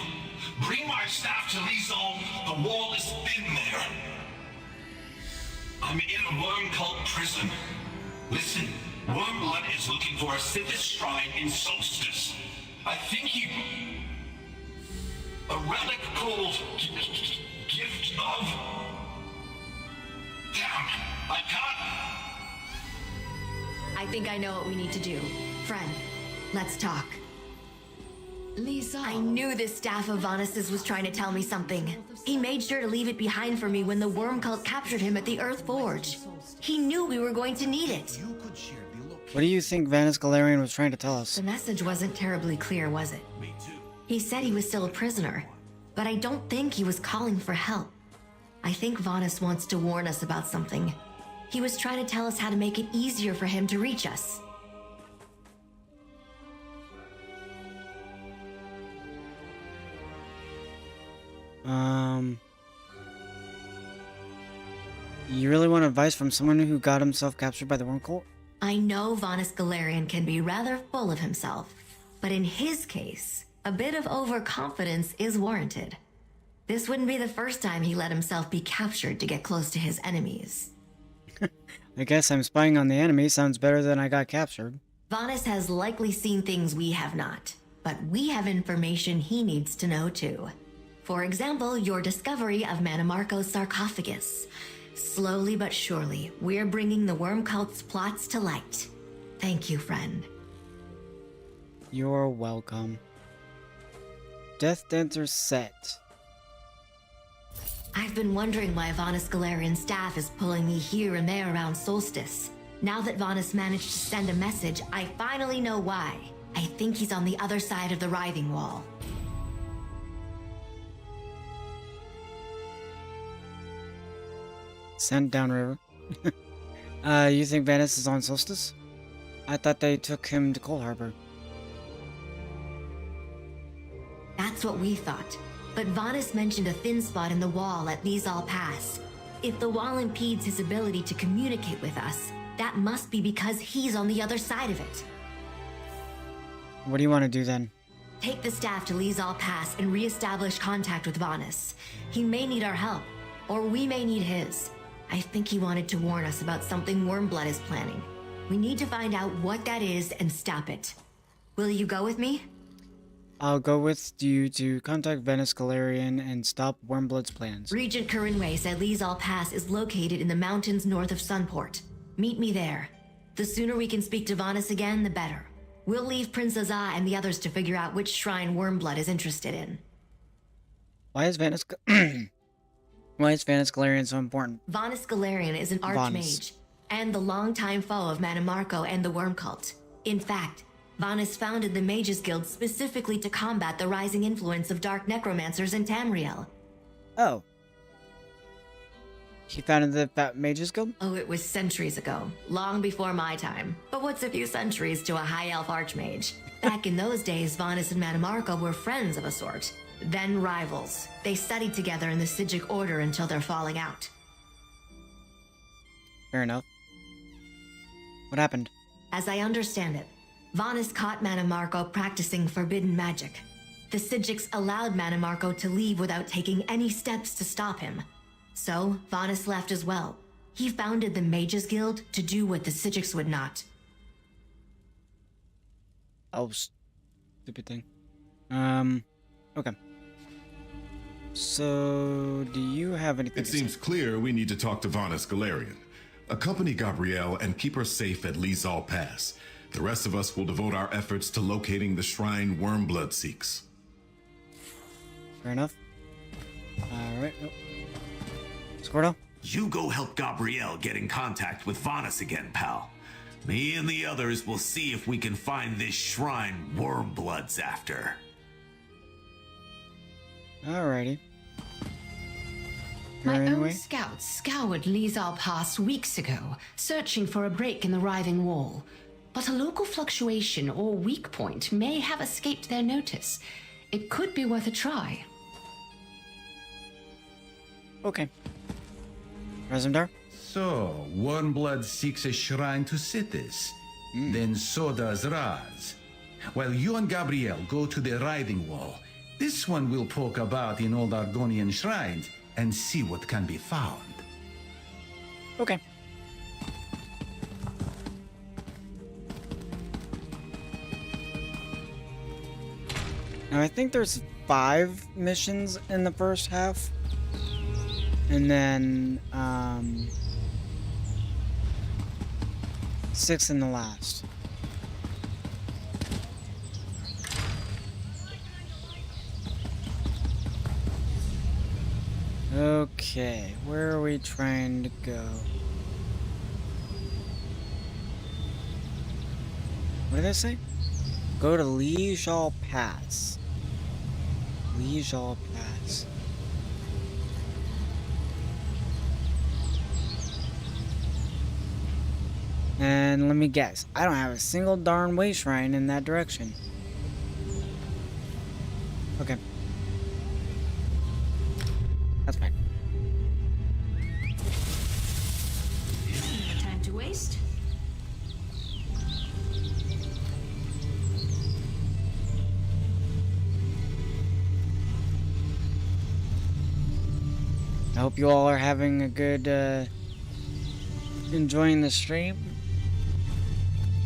Bring my staff to Lizal. The wall is thin there. I'm in a worm cult prison. Listen, Wormblood is looking for a Sithis shrine in Solstice. I think he... A relic called... Gift of... Damn, I can't... I think I know what we need to do. Friend, let's talk. Lizal. I knew this staff of Vanus's was trying to tell me something. He made sure to leave it behind for me when the worm cult captured him at the Earth Forge. He knew we were going to need it. What do you think Vanus Galarian was trying to tell us? The message wasn't terribly clear, was it? He said he was still a prisoner, but I don't think he was calling for help. I think Vanus wants to warn us about something. He was trying to tell us how to make it easier for him to reach us. You really want advice from someone who got himself captured by the worm cult? I know Vanus Galarian can be rather full of himself, but in his case, a bit of overconfidence is warranted. This wouldn't be the first time he let himself be captured to get close to his enemies. I guess I'm spying on the enemy sounds better than I got captured. Vanus has likely seen things we have not, but we have information he needs to know too. For example, your discovery of Manimarco's sarcophagus. Slowly but surely, we're bringing the worm cult's plots to light. Thank you, friend. You're welcome. Death Dancer set. I've been wondering why Vanus Galarian's staff is pulling me here and there around Solstice. Now that Vanus managed to send a message, I finally know why. I think he's on the other side of the writhing wall. Sent downriver. You think Vanus is on Solstice? I thought they took him to Cold Harbor. That's what we thought. But Vanus mentioned a thin spot in the wall at Lizal Pass. If the wall impedes his ability to communicate with us, that must be because he's on the other side of it. What do you want to do then? Take the staff to Lizal Pass and re-establish contact with Vanus. He may need our help, or we may need his. I think he wanted to warn us about something Wormblood is planning. We need to find out what that is and stop it. Will you go with me? I'll go with you to contact Vanus Galarian and stop Wormblood's plans. Regent Corinway said Lizal Pass is located in the mountains north of Sunport. Meet me there. The sooner we can speak to Vanus again, the better. We'll leave Prince Azah and the others to figure out which shrine Wormblood is interested in. Why is Vanus Galarian so important? Vanus Galarian is an archmage, and the longtime foe of Manimarco and the Worm Cult. In fact, Vanus founded the Mages Guild specifically to combat the rising influence of dark necromancers in Tamriel. Oh. He founded the Mages Guild? Oh, it was centuries ago, long before my time. But what's a few centuries to a high elf archmage? Back in those days, Vanus and Manimarco were friends of a sort, then rivals. They studied together in the Psijic Order until their falling out. Fair enough. What happened? As I understand it, Vanus caught Manimarco practicing forbidden magic. The Psijics allowed Manimarco to leave without taking any steps to stop him. So, Vanus left as well. He founded the Mages Guild to do what the Psijics would not. Oh, stupid thing. Okay. So, do you have anything It seems clear we need to talk to Vanus Galarian. Accompany Gabrielle and keep her safe at Lizal Pass. The rest of us will devote our efforts to locating the shrine Wormblood seeks. Fair enough. Alright. Oh. Squirtle? You go help Gabrielle get in contact with Vanus again, pal. Me and the others will see if we can find this shrine Wormblood's after. Alrighty. My Anyway. own scouts scoured Lizal Pass weeks ago, searching for a break in the writhing wall. But a local fluctuation or weak point may have escaped their notice. It could be worth a try. Okay. Razumdar? So, Wormblood seeks a shrine to Sithis. Then so does Raz. While you and Gabrielle go to the Writhing Wall, this one will poke about in old Argonian shrines and see what can be found. Okay. Now I think there's 5 missions in the first half. And then 6 in the last. Okay, where are we trying to go? What did I say? Go to Liejal Pass. Liejal Pass. And let me guess, I don't have a single darn way shrine in that direction. Okay. That's fine. No time to waste. I hope you all are having a good, enjoying the stream.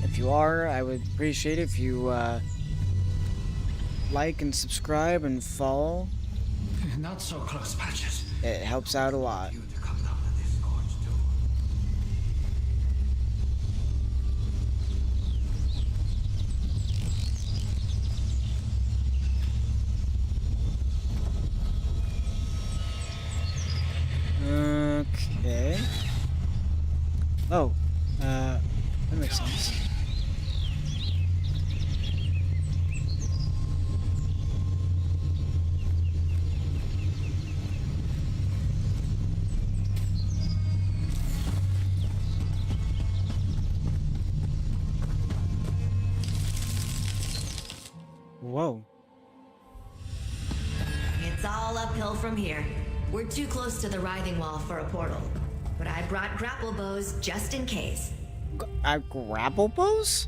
If you are, I would appreciate it if you, like and subscribe and follow. Not so close, Patches. It helps out a lot. Okay. Oh, that makes sense. Whoa. It's all uphill from here. We're too close to the Writhing Wall for a portal. But I brought grapple bows just in case. Grapple bows?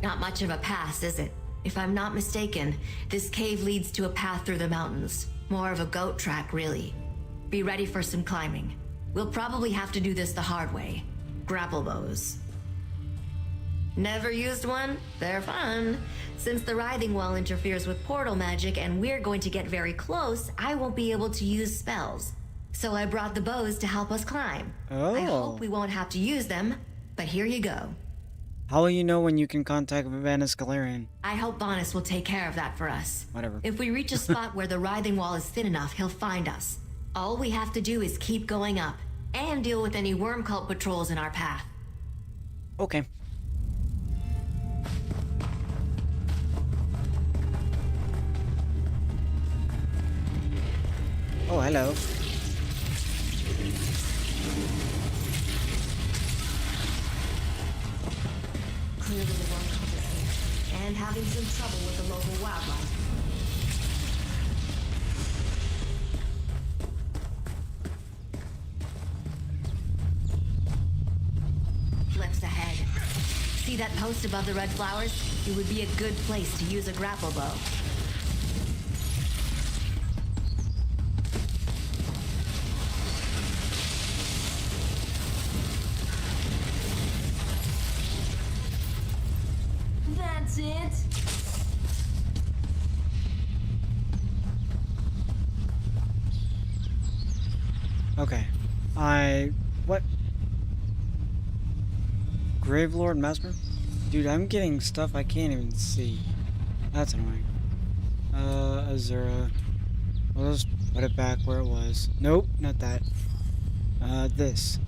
Not much of a pass, is it? If I'm not mistaken, this cave leads to a path through the mountains. More of a goat track, really. Be ready for some climbing. We'll probably have to do this the hard way. Grapple bows. Never used one? They're fun. Since the Writhing Wall interferes with portal magic and we're going to get very close, I won't be able to use spells. So I brought the bows to help us climb. Oh. I hope we won't have to use them, but here you go. How will you know when you can contact Vanus Galarian? I hope Bonus will take care of that for us. Whatever. If we reach a spot where the Writhing Wall is thin enough, he'll find us. All we have to do is keep going up, and deal with any worm cult patrols in our path. Okay. Oh, hello. Clearly the worm cult is here, and having some trouble with the local wildlife. Flips ahead. See that post above the red flowers? It would be a good place to use a grapple bow. That's it. Okay. What? Gravelord Mesmer? Dude, I'm getting stuff I can't even see. That's annoying. Azura. I'll just put it back where it was. Nope, not that. This.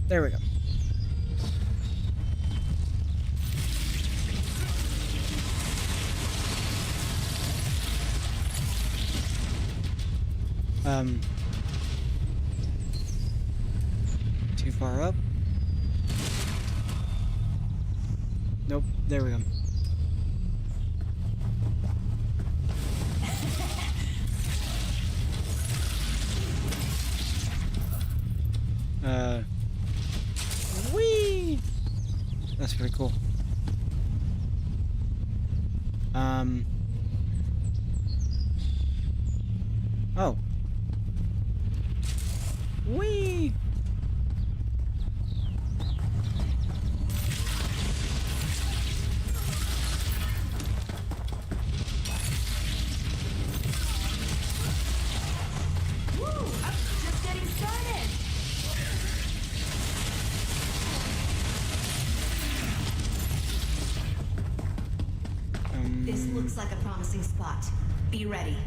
There we go. Too far up? Nope, there we go. Whee! That's pretty cool. Oh. Whee! Just getting started. This looks like a promising spot. Be ready.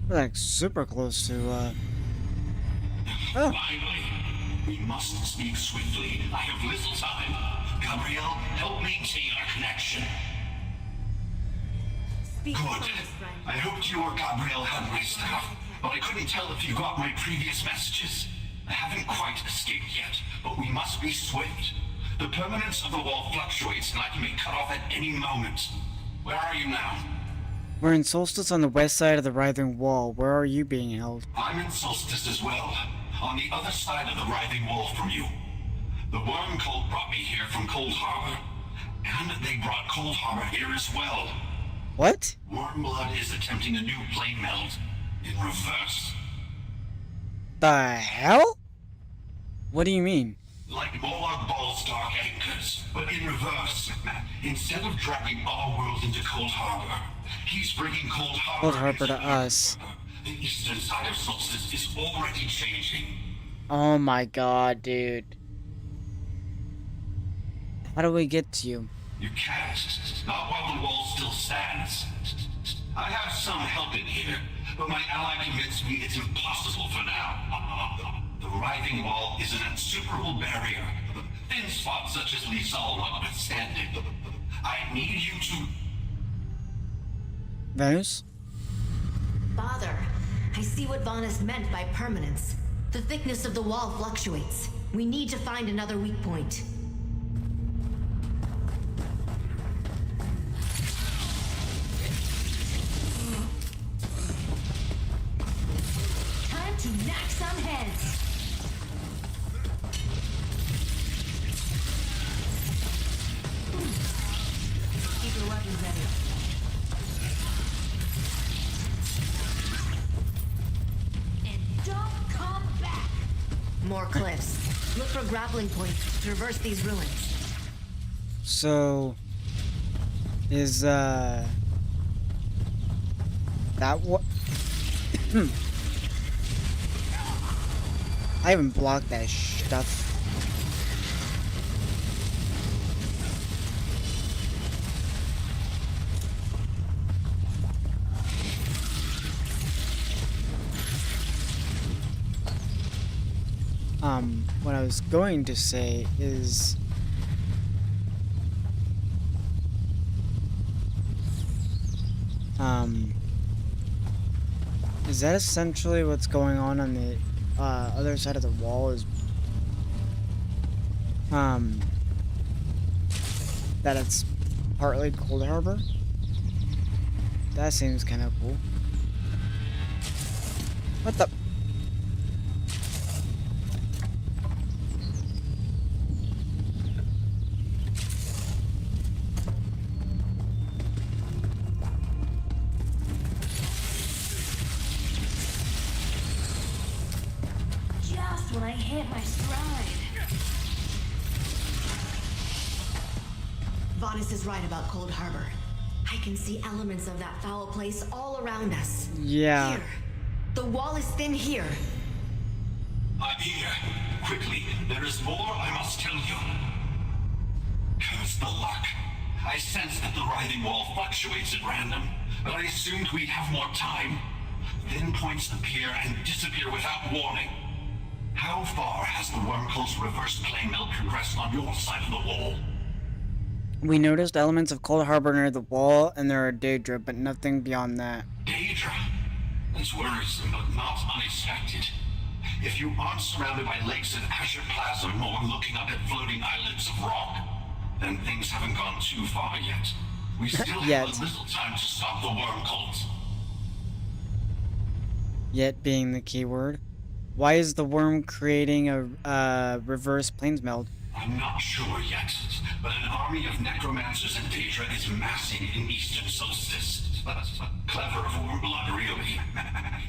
We're like super close to, Oh. Lively. We must speak swiftly. I have little time. Gabrielle, help maintain our connection. Speak Good. with us, friend. I hoped you or Gabrielle had my stuff, but I couldn't tell if you got my previous messages. I haven't quite escaped yet, but we must be swift. The permanence of the wall fluctuates, and I can be cut off at any moment. Where are you now? We're in Solstice on the west side of the Writhing Wall. Where are you being held? I'm in Solstice as well, on the other side of the Writhing Wall from you. The Worm Cult brought me here from Cold Harbor, and they brought Cold Harbor here as well. What? Wormblood is attempting a new plane meld in reverse. The hell? What do you mean? Like Molag Ball's dark anchors, but in reverse. Instead of dragging our world into Cold Harbor, he's bringing Cold Harbor to us. The eastern side of Solstice is already changing. Oh my god, dude. How do we get to you? You can't. Not while the wall still stands. I have some help in here, but my ally convinced me it's impossible for now. The Writhing Wall is an insuperable barrier. Thin spots such as Lizal notwithstanding. I need you to... Venus? Father, I see what Vanus meant by permanence. The thickness of the wall fluctuates. We need to find another weak point. Time to knock some heads. Keep your weapons ready. Don't come back! More cliffs. Look for grappling points to traverse these ruins. So... Is, that what? I haven't blocked that stuff. What I was going to say is... Is that essentially what's going on the other side of the wall? Is that it's partly Cold Harbor? That seems kind of cool. What the? Just when I hit my stride. Vanus is right about Cold Harbor. I can see elements of that foul place all around us. Yeah. Here. The wall is thin here. I'm here. Quickly, there is more I must tell you. Curse the luck. I sense that the writhing wall fluctuates at random, but I assumed we'd have more time. Thin points appear and disappear without warning. How far has the Wormcult's reverse plane meld progressed on your side of the wall? We noticed elements of Cold Harbor near the wall, and there are Daedra, but nothing beyond that. Daedra? That's worrisome, but not unexpected. If you aren't surrounded by lakes of azure plasm or looking up at floating islands of rock, then things haven't gone too far yet. We still have a little time to stop the Wormcult. Yet being the key word. Why is the worm creating a reverse plains meld? I'm not sure yet, but an army of necromancers and Daedra is massing in Eastern Solstice. Clever Wormblood, really.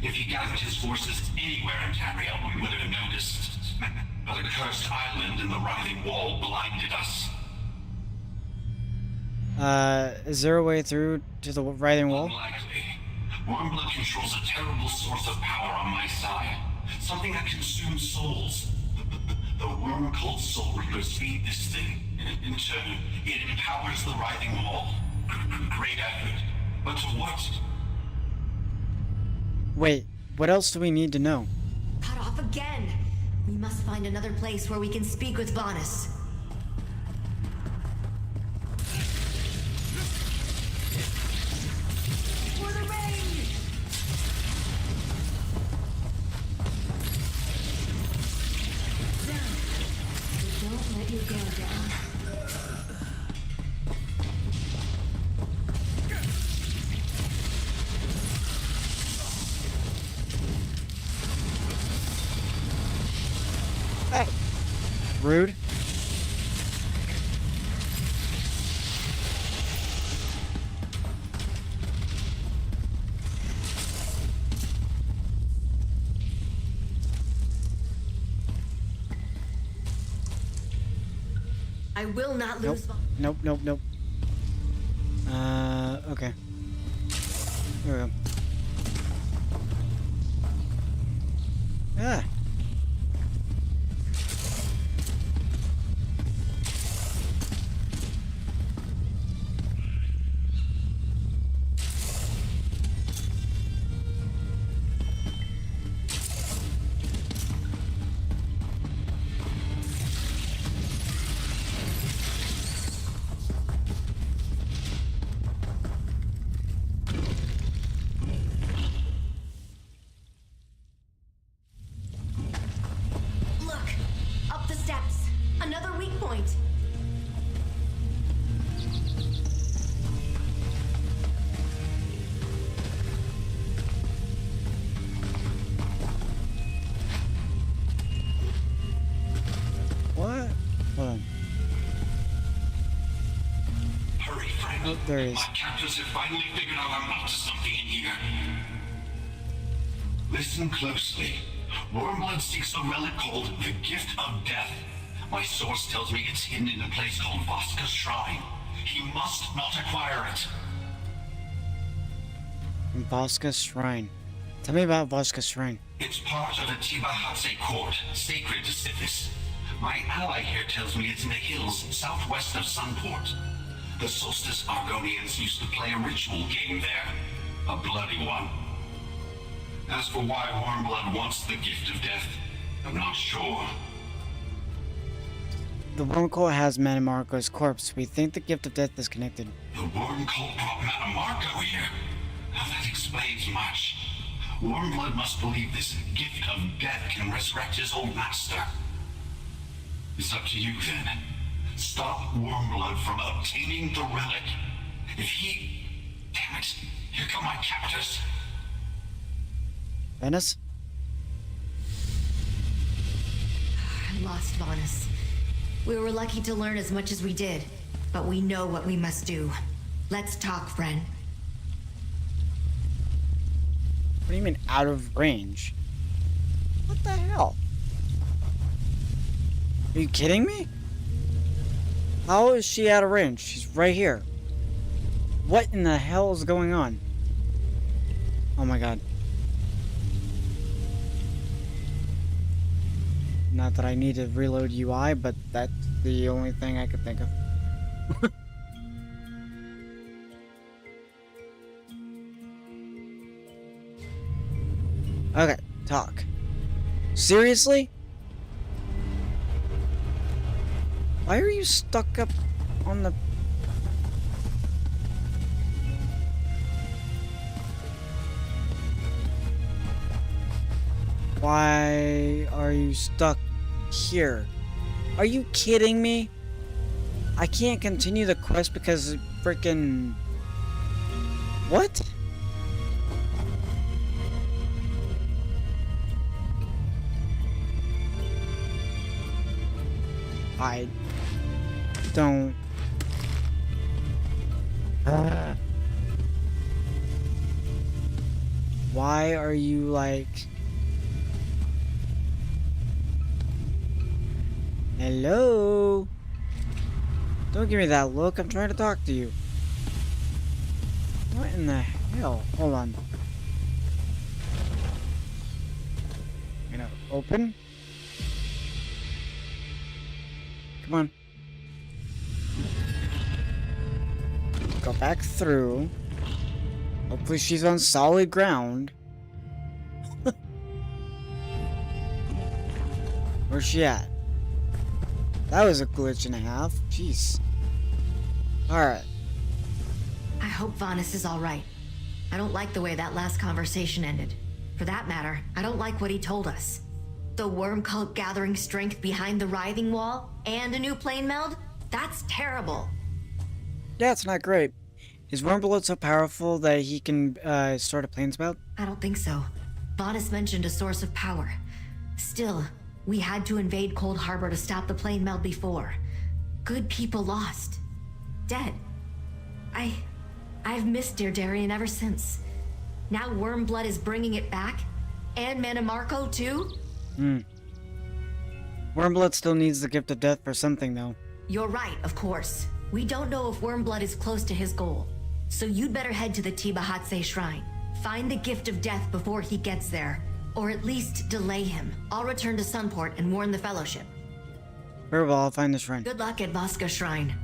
If he gathered his forces anywhere in Tamriel, we would have noticed. But a cursed island in the Writhing Wall blinded us. Is there a way through to the Writhing Wall? Unlikely. Wormblood controls a terrible source of power on my side. Something that consumes souls. The worm cult Soul Reapers feed this thing. In turn, it empowers the Writhing Wall. Great effort. But to what? Wait, what else do we need to know? Cut off again! We must find another place where we can speak with Vanus. For the rain! Down. Don't let your guard down. Rude. I will not Nope. lose. Nope, nope, nope. Okay. There we go. Ah. Look! Up the steps! Another weak point! What? Hold on. Hurry, friend. Oh, there he is. My captors have finally figured out I'm up to something in here. Listen closely. Wormblood seeks a relic called the Gift of Death. My source tells me it's hidden in a place called Voska's Shrine. He must not acquire it. Voska's Shrine. Tell me about Voska's Shrine. It's part of the Tibahatse court, sacred to Sithis. My ally here tells me it's in the hills southwest of Sunport. The Solstice Argonians used to play a ritual game there. A bloody one. As for why Wormblood wants the Gift of Death, I'm not sure. The worm cult has Manamarco's corpse. We think the Gift of Death is connected. The worm cult brought Manamarco here. Now that explains much. Wormblood must believe this Gift of Death can resurrect his old master. It's up to you then. Stop Wormblood from obtaining the relic. If he... Damn it. Here come my captors. Venice? I lost Vanus. We were lucky to learn as much as we did, but we know what we must do. Let's talk, friend. What do you mean out of range? What the hell? Are you kidding me? How is she out of range? She's right here. What in the hell is going on? Oh my god. Not that I need to reload UI, but that's the only thing I could think of. Okay, talk. Seriously? Why are you stuck up on the... Why are you stuck here? Are you kidding me? I can't continue the quest because freaking... What? I don't. Why are you like? Hello? Don't give me that look. I'm trying to talk to you. What in the hell? Hold on. You know, open. Come on. Go back through. Hopefully she's on solid ground. Where's she at? That was a glitch and a half. Jeez. Alright. I hope Vanis is alright. I don't like the way that last conversation ended. For that matter, I don't like what he told us. The worm cult gathering strength behind the writhing wall and a new plane meld? That's terrible. Yeah, it's not great. Is Wormblood so powerful that he can start a plane spout? I don't think so. Vanis mentioned a source of power. Still, we had to invade Cold Harbor to stop the plane meld before. Good people lost. Dead. I've missed Dear Darien ever since. Now Wormblood is bringing it back? And Manamarco too? Wormblood still needs the gift of death for something, though. You're right, of course. We don't know if Wormblood is close to his goal. So you'd better head to the Tibahatse Shrine. Find the gift of death before he gets there. Or at least delay him. I'll return to Sunport and warn the Fellowship. Very well, I'll find the shrine. Good luck at Voska Shrine.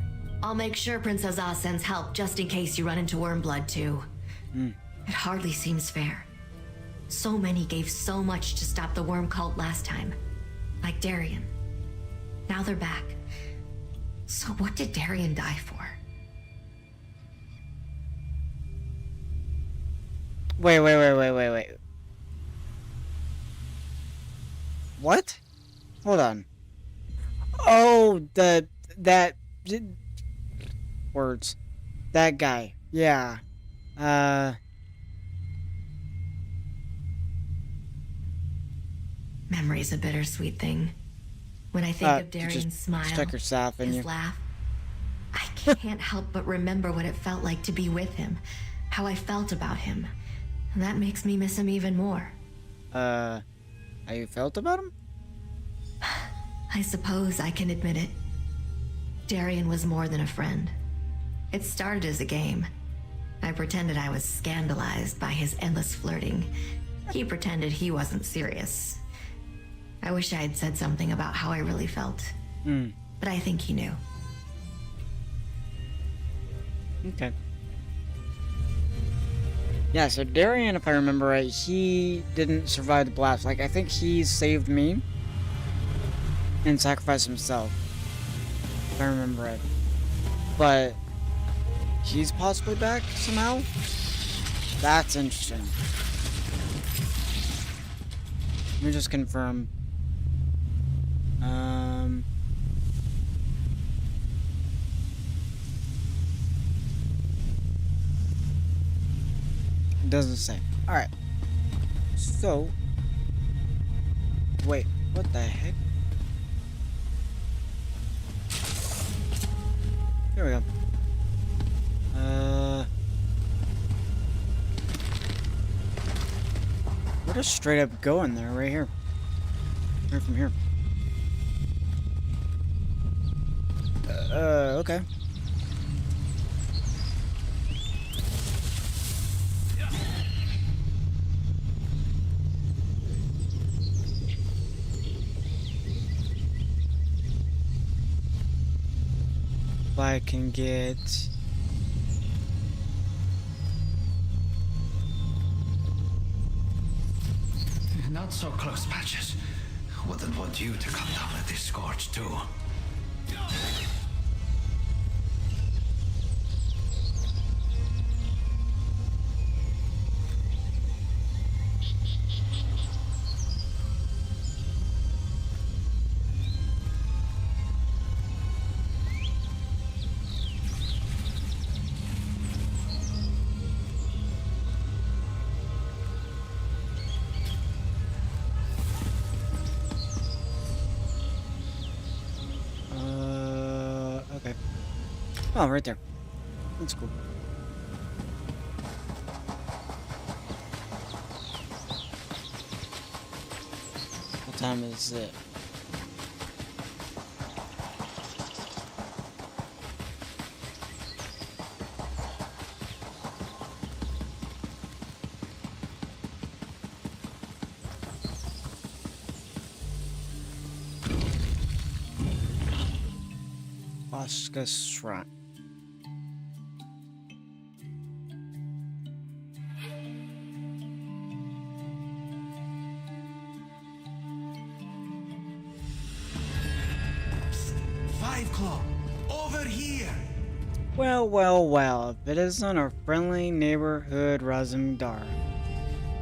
I'll make sure Prince Azaz sends help just in case you run into Wormblood too. It hardly seems fair. So many gave so much to stop the worm cult last time. Like Darien. Now they're back. So what did Darien die for? Wait. What? Hold on. Oh, that words. That guy. Yeah. Memory's a bittersweet thing. When I think of Darien's smile, stuck your staff in his you. laugh, I can't help but remember what it felt like to be with him, how I felt about him, and that makes me miss him even more. How you felt about him? I suppose I can admit it. Darien was more than a friend. It started as a game. I pretended I was scandalized by his endless flirting. He pretended he wasn't serious. I wish I had said something about how I really felt. But I think he knew. Okay. Yeah, so Darien, if I remember right, he didn't survive the blast. Like, I think he saved me and sacrificed himself, if I remember right. But he's possibly back somehow? That's interesting. Let me just confirm. It doesn't say. Alright. So. Wait, what the heck? Here we go. We're just straight up going there, right here. Right from here. Okay. If I can get... Not so close, Patches. Wouldn't want you to come down with this scorch, too. Oh, right there. That's cool. What time is it? Oscar Shrine. Five Claw, over here. Well, well, well. If it isn't our friendly neighborhood Razumdar.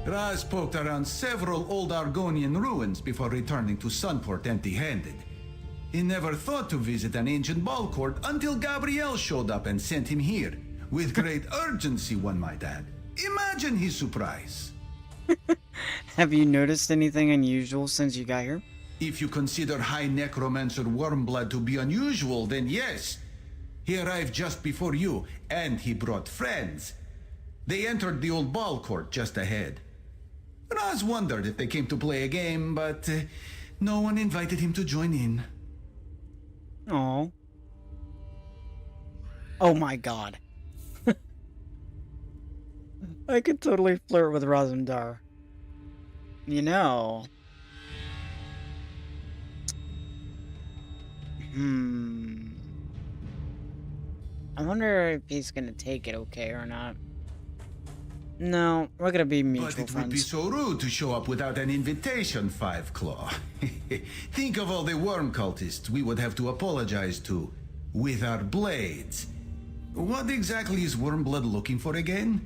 Raz poked around several old Argonian ruins before returning to Sunport empty-handed. He never thought to visit an ancient ball court until Gabrielle showed up and sent him here. With great urgency, one might add. Imagine his surprise. Have you noticed anything unusual since you got here? If you consider High Necromancer Wormblood to be unusual, then yes. He arrived just before you, and he brought friends. They entered the old ball court just ahead. Raz wondered if they came to play a game, but no one invited him to join in. Oh. Oh my god. I could totally flirt with Razumdar. You know. I wonder if he's gonna take it okay or not. No, we're gonna be mutual But it friends. would be so rude to show up without an invitation, Five Claw. Think of all the worm cultists we would have to apologize to with our blades. What exactly is Wormblood looking for again?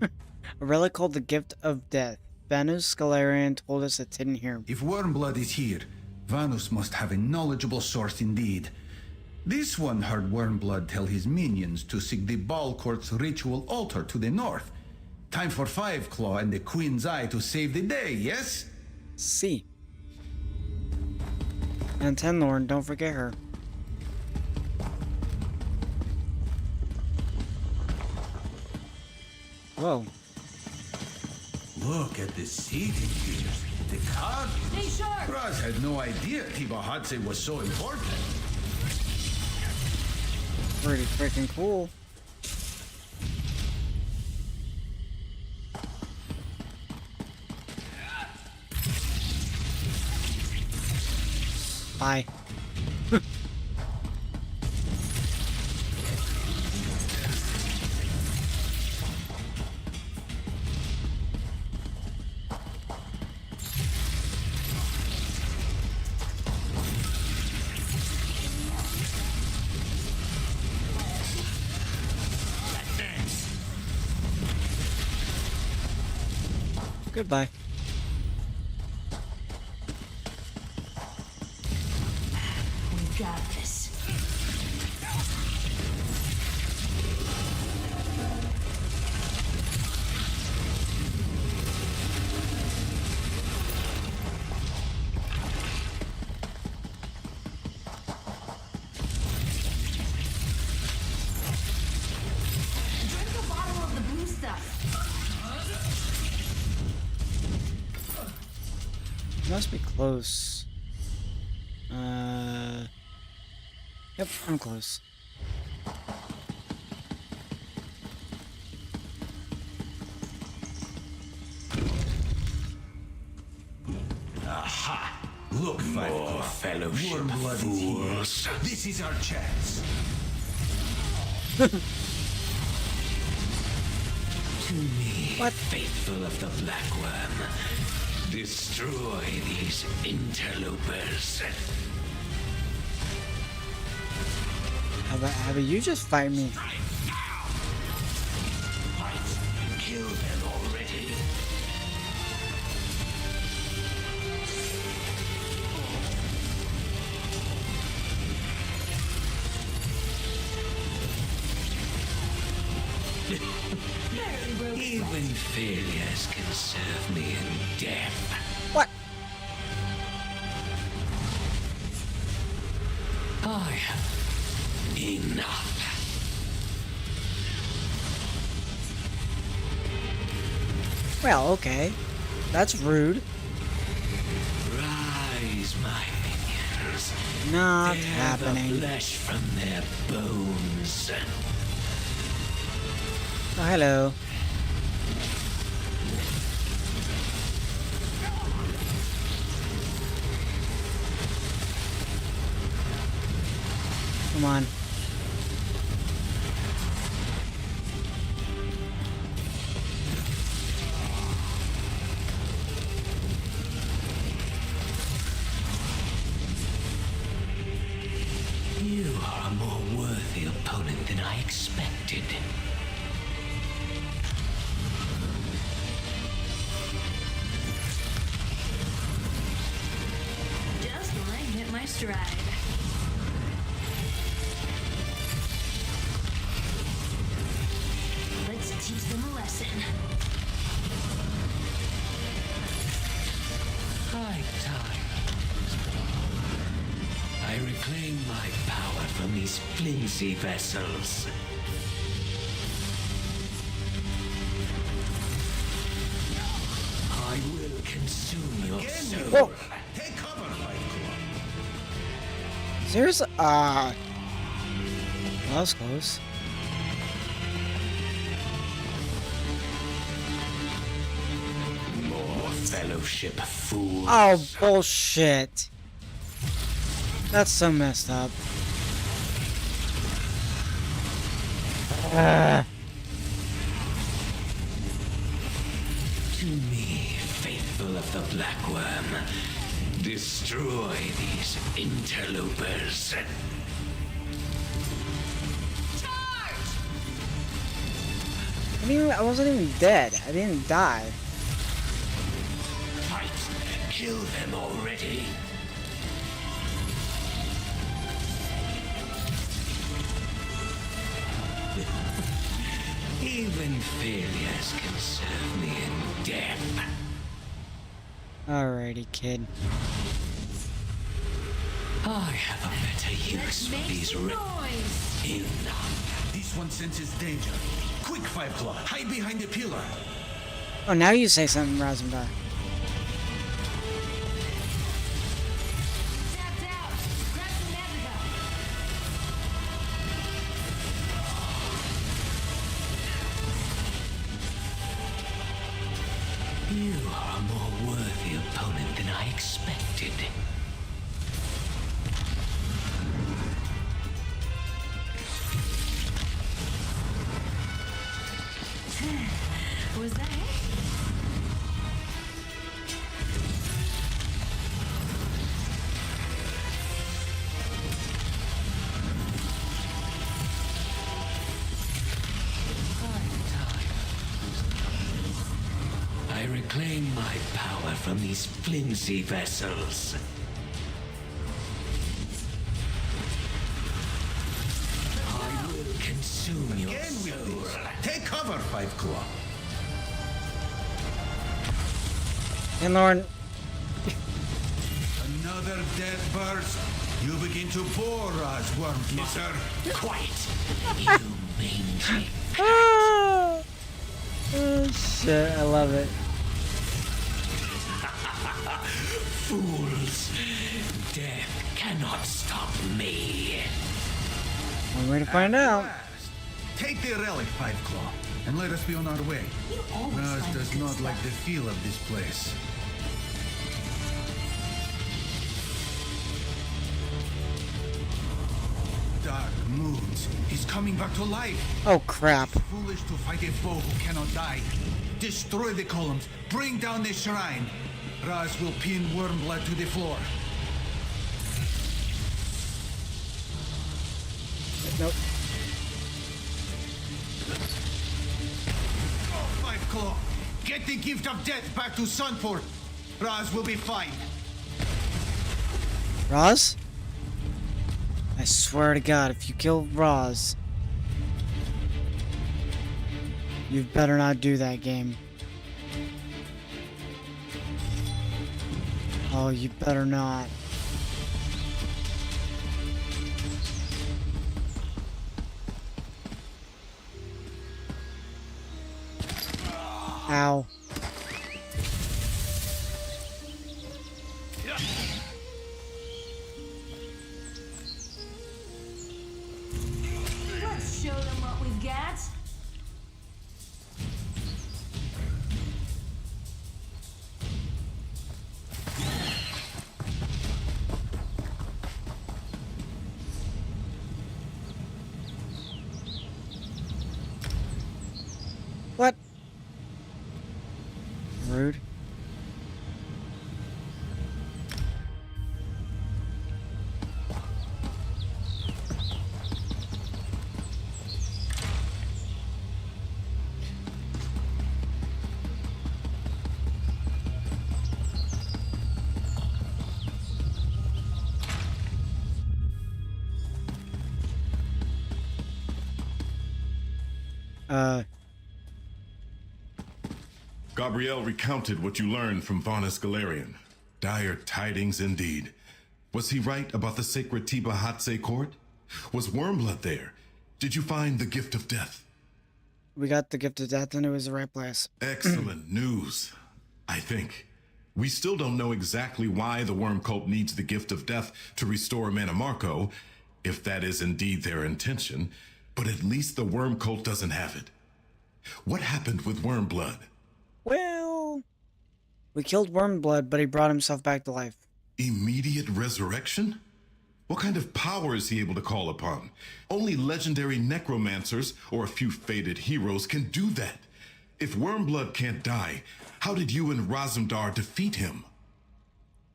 A relic called the Gift of Death. Vanus Scalarian told us it's hidden here. If Wormblood is here, Vanus must have a knowledgeable source indeed. This one heard Wormblood tell his minions to seek the ball court's ritual altar to the north. Time for Five Claw and the Queen's Eye to save the day, yes? See. And Tenlorn, don't forget her. Whoa. Look at the seating here. The carving. Stay sharp! Raz had no idea Tibahatse was so important. Pretty freaking cool. Bye. Goodbye. We got this. Drink a bottle of the blue stuff. Must be close. Yep, I'm close. Aha! Look, Five Claw. Fellowship Wormblood is fools. here. This is our chance. To me, faithful of the Black Worm, destroy these interlopers. How about you just fight me? Kill them already. Even failures can serve me in death. What? I have enough. Well, okay. That's rude. Rise, my minions. Not Tear happening. the flesh from their bones. Oh, hello. Come on. You are a more worthy opponent than I expected. Just when I hit my stride. Let's teach them a lesson. High time. I reclaim my power from these flimsy vessels. I will consume your soul. Whoa. Take cover, Fight Club. Seriously? That was close. More fellowship, fools. Oh, bullshit. That's so messed up. To me, faithful of the Black Worm, destroy these interlopers. I wasn't even dead. I didn't die. Fight! Kill them already! Even failures can serve me in death. Alrighty, kid. I have a better use for these This one senses danger. Quick, Five Claw, hide behind the pillar. Oh, now you say something, Razumba. You are a more worthy opponent than I expected. Was that it? I reclaim my power from these flimsy vessels. I will consume your Again with soul. this. Take cover, Five Claw. And Lauren, Another death burst. You begin to bore us, Worm Kisser. Quiet, you mangy. oh shit, I love it. Fools! Death cannot stop me. One way to find out. Take the relic, Five Claw, and let us be on our way. Raz does not like the feel of this place. Dark moons. He's coming back to life. Oh crap. Foolish to fight a foe who cannot die. Destroy the columns. Bring down the shrine. Raz will pin Wormblood to the floor. Nope. Oh, Five Claw. Get the gift of death back to Sunport. Raz will be fine. Roz? I swear to God, if you kill Roz, you better not do that, game. Oh, you better not. Ow. Let's show them what we've got. What? Rude. Gabrielle recounted what you learned from Vaunus Galerian. Dire tidings indeed. Was he right about the sacred Tiba Hatse court? Was Wormblood there? Did you find the gift of death? We got the gift of death and it was the right place. Excellent news, I think. We still don't know exactly why the Worm Cult needs the gift of death to restore Mannimarco, if that is indeed their intention, but at least the Worm Cult doesn't have it. What happened with Wormblood? Well, we killed Wormblood, but he brought himself back to life. Immediate resurrection? What kind of power is he able to call upon? Only legendary necromancers or a few fated heroes can do that. If Wormblood can't die, how did you and Razumdar defeat him?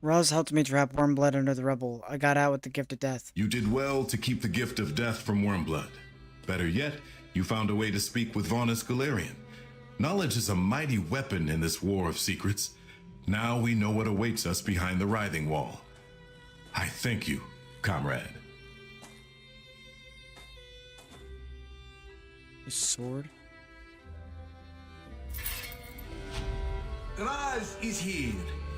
Raz helped me trap Wormblood under the rubble. I got out with the gift of death. You did well to keep the gift of death from Wormblood. Better yet, you found a way to speak with Vaunus Galerian. Knowledge is a mighty weapon in this war of secrets. Now we know what awaits us behind the writhing wall. I thank you, comrade. His sword. Raz is here.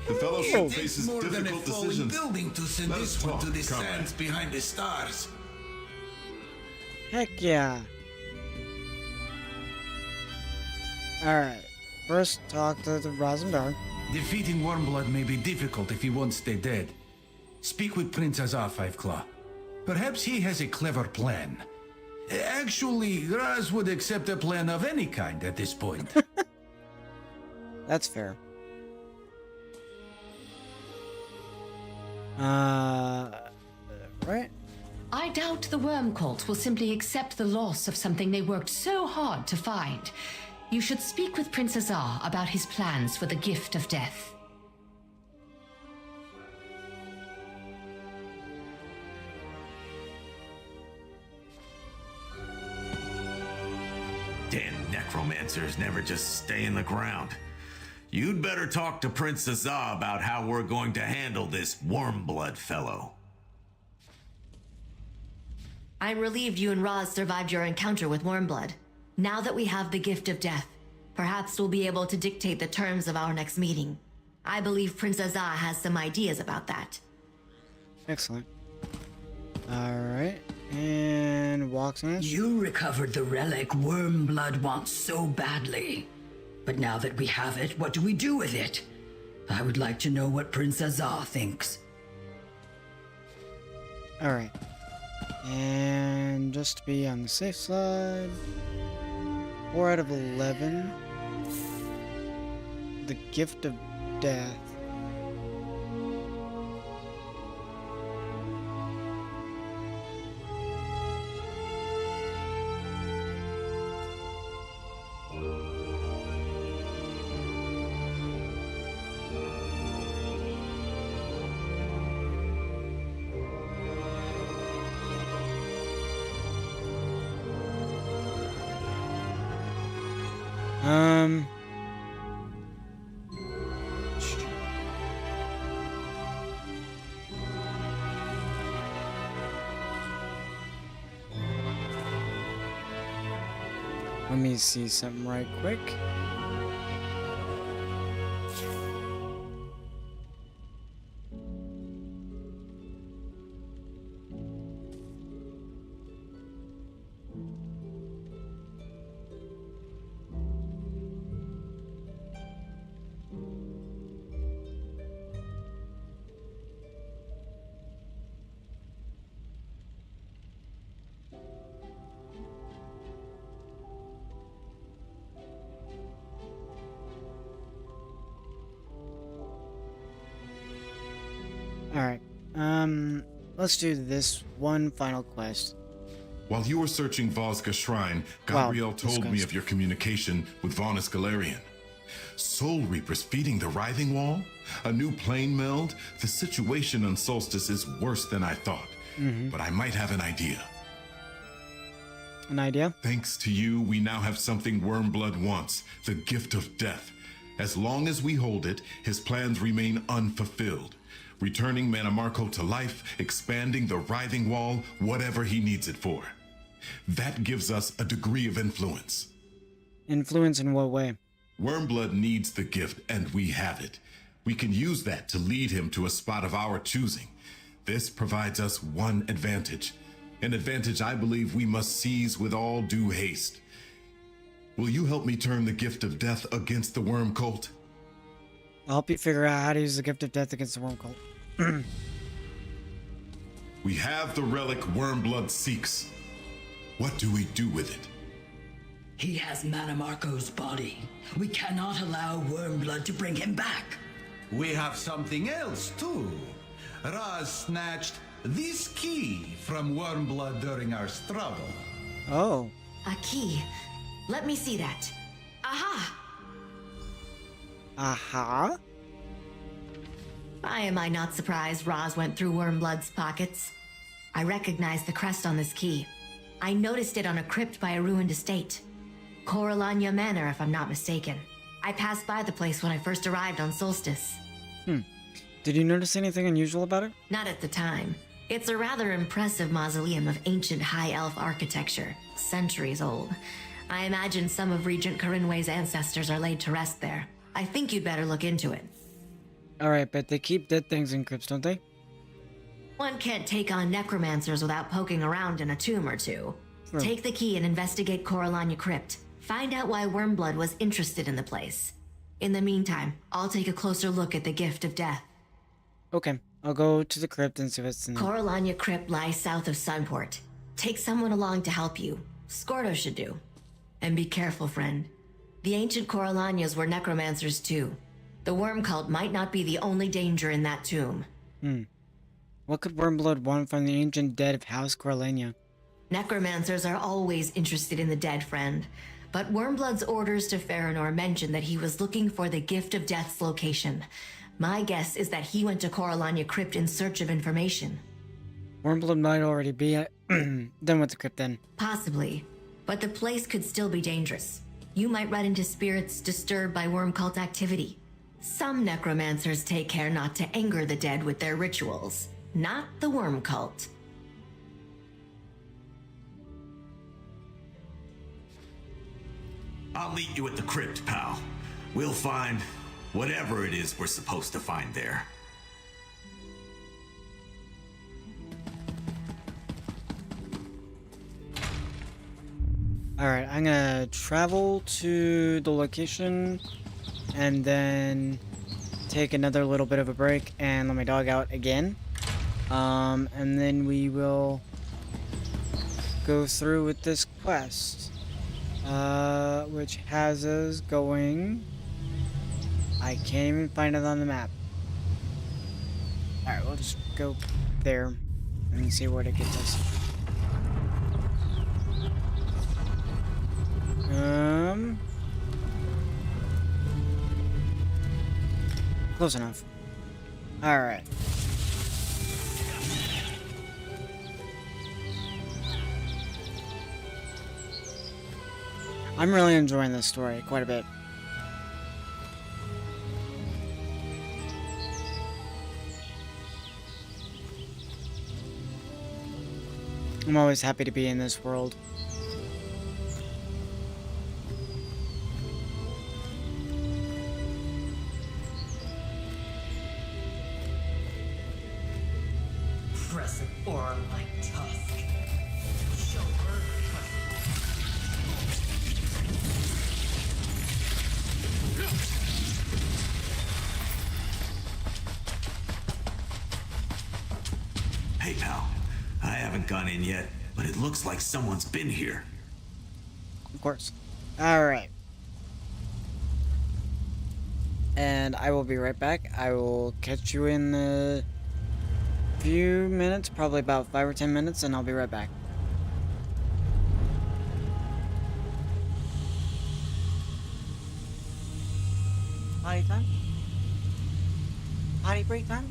The Fellowship It faces takes more than a difficult falling decisions. building to send Let us this one talk, to the comrade. sands behind the stars. Heck yeah. Alright. First, talk to the Razumdar. Defeating Wormblood may be difficult if he won't stay dead. Speak with Prince Azar, Five Claw. Perhaps he has a clever plan. Actually, Raz would accept a plan of any kind at this point. That's fair. Right? I doubt the Worm Cult will simply accept the loss of something they worked so hard to find. You should speak with Prince Azar about his plans for the gift of death. Damn necromancers never just stay in the ground. You'd better talk to Prince Azar about how we're going to handle this Wormblood fellow. I'm relieved you and Raz survived your encounter with Wormblood. Now that we have the gift of death, perhaps we'll be able to dictate the terms of our next meeting. I believe Prince Azar has some ideas about that. Excellent. Alright. And walks in. You recovered the relic Wormblood wants so badly. But now that we have it, what do we do with it? I would like to know what Prince Azar thinks. Alright. And just to be on the safe side, 4 out of 11. The gift of death. Let me see something right quick. Alright. Let's do this one final quest. While you were searching Vosga Shrine, Gabrielle told me of your communication with Vonus Galarian. Soul Reapers feeding the Writhing Wall? A new plane meld? The situation on Solstice is worse than I thought. But I might have an idea. An idea? Thanks to you, we now have something Wormblood wants, the Gift of Death. As long as we hold it, his plans remain unfulfilled. Returning Manamarco to life, expanding the Writhing Wall, whatever he needs it for. That gives us a degree of influence. Influence in what way? Wormblood needs the gift, and we have it. We can use that to lead him to a spot of our choosing. This provides us one advantage. An advantage I believe we must seize with all due haste. Will you help me turn the Gift of Death against the Worm Cult? I'll help you figure out how to use the Gift of Death against the Worm Cult. We have the relic Wormblood seeks. What do we do with it? He has Manamarco's body. We cannot allow Wormblood to bring him back. We have something else, too. Raz snatched this key from Wormblood during our struggle. Oh. A key. Let me see that. Aha! Aha? Why am I not surprised Raz went through Wormblood's pockets? I recognize the crest on this key. I noticed it on a crypt by a ruined estate. Coralania Manor, if I'm not mistaken. I passed by the place when I first arrived on Solstice. Did you notice anything unusual about it? Not at the time. It's a rather impressive mausoleum of ancient High Elf architecture, centuries old. I imagine some of Regent Corinway's ancestors are laid to rest there. I think you'd better look into it. Alright, but they keep dead things in crypts, don't they? One can't take on necromancers without poking around in a tomb or two. True. Take the key and investigate Coralania Crypt. Find out why Wormblood was interested in the place. In the meantime, I'll take a closer look at the Gift of Death. Okay, I'll go to the crypt and see what's in there. Coralania Crypt lies south of Sunport. Take someone along to help you. Scordo should do. And be careful, friend. The ancient Coralanias were necromancers too. The worm cult might not be the only danger in that tomb. What could Wormblood want from the ancient dead of House Coralania? Necromancers are always interested in the dead, friend. But Wormblood's orders to Farinor mentioned that he was looking for the Gift of Death's location. My guess is that he went to Coralania Crypt in search of information. Wormblood might already be done with the crypt then. Possibly. But the place could still be dangerous. You might run into spirits disturbed by worm cult activity. Some necromancers take care not to anger the dead with their rituals. Not the worm cult. I'll meet you at the crypt, pal. We'll find whatever it is we're supposed to find there. Alright, I'm gonna travel to the location and then take another little bit of a break and let my dog out again. And then we will go through with this quest, which has us going. I can't even find it on the map. Alright, we'll just go there and see where it gets us. Close enough. Alright. I'm really enjoying this story quite a bit. I'm always happy to be in this world. Press an aura like tusk. Show her Hey, pal. I haven't gone in yet, but it looks like someone's been here. Of course. Alright. And I will be right back. I will catch you in the few minutes, probably about 5 or 10 minutes, and I'll be right back. Potty time? Potty break time?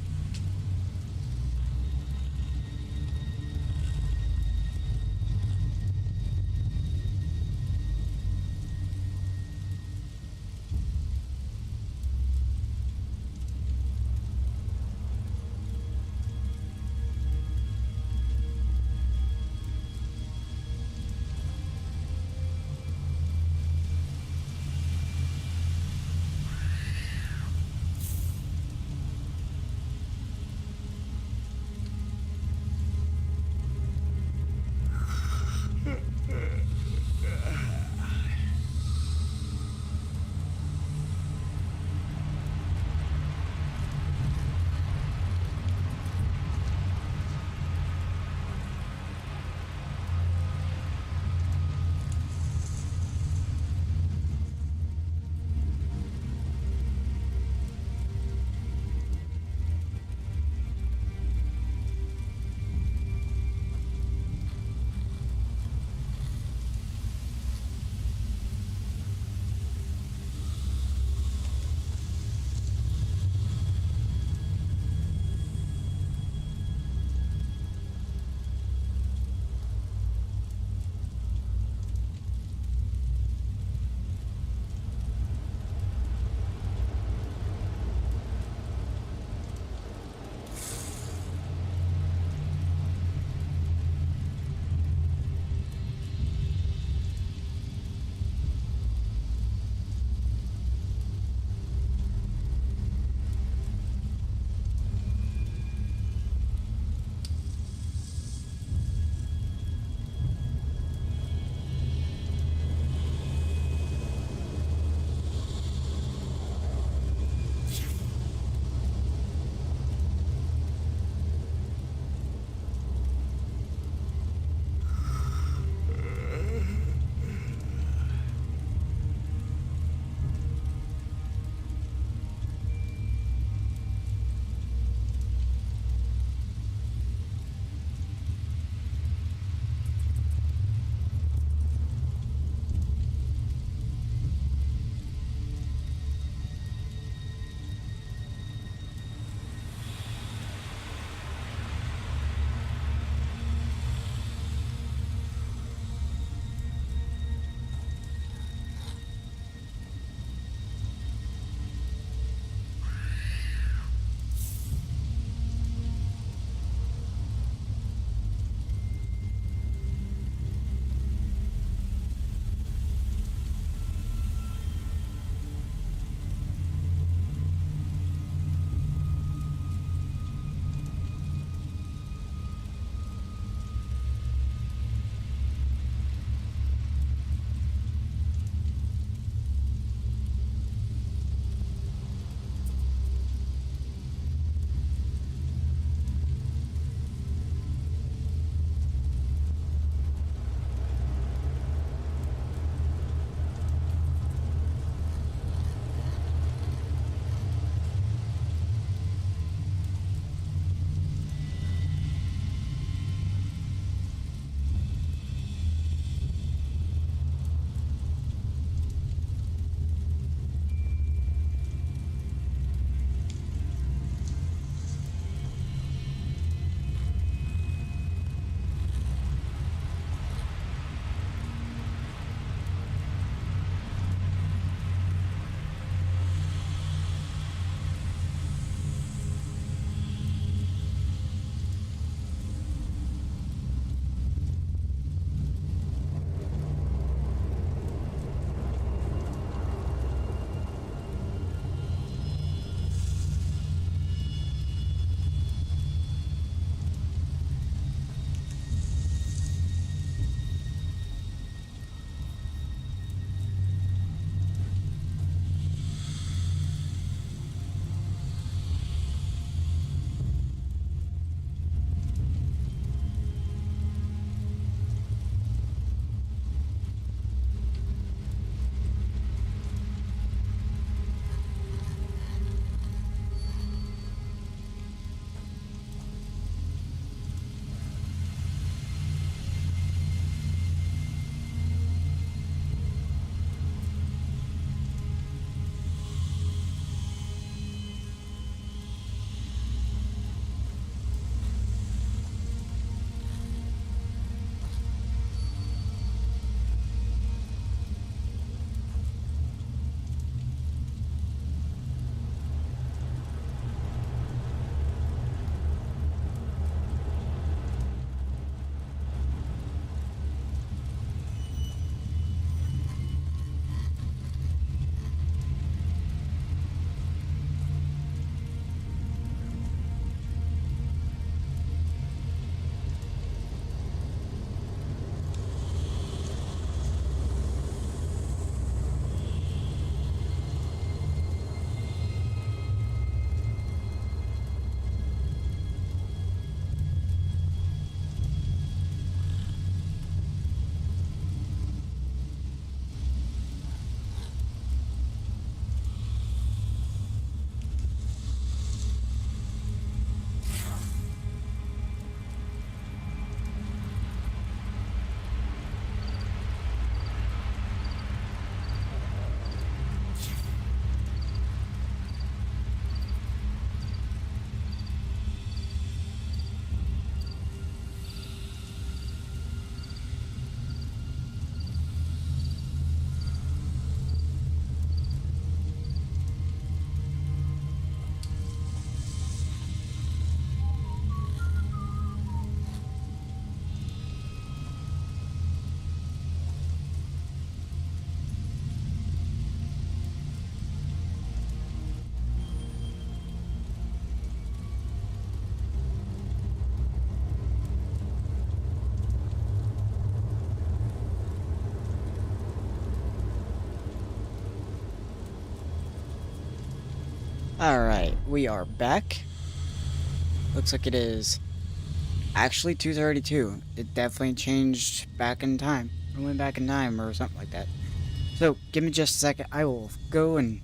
Alright, we are back. Looks like it is actually 2:32. It definitely changed back in time. Or went back in time or something like that. So, give me just a second. I will go and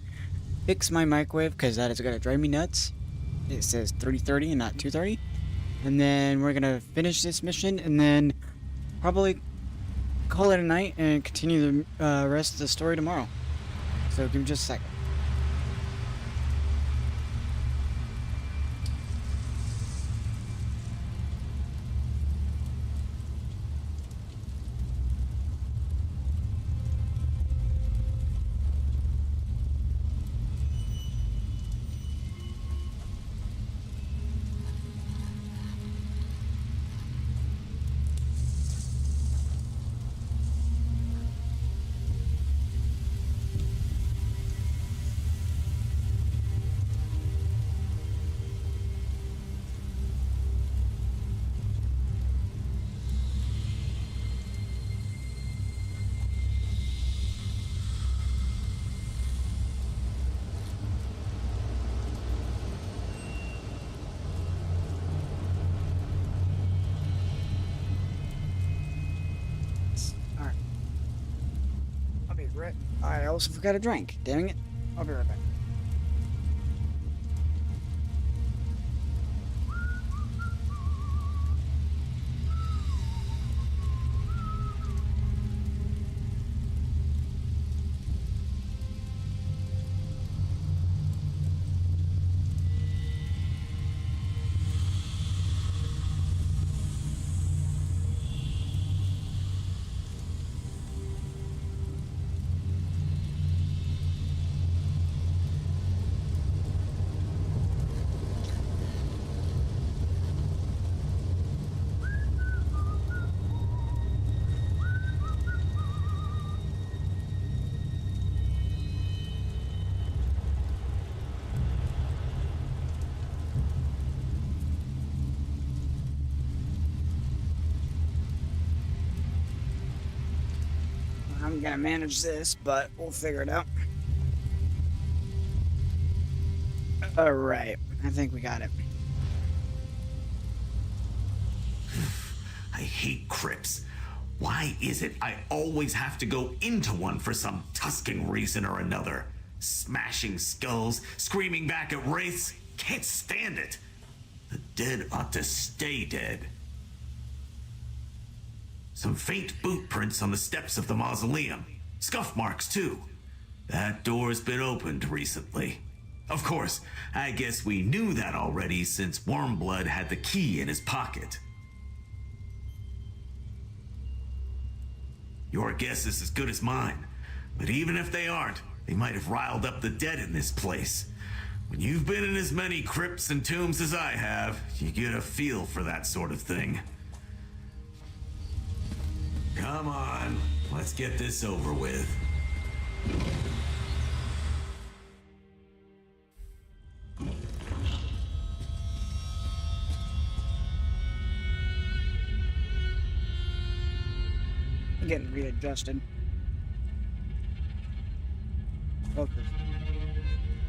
fix my microwave because that is going to drive me nuts. It says 3:30 and not 2:30. And then we're going to finish this mission and then probably call it a night and continue the rest of the story tomorrow. So, give me just a second. I also forgot a drink. Dang it. I'll be right back. I'm gonna manage this, but we'll figure it out. Alright, I think we got it. I hate crypts. Why is it I always have to go into one for some Tuscan reason or another? Smashing skulls, screaming back at wraiths. Can't stand it. The dead ought to stay dead. Some faint boot prints on the steps of the mausoleum. Scuff marks, too. That door's been opened recently. Of course, I guess we knew that already since Wormblood had the key in his pocket. Your guess is as good as mine. But even if they aren't, they might have riled up the dead in this place. When you've been in as many crypts and tombs as I have, you get a feel for that sort of thing. Come on, let's get this over with. I'm getting readjusted. Focus.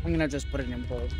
I'm gonna just put it in bold.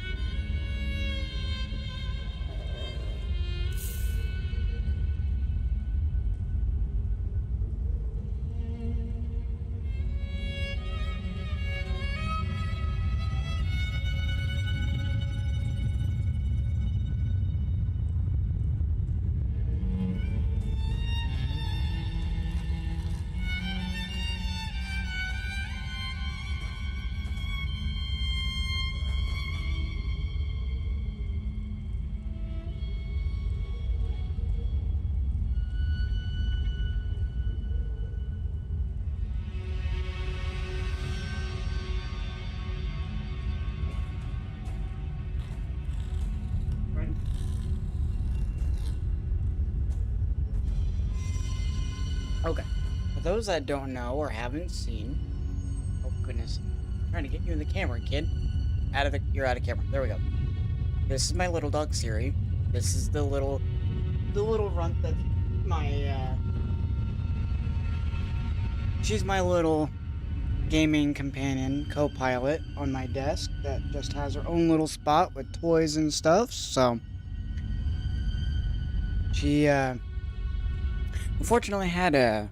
Okay. For those that don't know or haven't seen, oh goodness, I'm trying to get you in the camera, kid. You're out of camera. There we go. This is my little dog Siri. This is the little runt that my she's my little gaming companion co-pilot on my desk that just has her own little spot with toys and stuff. So she unfortunately had a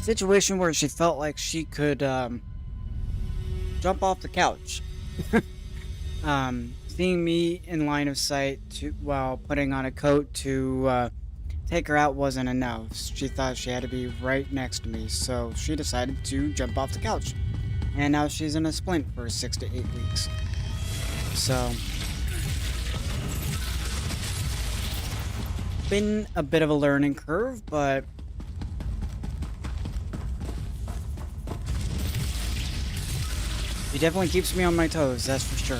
situation where she felt like she could jump off the couch. Seeing me in line of sight while putting on a coat to take her out wasn't enough. She thought she had to be right next to me, so she decided to jump off the couch. And now she's in a splint for 6 to 8 weeks. So, been a bit of a learning curve, but he definitely keeps me on my toes, that's for sure.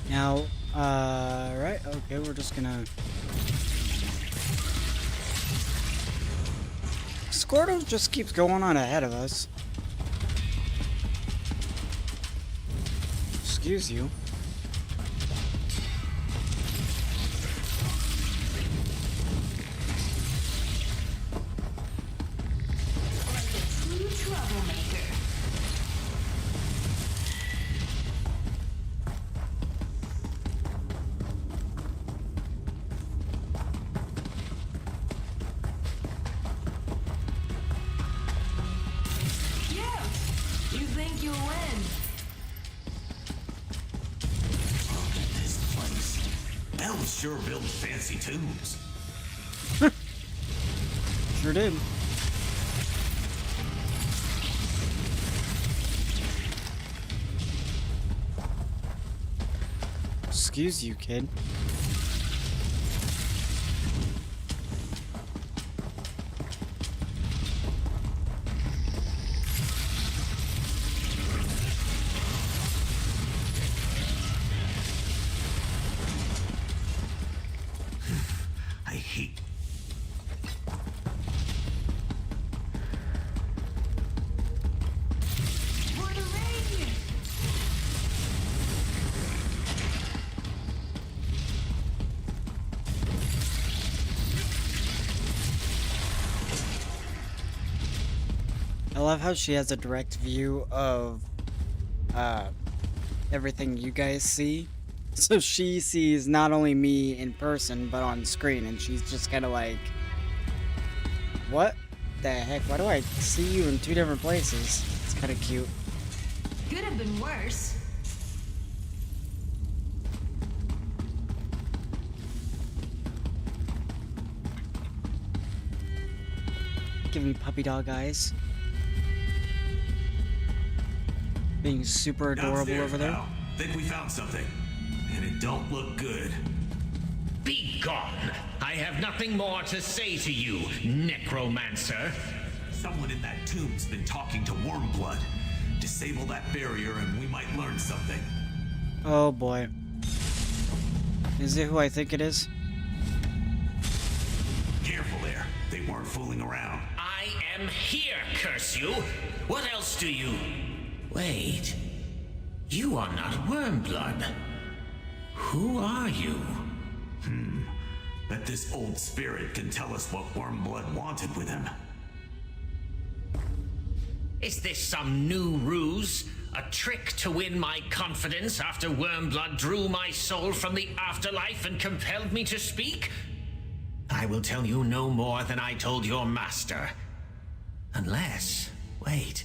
Now, right, okay, we're just gonna... Squirtle just keeps going on ahead of us. Excuse you. True troublemaker. You think you'll win? Look at this place. Elves sure build fancy tombs. Sure did. Excuse you, kid. I hate. For the rain! I love how she has a direct view of everything you guys see. So she sees not only me in person, but on screen, and she's just kind of like, what the heck? Why do I see you in two different places? It's kind of cute. Could have been worse. Give me puppy dog eyes. Being super adorable Downstairs, over there. pal. Think we found something. And it don't look good. Be gone! I have nothing more to say to you, necromancer. Someone in that tomb's been talking to Wormblood. Disable that barrier and we might learn something. Oh boy. Is it who I think it is? Careful there. They weren't fooling around. I am here, curse you! What else do you... Wait. You are not Wormblood. Who are you? Bet this old spirit can tell us what Wormblood wanted with him. Is this some new ruse? A trick to win my confidence after Wormblood drew my soul from the afterlife and compelled me to speak? I will tell you no more than I told your master. Unless... wait.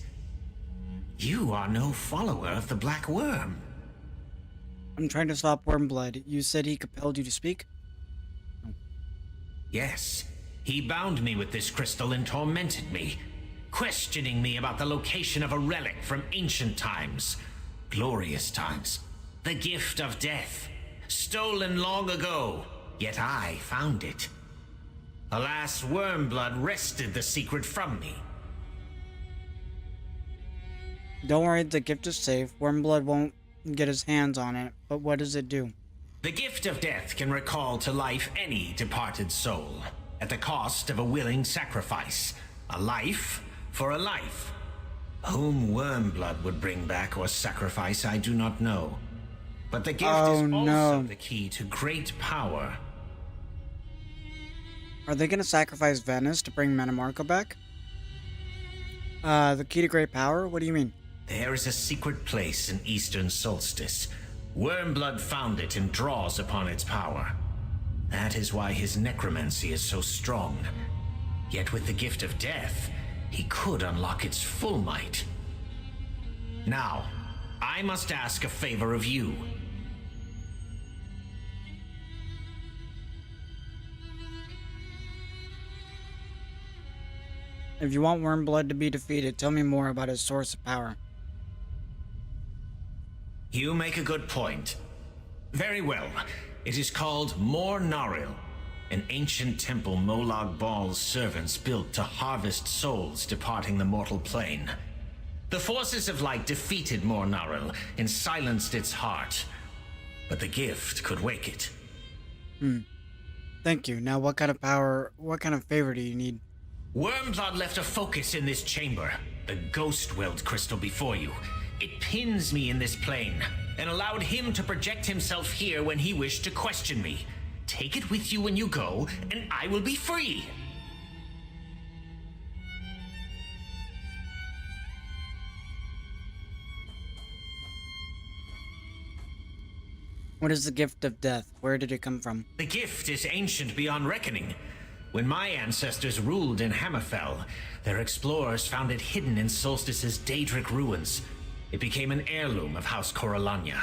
You are no follower of the Black Worm. I'm trying to stop Wormblood. You said he compelled you to speak? Yes. He bound me with this crystal and tormented me, questioning me about the location of a relic from ancient times. Glorious times. The gift of death. Stolen long ago, yet I found it. Alas, Wormblood wrested the secret from me. Don't worry, the gift is safe. Wormblood won't get his hands on it, but what does it do? The gift of death can recall to life any departed soul, at the cost of a willing sacrifice. A life for a life. Whom Wormblood would bring back or sacrifice, I do not know. But the gift is also the key to great power. Are they gonna sacrifice Venice to bring Metamarco back? The key to great power? What do you mean? There is a secret place in Eastern Solstice. Wormblood found it and draws upon its power. That is why his necromancy is so strong. Yet with the gift of death, he could unlock its full might. Now, I must ask a favor of you. If you want Wormblood to be defeated, tell me more about his source of power. You make a good point. Very well. It is called Mor Naril, an ancient temple Molag Bal's servants built to harvest souls departing the mortal plane. The forces of light defeated Mor Naril and silenced its heart, but the gift could wake it. Thank you. Now what kind of power, what kind of favor do you need? Wormblood left a focus in this chamber, the Ghost Weld crystal before you. It pins me in this plane, and allowed him to project himself here when he wished to question me. Take it with you when you go, and I will be free. What is the gift of death? Where did it come from? The gift is ancient beyond reckoning. When my ancestors ruled in Hammerfell, their explorers found it hidden in Solstice's Daedric ruins. It became an heirloom of House Corellania,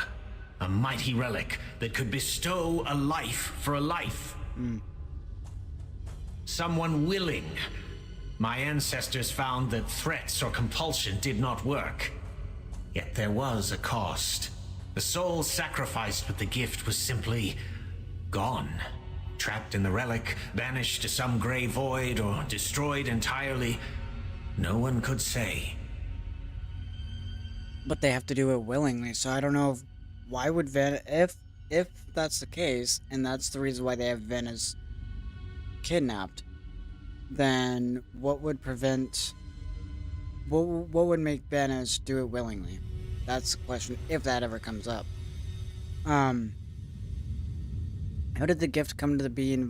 a mighty relic that could bestow a life for a life. Someone willing. My ancestors found that threats or compulsion did not work. Yet there was a cost. The soul sacrificed with the gift was simply gone. Trapped in the relic, banished to some gray void, or destroyed entirely. No one could say. But they have to do it willingly, so I don't know why would if that's the case, and that's the reason why they have Venice kidnapped, then what would prevent, what would make Venice do it willingly? That's the question, if that ever comes up. How did the gift come to be in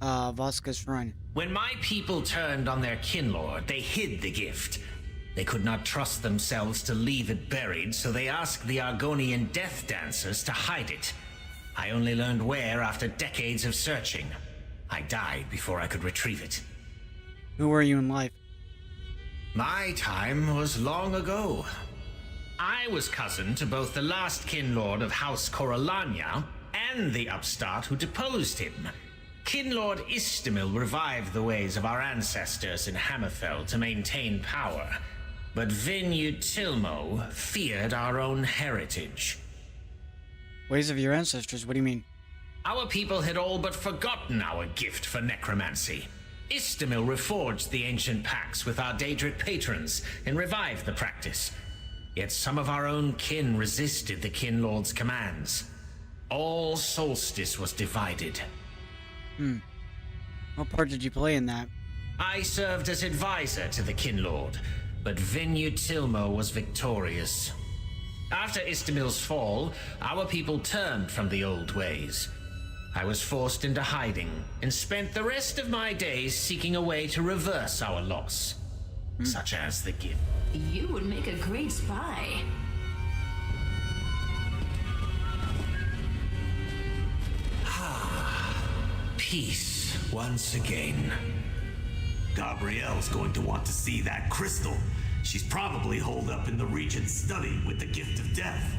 Voska's shrine? When my people turned on their kinlord, they hid the gift. They could not trust themselves to leave it buried, so they asked the Argonian death dancers to hide it. I only learned where after decades of searching. I died before I could retrieve it. Who were you in life? My time was long ago. I was cousin to both the last kinlord of House Corellania and the upstart who deposed him. Kinlord Istamil revived the ways of our ancestors in Hammerfell to maintain power, but Vinyu Tilmo feared our own heritage. Ways of your ancestors? What do you mean? Our people had all but forgotten our gift for necromancy. Istamil reforged the ancient pacts with our Daedric patrons and revived the practice. Yet some of our own kin resisted the Kinlord's commands. All Solstice was divided. What part did you play in that? I served as advisor to the Kinlord, but Vinyu Tilmo was victorious. After Istamil's fall, our people turned from the old ways. I was forced into hiding and spent the rest of my days seeking a way to reverse our loss, such as the gift. You would make a great spy. Peace once again. Gabrielle's going to want to see that crystal. She's probably holed up in the Regent's study with the gift of death.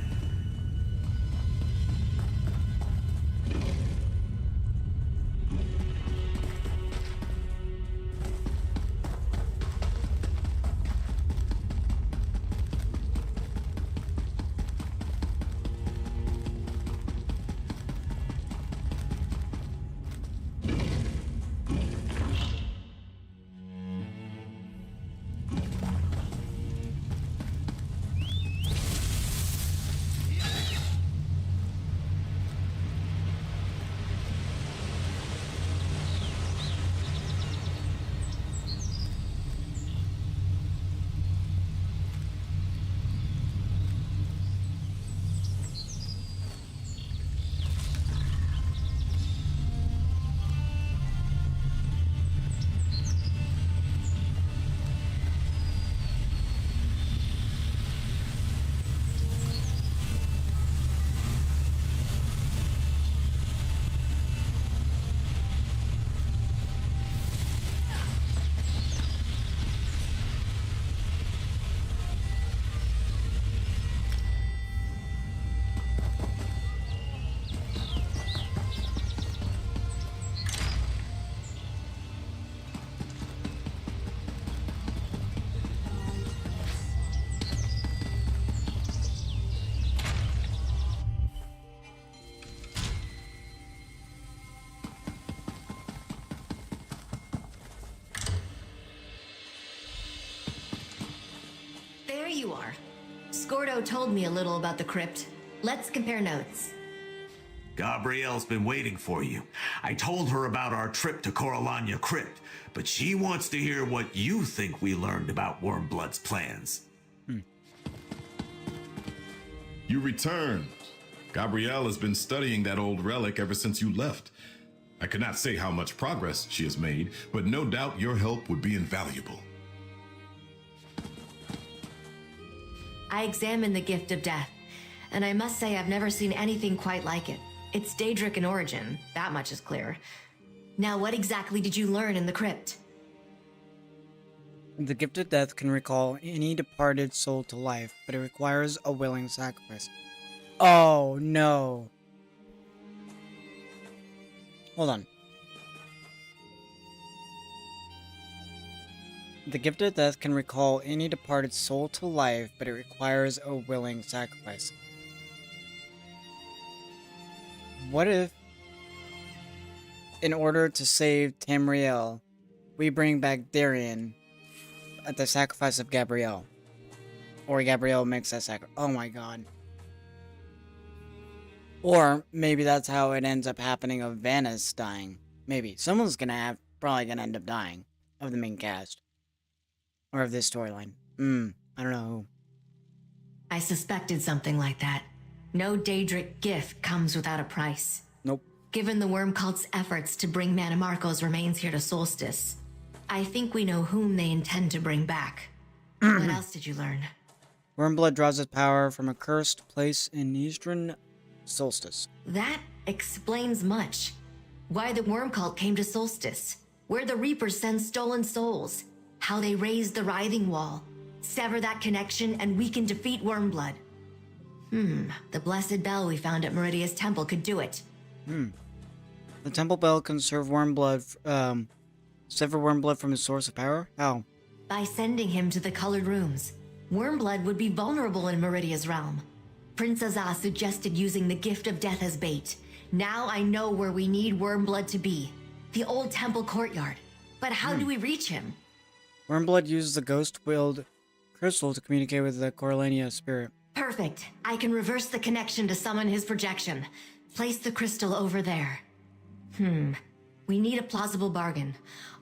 you are. Scordo told me a little about the crypt. Let's compare notes. Gabrielle's been waiting for you. I told her about our trip to Coralania Crypt, but she wants to hear what you think we learned about Wormblood's plans. You returned. Gabrielle has been studying that old relic ever since you left. I cannot say how much progress she has made, but no doubt your help would be invaluable. I examined the Gift of Death, and I must say I've never seen anything quite like it. It's Daedric in origin, that much is clear. Now, what exactly did you learn in the crypt? The Gift of Death can recall any departed soul to life, but it requires a willing sacrifice. Oh, no. Hold on. The Gift of Death can recall any departed soul to life, but it requires a willing sacrifice. What if, in order to save Tamriel, we bring back Darien at the sacrifice of Gabrielle? Or Gabrielle makes that sacrifice. Oh my god. Or maybe that's how it ends up happening of Vannis dying. Maybe. Someone's probably gonna end up dying of the main cast. Or of this storyline. I don't know who. I suspected something like that. No Daedric gift comes without a price. Nope. Given the Worm Cult's efforts to bring Manimarco's remains here to Solstice, I think we know whom they intend to bring back. What else did you learn? Wormblood draws its power from a cursed place in eastern Solstice. That explains much. Why the Worm Cult came to Solstice, where the Reapers send stolen souls, how they raised the Writhing Wall. Sever that connection and we can defeat Wormblood. The blessed bell we found at Meridia's temple could do it. The temple bell can serve Wormblood, sever Wormblood from his source of power? How? By sending him to the colored rooms, Wormblood would be vulnerable in Meridia's realm. Prince Azaz suggested using the Gift of Death as bait. Now I know where we need Wormblood to be. The old temple courtyard. But how do we reach him? Wormblood uses the ghost-willed crystal to communicate with the Coralania spirit. Perfect. I can reverse the connection to summon his projection. Place the crystal over there. We need a plausible bargain.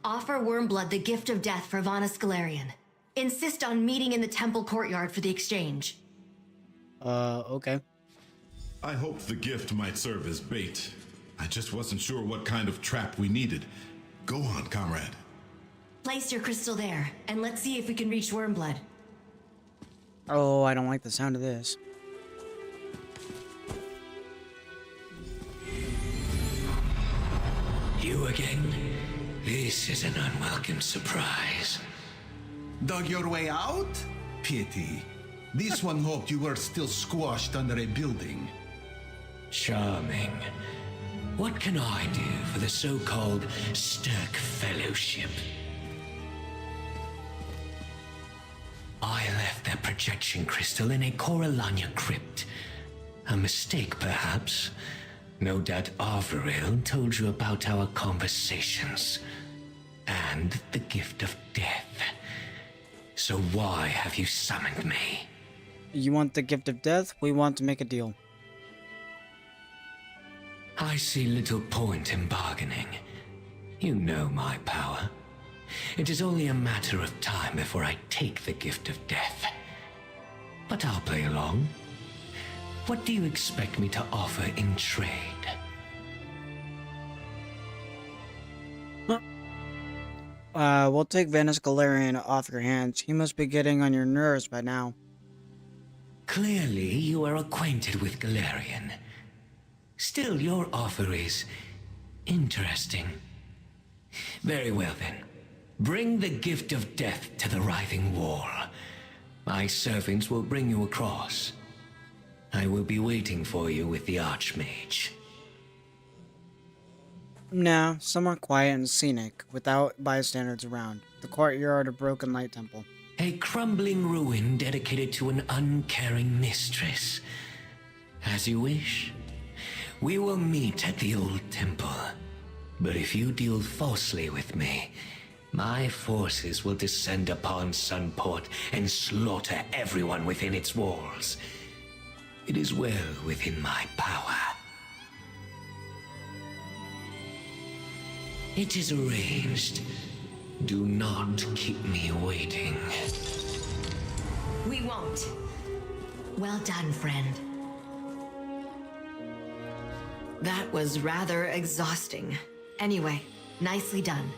Offer Wormblood the Gift of Death for Vana Scalarian. Insist on meeting in the temple courtyard for the exchange. Okay. I hoped the gift might serve as bait. I just wasn't sure what kind of trap we needed. Go on, comrade. Place your crystal there, and let's see if we can reach Wormblood. Oh, I don't like the sound of this. You again? This is an unwelcome surprise. Dug your way out? Pity. This one hoped you were still squashed under a building. Charming. What can I do for the so-called Stirk Fellowship? I left their projection crystal in a Coralania crypt. A mistake, perhaps. No doubt Arveril told you about our conversations. And the Gift of Death. So why have you summoned me? You want the Gift of Death? We want to make a deal. I see little point in bargaining. You know my power. It is only a matter of time before I take the Gift of Death. But I'll play along. What do you expect me to offer in trade? We'll take Vannis Galarian off your hands. He must be getting on your nerves by now. Clearly, you are acquainted with Galarian. Still, your offer is interesting. Very well, then. Bring the Gift of Death to the Writhing Wall. My servants will bring you across. I will be waiting for you with the Archmage. Nah, somewhat quiet and scenic, without bystanders around. The courtyard of Broken Light Temple. A crumbling ruin dedicated to an uncaring mistress. As you wish. We will meet at the old temple. But if you deal falsely with me, My forces will descend upon Sunport and slaughter everyone within its walls. It is well within my power. It is arranged. Do not keep me waiting. We won't. Well done, friend. That was rather exhausting. Anyway, nicely done.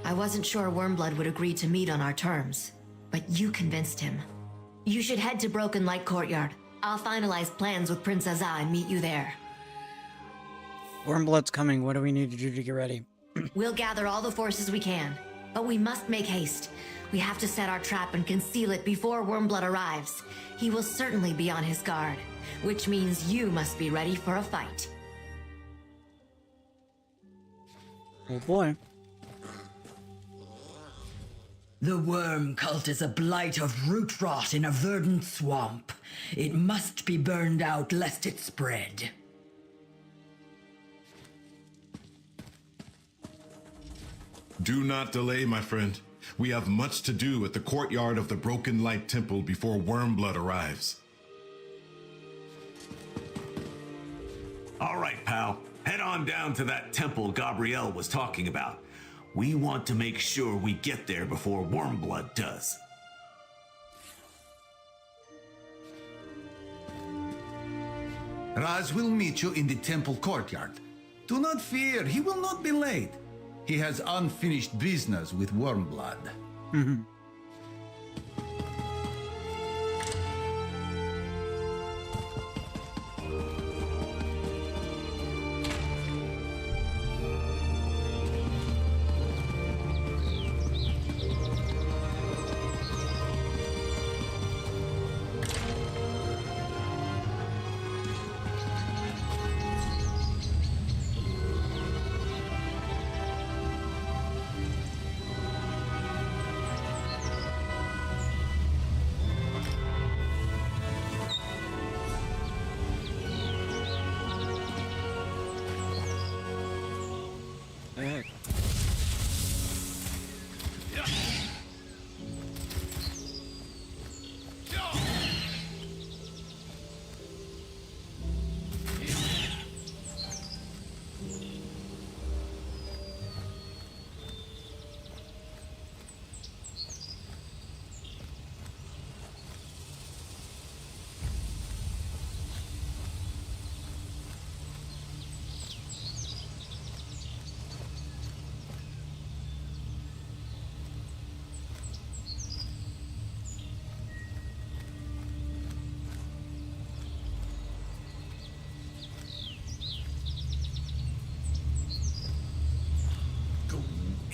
I wasn't sure Wormblood would agree to meet on our terms, but you convinced him. You should head to Broken Light Courtyard. I'll finalize plans with Prince Azah and meet you there. Wormblood's coming. What do we need to do to get ready? We'll gather all the forces we can, but we must make haste. We have to set our trap and conceal it before Wormblood arrives. He will certainly be on his guard, which means you must be ready for a fight. Oh boy. The worm cult is a blight of root rot in a verdant swamp. It must be burned out lest it spread. Do not delay, my friend. We have much to do at the courtyard of the Broken Light Temple before Wormblood arrives. All right, pal. Head on down to that temple Gabrielle was talking about. We want to make sure we get there before Wormblood does. Raz will meet you in the temple courtyard. Do not fear, he will not be late. He has unfinished business with Wormblood.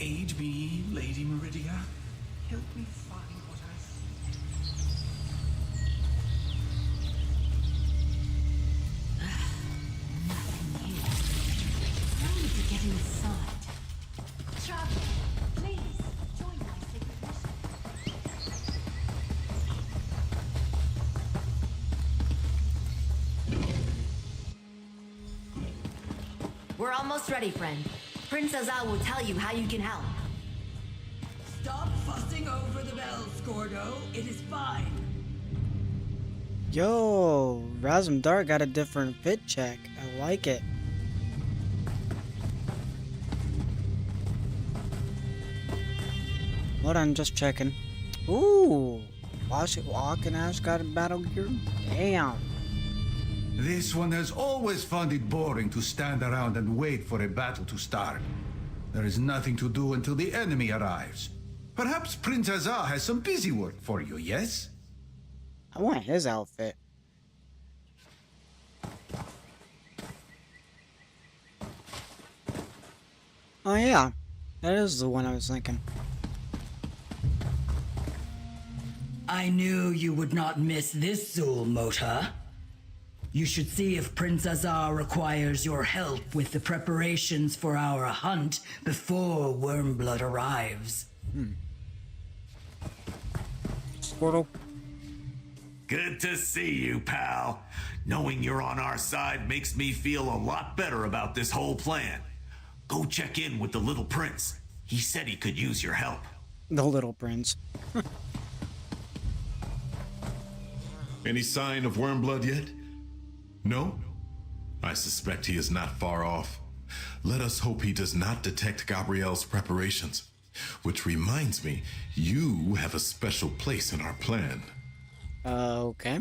Aid me, Lady Meridia. Help me find what Nothing here. I need to get inside. Traveler, please join my sacred mission. We're almost ready, friend. Prince Azah will tell you how you can help. Stop fussing over the bells, Gordo. It is fine. Yo, Razumdar got a different fit check. I like it. Hold on, just checking. Ooh, Walkinash got a battle gear. Damn. This one has always found it boring to stand around and wait for a battle to start. There is nothing to do until the enemy arrives. Perhaps Prince Azah has some busy work for you, yes? I want his outfit. Oh yeah, that is the one I was thinking. I knew you would not miss this Zul Mota. You should see if Prince Azah requires your help with the preparations for our hunt before Wormblood arrives. Squirtle. Good to see you, pal. Knowing you're on our side makes me feel a lot better about this whole plan. Go check in with the little prince. He said he could use your help. The little prince. Any sign of Wormblood yet? No? I suspect he is not far off. Let us hope he does not detect Gabrielle's preparations. Which reminds me, you have a special place in our plan. Okay.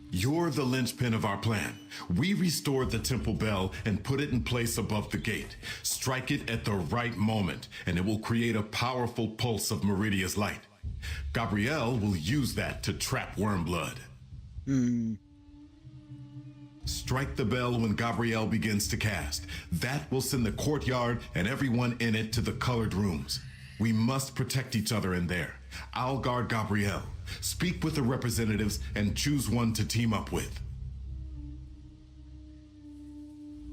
You're the linchpin of our plan. We restored the temple bell and put it in place above the gate. Strike it at the right moment, and it will create a powerful pulse of Meridia's light. Gabrielle will use that to trap Wormblood. Strike the bell when Gabrielle begins to cast. That will send the courtyard and everyone in it to the colored rooms. We must protect each other in there. I'll guard Gabrielle. Speak with the representatives and choose one to team up with.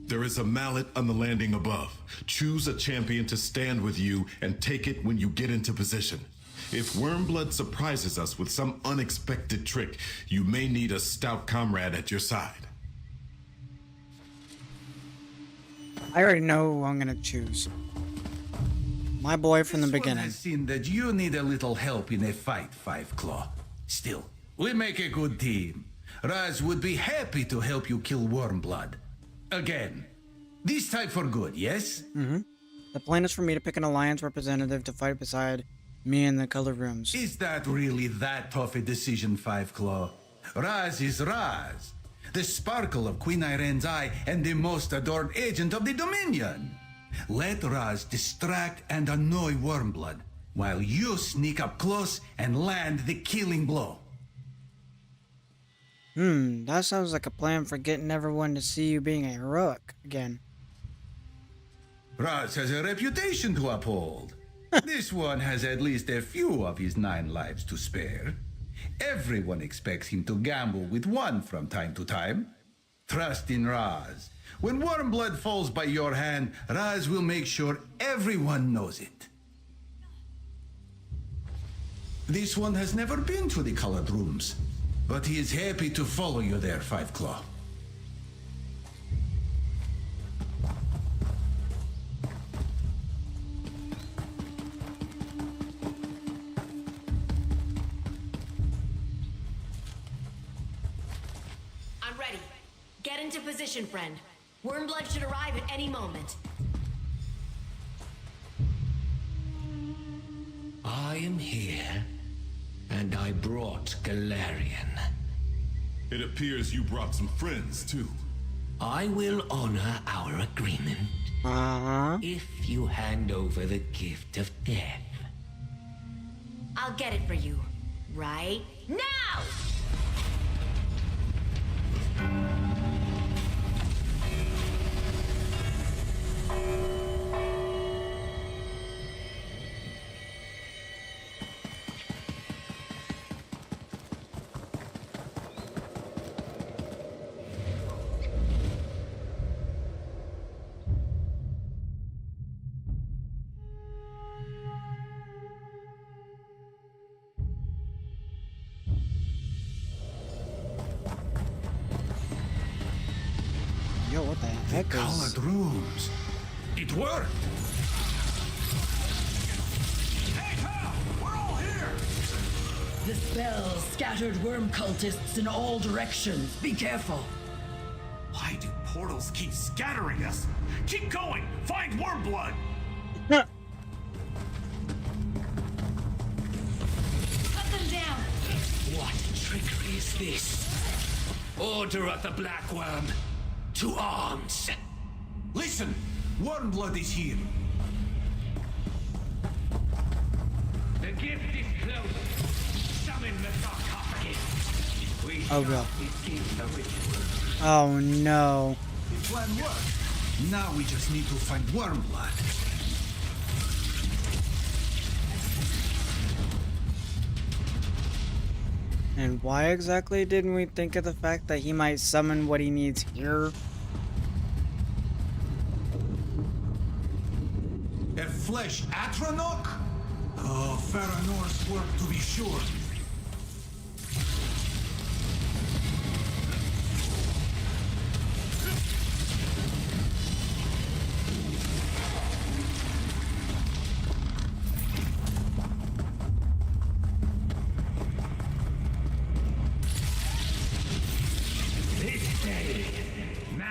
There is a mallet on the landing above. Choose a champion to stand with you and take it when you get into position. If Wormblood surprises us with some unexpected trick, you may need a stout comrade at your side. I already know who I'm gonna choose. My boy from the This one beginning. has seen that you need a little help in a fight, Five Claw. Still, we make a good team. Raz would be happy to help you kill Wormblood. Again. This time for good, yes? The plan is for me to pick an alliance representative to fight beside me in the colored rooms. Is that really that tough a decision, Five Claw? Raz is Raz. The sparkle of Queen Irene's eye and the most adored agent of the Dominion. Let Raz distract and annoy Wormblood, while you sneak up close and land the killing blow. That sounds like a plan for getting everyone to see you being a heroic again. Raz has a reputation to uphold. This one has at least a few of his 9 lives to spare. Everyone expects him to gamble with one from time to time. Trust in Raz. When Wormblood falls by your hand, Raz will make sure everyone knows it. This one has never been to the colored rooms, but he is happy to follow you there, Five Claw. I'm ready. Get into position, friend. Wormblood should arrive at any moment. I am here, and I brought Galarian. It appears you brought some friends, too. I will honor our agreement if you hand over the gift of death. I'll get it for you. Right now! Yo, what the heck is... Colored rooms. It worked. Hey, pal! We're all here! The spell scattered worm cultists in all directions. Be careful. Why do portals keep scattering us? Keep going! Find Wormblood! Cut them down! What trickery is this? Order of the Black Worm, to arms! Listen, Wormblood is here. The gift is close. Summon the sarcophagus. We Oh, shall God. begin the ritual. Oh, no. The plan worked. Now we just need to find Wormblood. And why exactly didn't we think of the fact that he might summon what he needs here? A flesh Atronach? Oh, Faranor's work to be sure.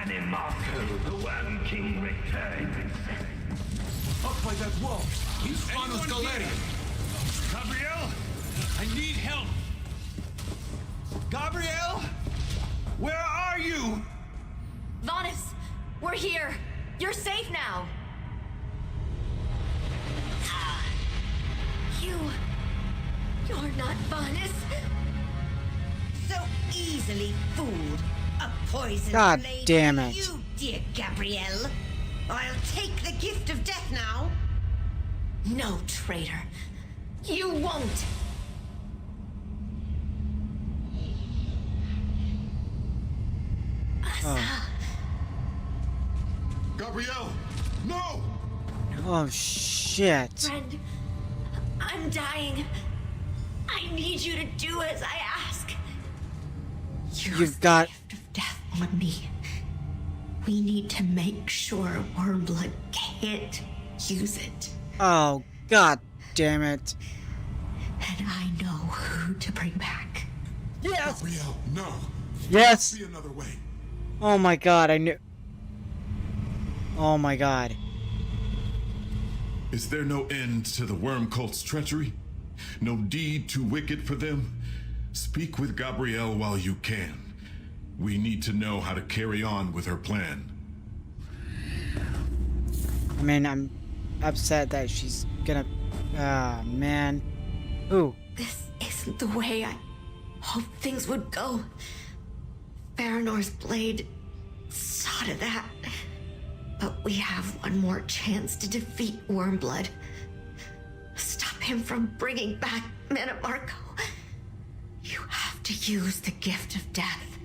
Manimarco, the Worm King returns. Up by that wall. He's Fanos Galarian. Gabriel, I need help. Gabriel? Where are you? Vanus, we're here. You're safe now. You're not Vanus. So easily fooled. A poison God blade damn for it. you, dear Gabrielle. I'll take the gift of death now. No, traitor. You won't. Gabrielle! No! Oh shit. Friend, I'm dying. I need you to do as I ask. You've got Death on me. We need to make sure Wormblood can't use it. Oh god damn it. And I know who to bring back. Yes! Gabrielle, no! Yes! There must be another way. Oh my god, I knew. Oh my god. Is there no end to the worm cult's treachery? No deed too wicked for them? Speak with Gabrielle while you can. We need to know how to carry on with her plan. I mean, I'm upset that she's gonna. Ah, man. Ooh. This isn't the way I hoped things would go. Faranor's blade saw to that. But we have one more chance to defeat Wormblood. Stop him from bringing back Manimarco. You have to use the gift of death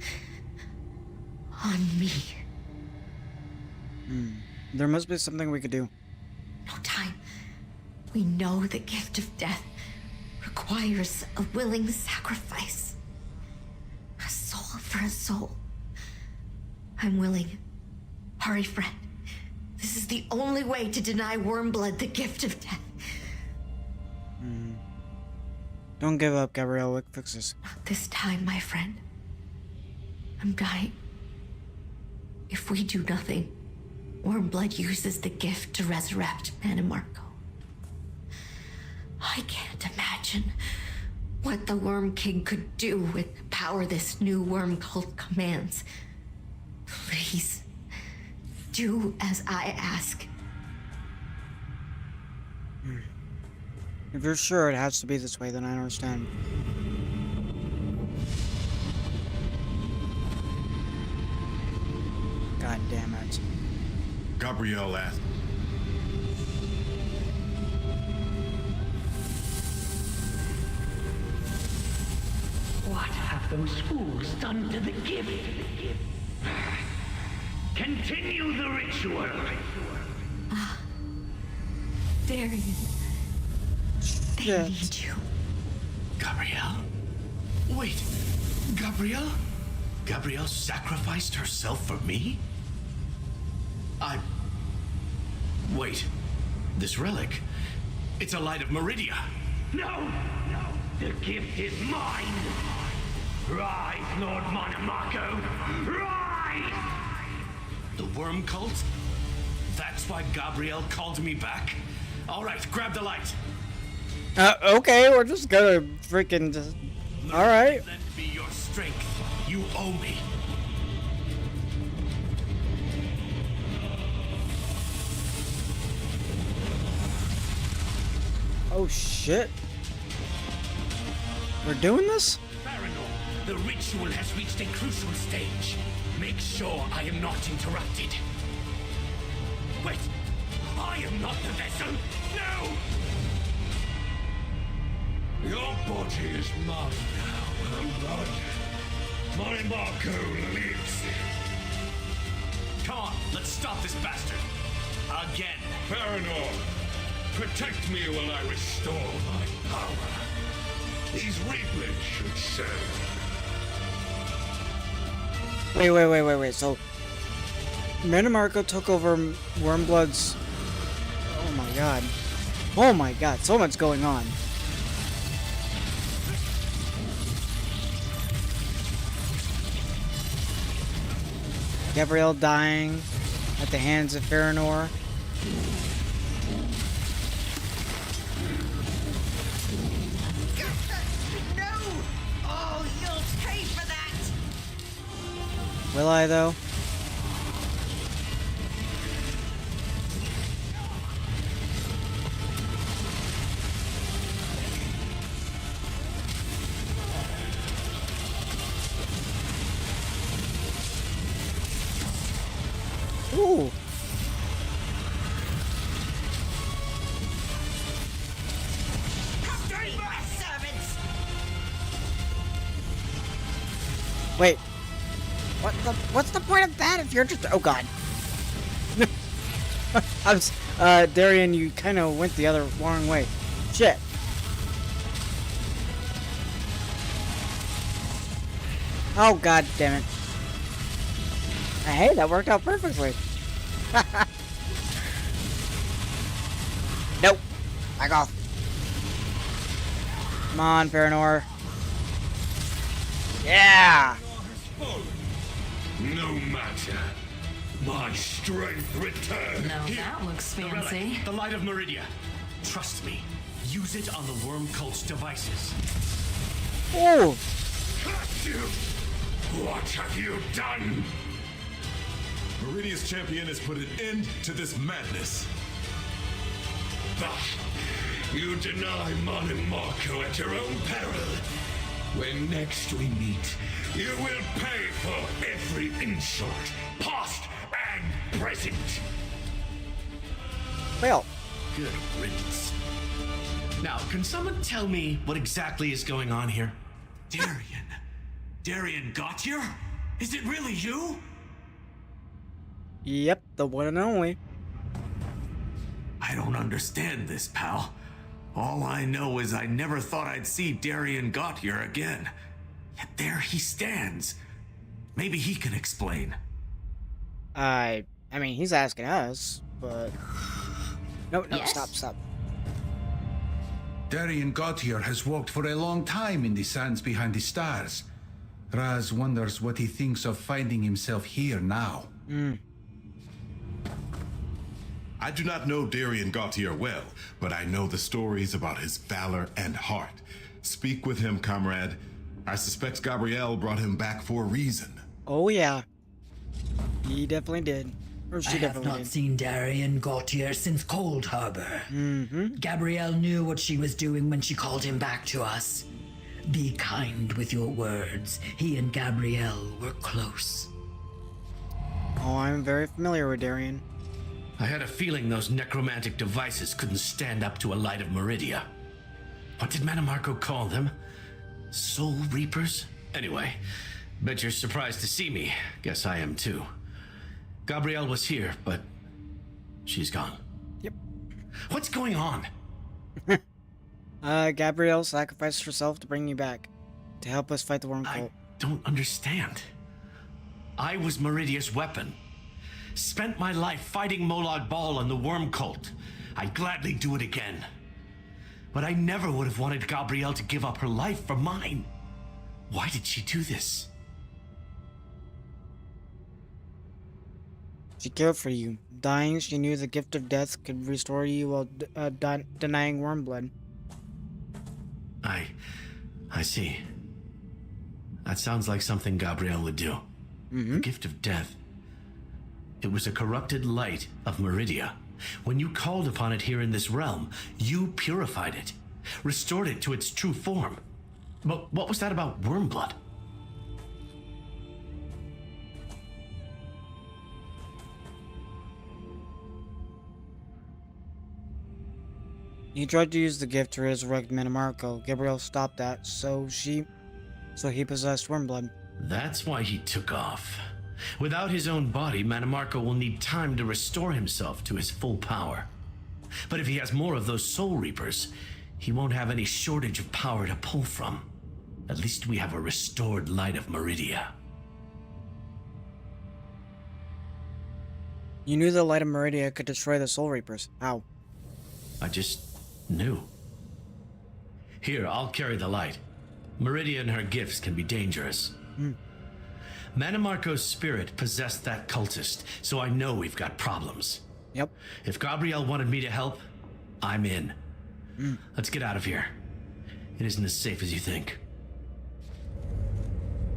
on me. There must be something we could do. No time. We know the gift of death requires a willing sacrifice. A soul for a soul. I'm willing. Hurry, friend. This is the only way to deny Wormblood the gift of death. Don't give up, Gabrielle. We'll fix this. Not this time, my friend. I'm dying. If we do nothing, Wormblood uses the gift to resurrect Manimarco. I can't imagine what the Worm King could do with the power this new worm cult commands. Please, do as I ask. If you're sure it has to be this way, then I understand. God damn it. Gabrielle asked. What have those fools done to the gift? Continue the ritual. Darian. They need you. Gabrielle? Wait, Gabrielle? Gabrielle sacrificed herself for me? Wait, this relic. It's a light of Meridia. No! The gift is mine! Rise, Lord Manimarco! Rise! The worm cult? That's why Gabrielle called me back? All right, grab the light. Okay, we're just gonna freaking just... Alright. Lend me your strength. You owe me. Oh shit. We're doing this? Faranor, the ritual has reached a crucial stage. Make sure I am not interrupted. Wait, I am not the vessel. No! Your body is mine now, blood. Manimarco lives. Come on, let's stop this bastard. Again. Faranor, protect me while I restore my power. These reapers should serve. Wait. So, Manimarco took over Wormblood's... Oh my god. Oh my god, so much going on. Gabrielle dying at the hands of Farinor. No! Oh, you'll pay for that! Will I, though? Ooh. Wait. What's the point of that if you're just... Oh, God. I was... Darian, you kind of went the other wrong way. Shit. Oh, God damn it. Hey, that worked out perfectly. Nope. Back off. Come on, Farinor. Yeah! No matter. My strength returns. Now that looks The relic, fancy. the Light of Meridia. Trust me. Use it on the Worm Cult's devices. Oh! Curse you! What have you done? Meridia's champion has put an end to this madness. Bah! You deny Mon and Marco at your own peril. When next we meet, you will pay for every insult, past and present. Well. Good riddance. Now, can someone tell me what exactly is going on here? Darian. Darian Gautier? Is it really you? Yep, the one and only. I don't understand this, pal. All I know is I never thought I'd see Darian Gautier again. Yet there he stands. Maybe he can explain. I mean, he's asking us, but... No, Yes? stop. Darian Gautier has walked for a long time in the sands behind the stars. Raz wonders what he thinks of finding himself here now. I do not know Darian Gautier well, but I know the stories about his valor and heart. Speak with him, comrade. I suspect Gabrielle brought him back for a reason. Oh, yeah. He definitely did. Or she I have definitely not did. seen Darian Gautier since Cold Harbor. Gabrielle knew what she was doing when she called him back to us. Be kind with your words. He and Gabrielle were close. Oh, I'm very familiar with Darian. I had a feeling those necromantic devices couldn't stand up to a Light of Meridia. What did Manamarco call them? Soul Reapers? Anyway, bet you're surprised to see me. Guess I am too. Gabrielle was here, but she's gone. Yep. What's going on? Gabrielle sacrificed herself to bring you back. To help us fight the Worm Cult. I don't understand. I was Meridia's weapon. Spent my life fighting Molag Bal and the Worm Cult. I'd gladly do it again. But I never would have wanted Gabrielle to give up her life for mine. Why did she do this? She cared for you. Dying, she knew the gift of death could restore you while denying Wormblood. I see. That sounds like something Gabrielle would do. The gift of death. It was a corrupted light of Meridia. When you called upon it here in this realm, you purified it, restored it to its true form. But what was that about Wormblood? He tried to use the gift to resurrect Manamarco. Gabrielle stopped that, so he possessed Wormblood. That's why he took off. Without his own body, Manamarco will need time to restore himself to his full power. But if he has more of those Soul Reapers, he won't have any shortage of power to pull from. At least we have a restored Light of Meridia. You knew the Light of Meridia could destroy the Soul Reapers. How? I just knew. Here, I'll carry the light. Meridia and her gifts can be dangerous. Manimarco's spirit possessed that cultist, so I know we've got problems. Yep. If Gabrielle wanted me to help, I'm in. Let's get out of here. It isn't as safe as you think.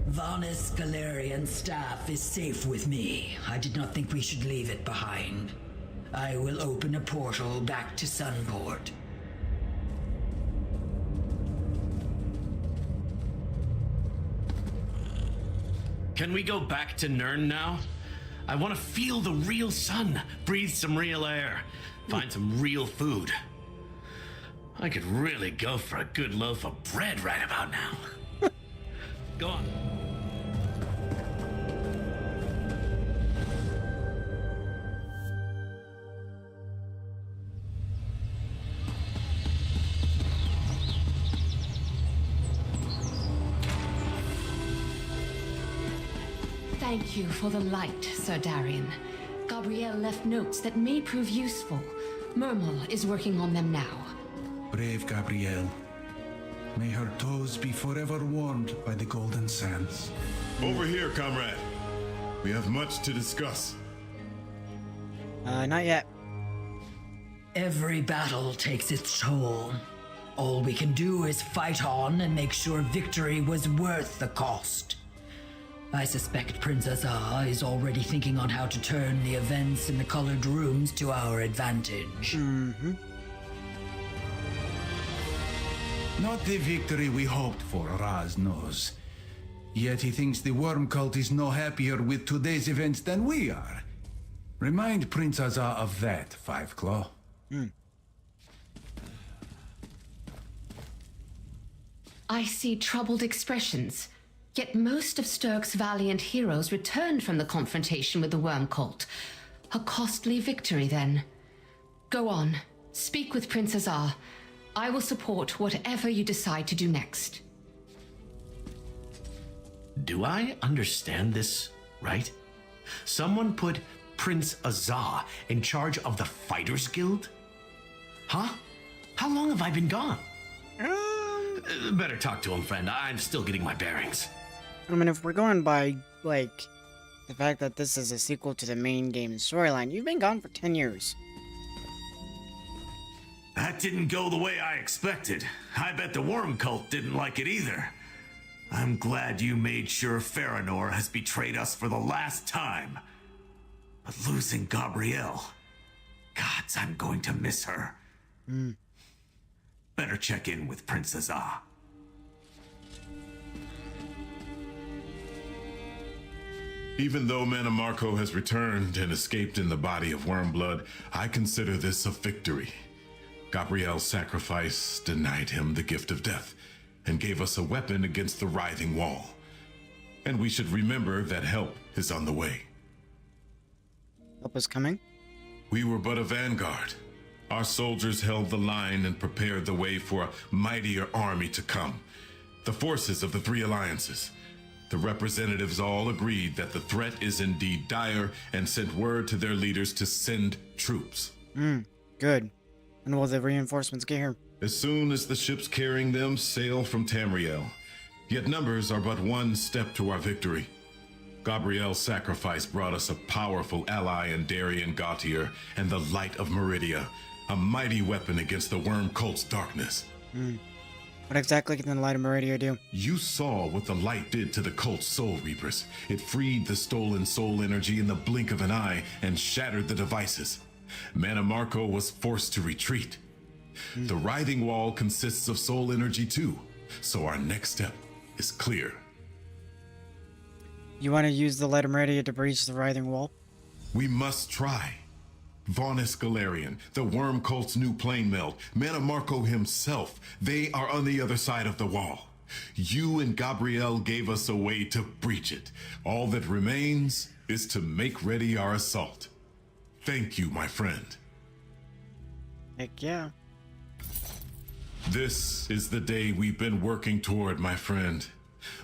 Vonis Galarian staff is safe with me. I did not think we should leave it behind. I will open a portal back to Sunport. Can we go back to Nirn now? I want to feel the real sun, breathe some real air, find some real food. I could really go for a good loaf of bread right about now. Go on. Thank you for the light, Sir Darian. Gabrielle left notes that may prove useful. Murmel is working on them now. Brave Gabrielle. May her toes be forever warmed by the golden sands. Over here, comrade. We have much to discuss. Not yet. Every battle takes its toll. All we can do is fight on and make sure victory was worth the cost. I suspect Prince Azar is already thinking on how to turn the events in the colored rooms to our advantage. Not the victory we hoped for, Raz knows. Yet he thinks the worm cult is no happier with today's events than we are. Remind Prince Azar of that, Five Claw. I see troubled expressions. Yet most of Sturk's valiant heroes returned from the confrontation with the worm cult. A costly victory, then. Go on. Speak with Prince Azar. I will support whatever you decide to do next. Do I understand this right? Someone put Prince Azar in charge of the Fighters Guild? Huh? How long have I been gone? Better talk to him, friend. I'm still getting my bearings. I mean, if we're going by, like, the fact that this is a sequel to the main game storyline, you've been gone for 10 years. That didn't go the way I expected. I bet the worm cult didn't like it either. I'm glad you made sure Farinor has betrayed us for the last time. But losing Gabrielle... Gods, I'm going to miss her. Better check in with Prince Azar. Even though Manimarco has returned and escaped in the body of Wormblood, I consider this a victory. Gabrielle's sacrifice denied him the gift of death and gave us a weapon against the writhing wall. And we should remember that help is on the way. Help is coming? We were but a vanguard. Our soldiers held the line and prepared the way for a mightier army to come. The forces of the three alliances. The representatives all agreed that the threat is indeed dire and sent word to their leaders to send troops. Good. And will the reinforcements get here? As soon as the ships carrying them sail from Tamriel. Yet numbers are but one step to our victory. Gabrielle's sacrifice brought us a powerful ally in Darian Gautier and the Light of Meridia, a mighty weapon against the worm cult's darkness. What exactly can the Light of Meridia do? You saw what the light did to the cult's soul reapers. It freed the stolen soul energy in the blink of an eye and shattered the devices. Manimarco was forced to retreat. The writhing wall consists of soul energy too, so our next step is clear. You want to use the Light of Meridia to breach the writhing wall? We must try. Vonis Galarian, the worm cult's new plane meld, Manimarco himself, they are on the other side of the wall. You and Gabrielle gave us a way to breach it. All that remains is to make ready our assault. Thank you, my friend. Heck yeah. This is the day we've been working toward, my friend.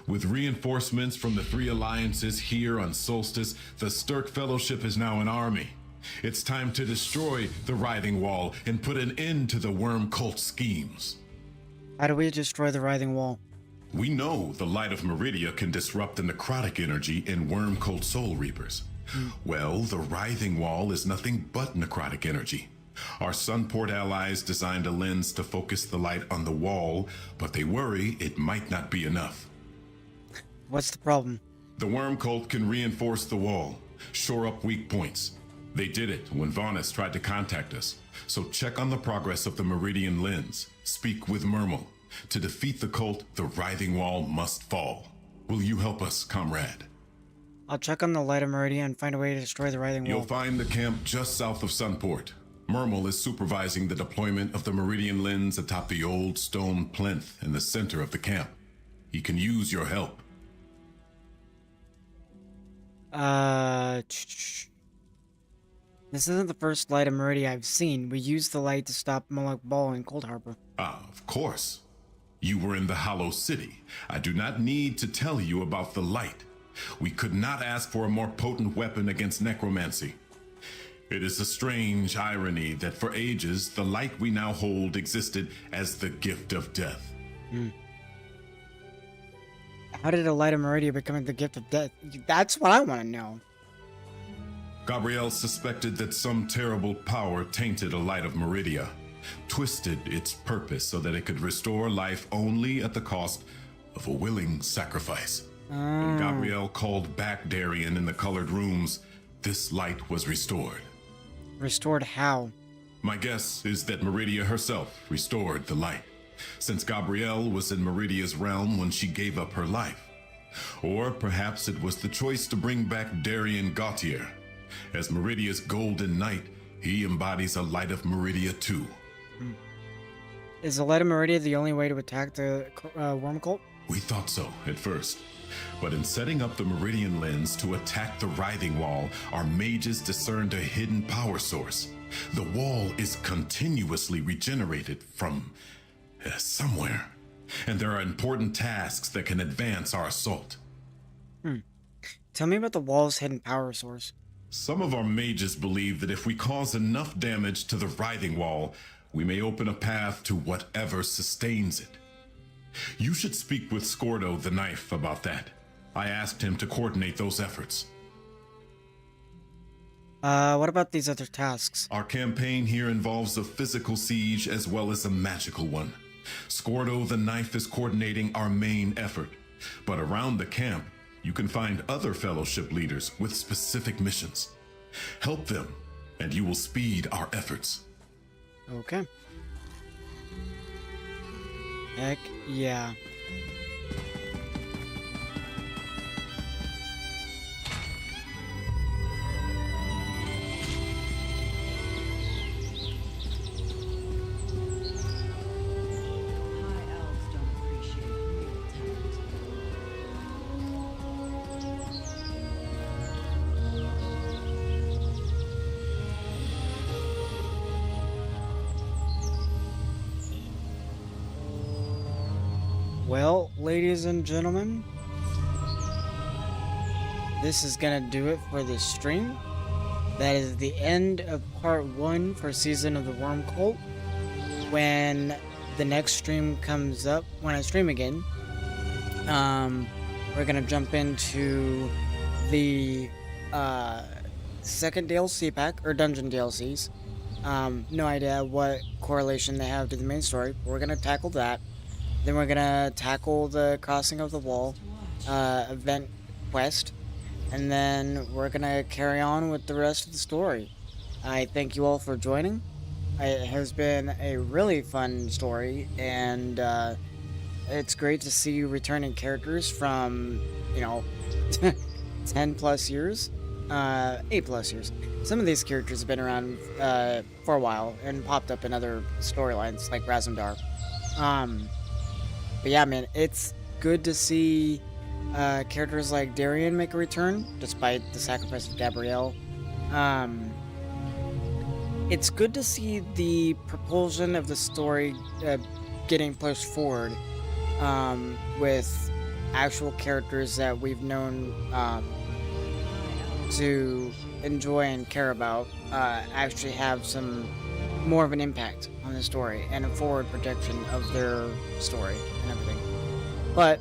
With reinforcements from the three alliances here on Solstice, the Sturk Fellowship is now an army. It's time to destroy the writhing wall and put an end to the worm cult schemes. How do we destroy the writhing wall? We know the light of Meridia can disrupt the necrotic energy in Worm Cult Soul Reapers. Well, the Writhing Wall is nothing but necrotic energy. Our Sunport allies designed a lens to focus the light on the wall, but they worry it might not be enough. What's the problem? The Worm Cult can reinforce the wall, shore up weak points. They did it when Vonis tried to contact us, so check on the progress of the Meridian Lens. Speak with Murmel. To defeat the cult, the Writhing Wall must fall. Will you help us, comrade? I'll check on the light of Meridia and find a way to destroy the Writhing Wall. You'll find the camp just south of Sunport. Murmel is supervising the deployment of the Meridian Lens atop the old stone plinth in the center of the camp. He can use your help. This isn't the first light of Meridia I've seen. We used the light to stop Moloch Ball in Cold Harbor. Ah, of course. You were in the Hollow City. I do not need to tell you about the light. We could not ask for a more potent weapon against necromancy. It is a strange irony that for ages, the light we now hold existed as the gift of death. How did a light of Meridia become the gift of death? That's what I want to know. Gabrielle suspected that some terrible power tainted a light of Meridia, twisted its purpose so that it could restore life only at the cost of a willing sacrifice. When Gabrielle called back Darien in the colored rooms, this light was restored. Restored how? My guess is that Meridia herself restored the light, since Gabrielle was in Meridia's realm when she gave up her life. Or perhaps it was the choice to bring back Darien Gautier. As Meridia's golden knight, he embodies a light of Meridia too. Is the light of Meridia the only way to attack the Worm Cult? We thought so at first. But in setting up the Meridian Lens to attack the Writhing Wall, our mages discerned a hidden power source. The wall is continuously regenerated from somewhere. And there are important tasks that can advance our assault. Tell me about the wall's hidden power source. Some of our mages believe that if we cause enough damage to the Writhing Wall, we may open a path to whatever sustains it. You should speak with Scordo the Knife about that. I asked him to coordinate those efforts. What about these other tasks? Our campaign here involves a physical siege as well as a magical one. Scordo the Knife is coordinating our main effort, but around the camp, you can find other Fellowship leaders with specific missions. Help them, and you will speed our efforts. Okay. Heck yeah. Well, ladies and gentlemen, this is gonna do it for this stream. That is the end of part 1 for Season of the Worm Cult. When the next stream comes up, when I stream again, we're gonna jump into the second DLC pack, or dungeon DLCs. No idea what correlation they have to the main story, but we're gonna tackle that. Then we're gonna tackle the Crossing of the Wall event quest, and then we're gonna carry on with the rest of the story. I thank you all for joining. It has been a really fun story, and it's great to see returning characters from, 10 plus years, 8 plus years. Some of these characters have been around for a while and popped up in other storylines like Razumdar. But yeah, man, it's good to see characters like Darien make a return, despite the sacrifice of Gabrielle. It's good to see the propulsion of the story getting pushed forward with actual characters that we've known to enjoy and care about actually have some more of an impact on the story and a forward projection of their story and everything. But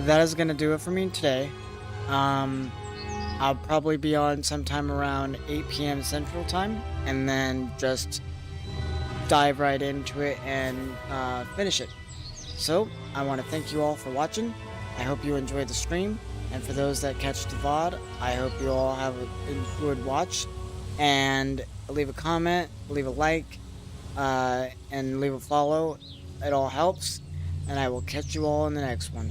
that is going to do it for me today. I'll probably be on sometime around 8 p.m. Central Time, and then just dive right into it and finish it. So, I want to thank you all for watching. I hope you enjoyed the stream, and for those that catch the VOD, I hope you all have a good watch, and leave a comment, leave a like, and leave a follow. It all helps, and I will catch you all in the next one.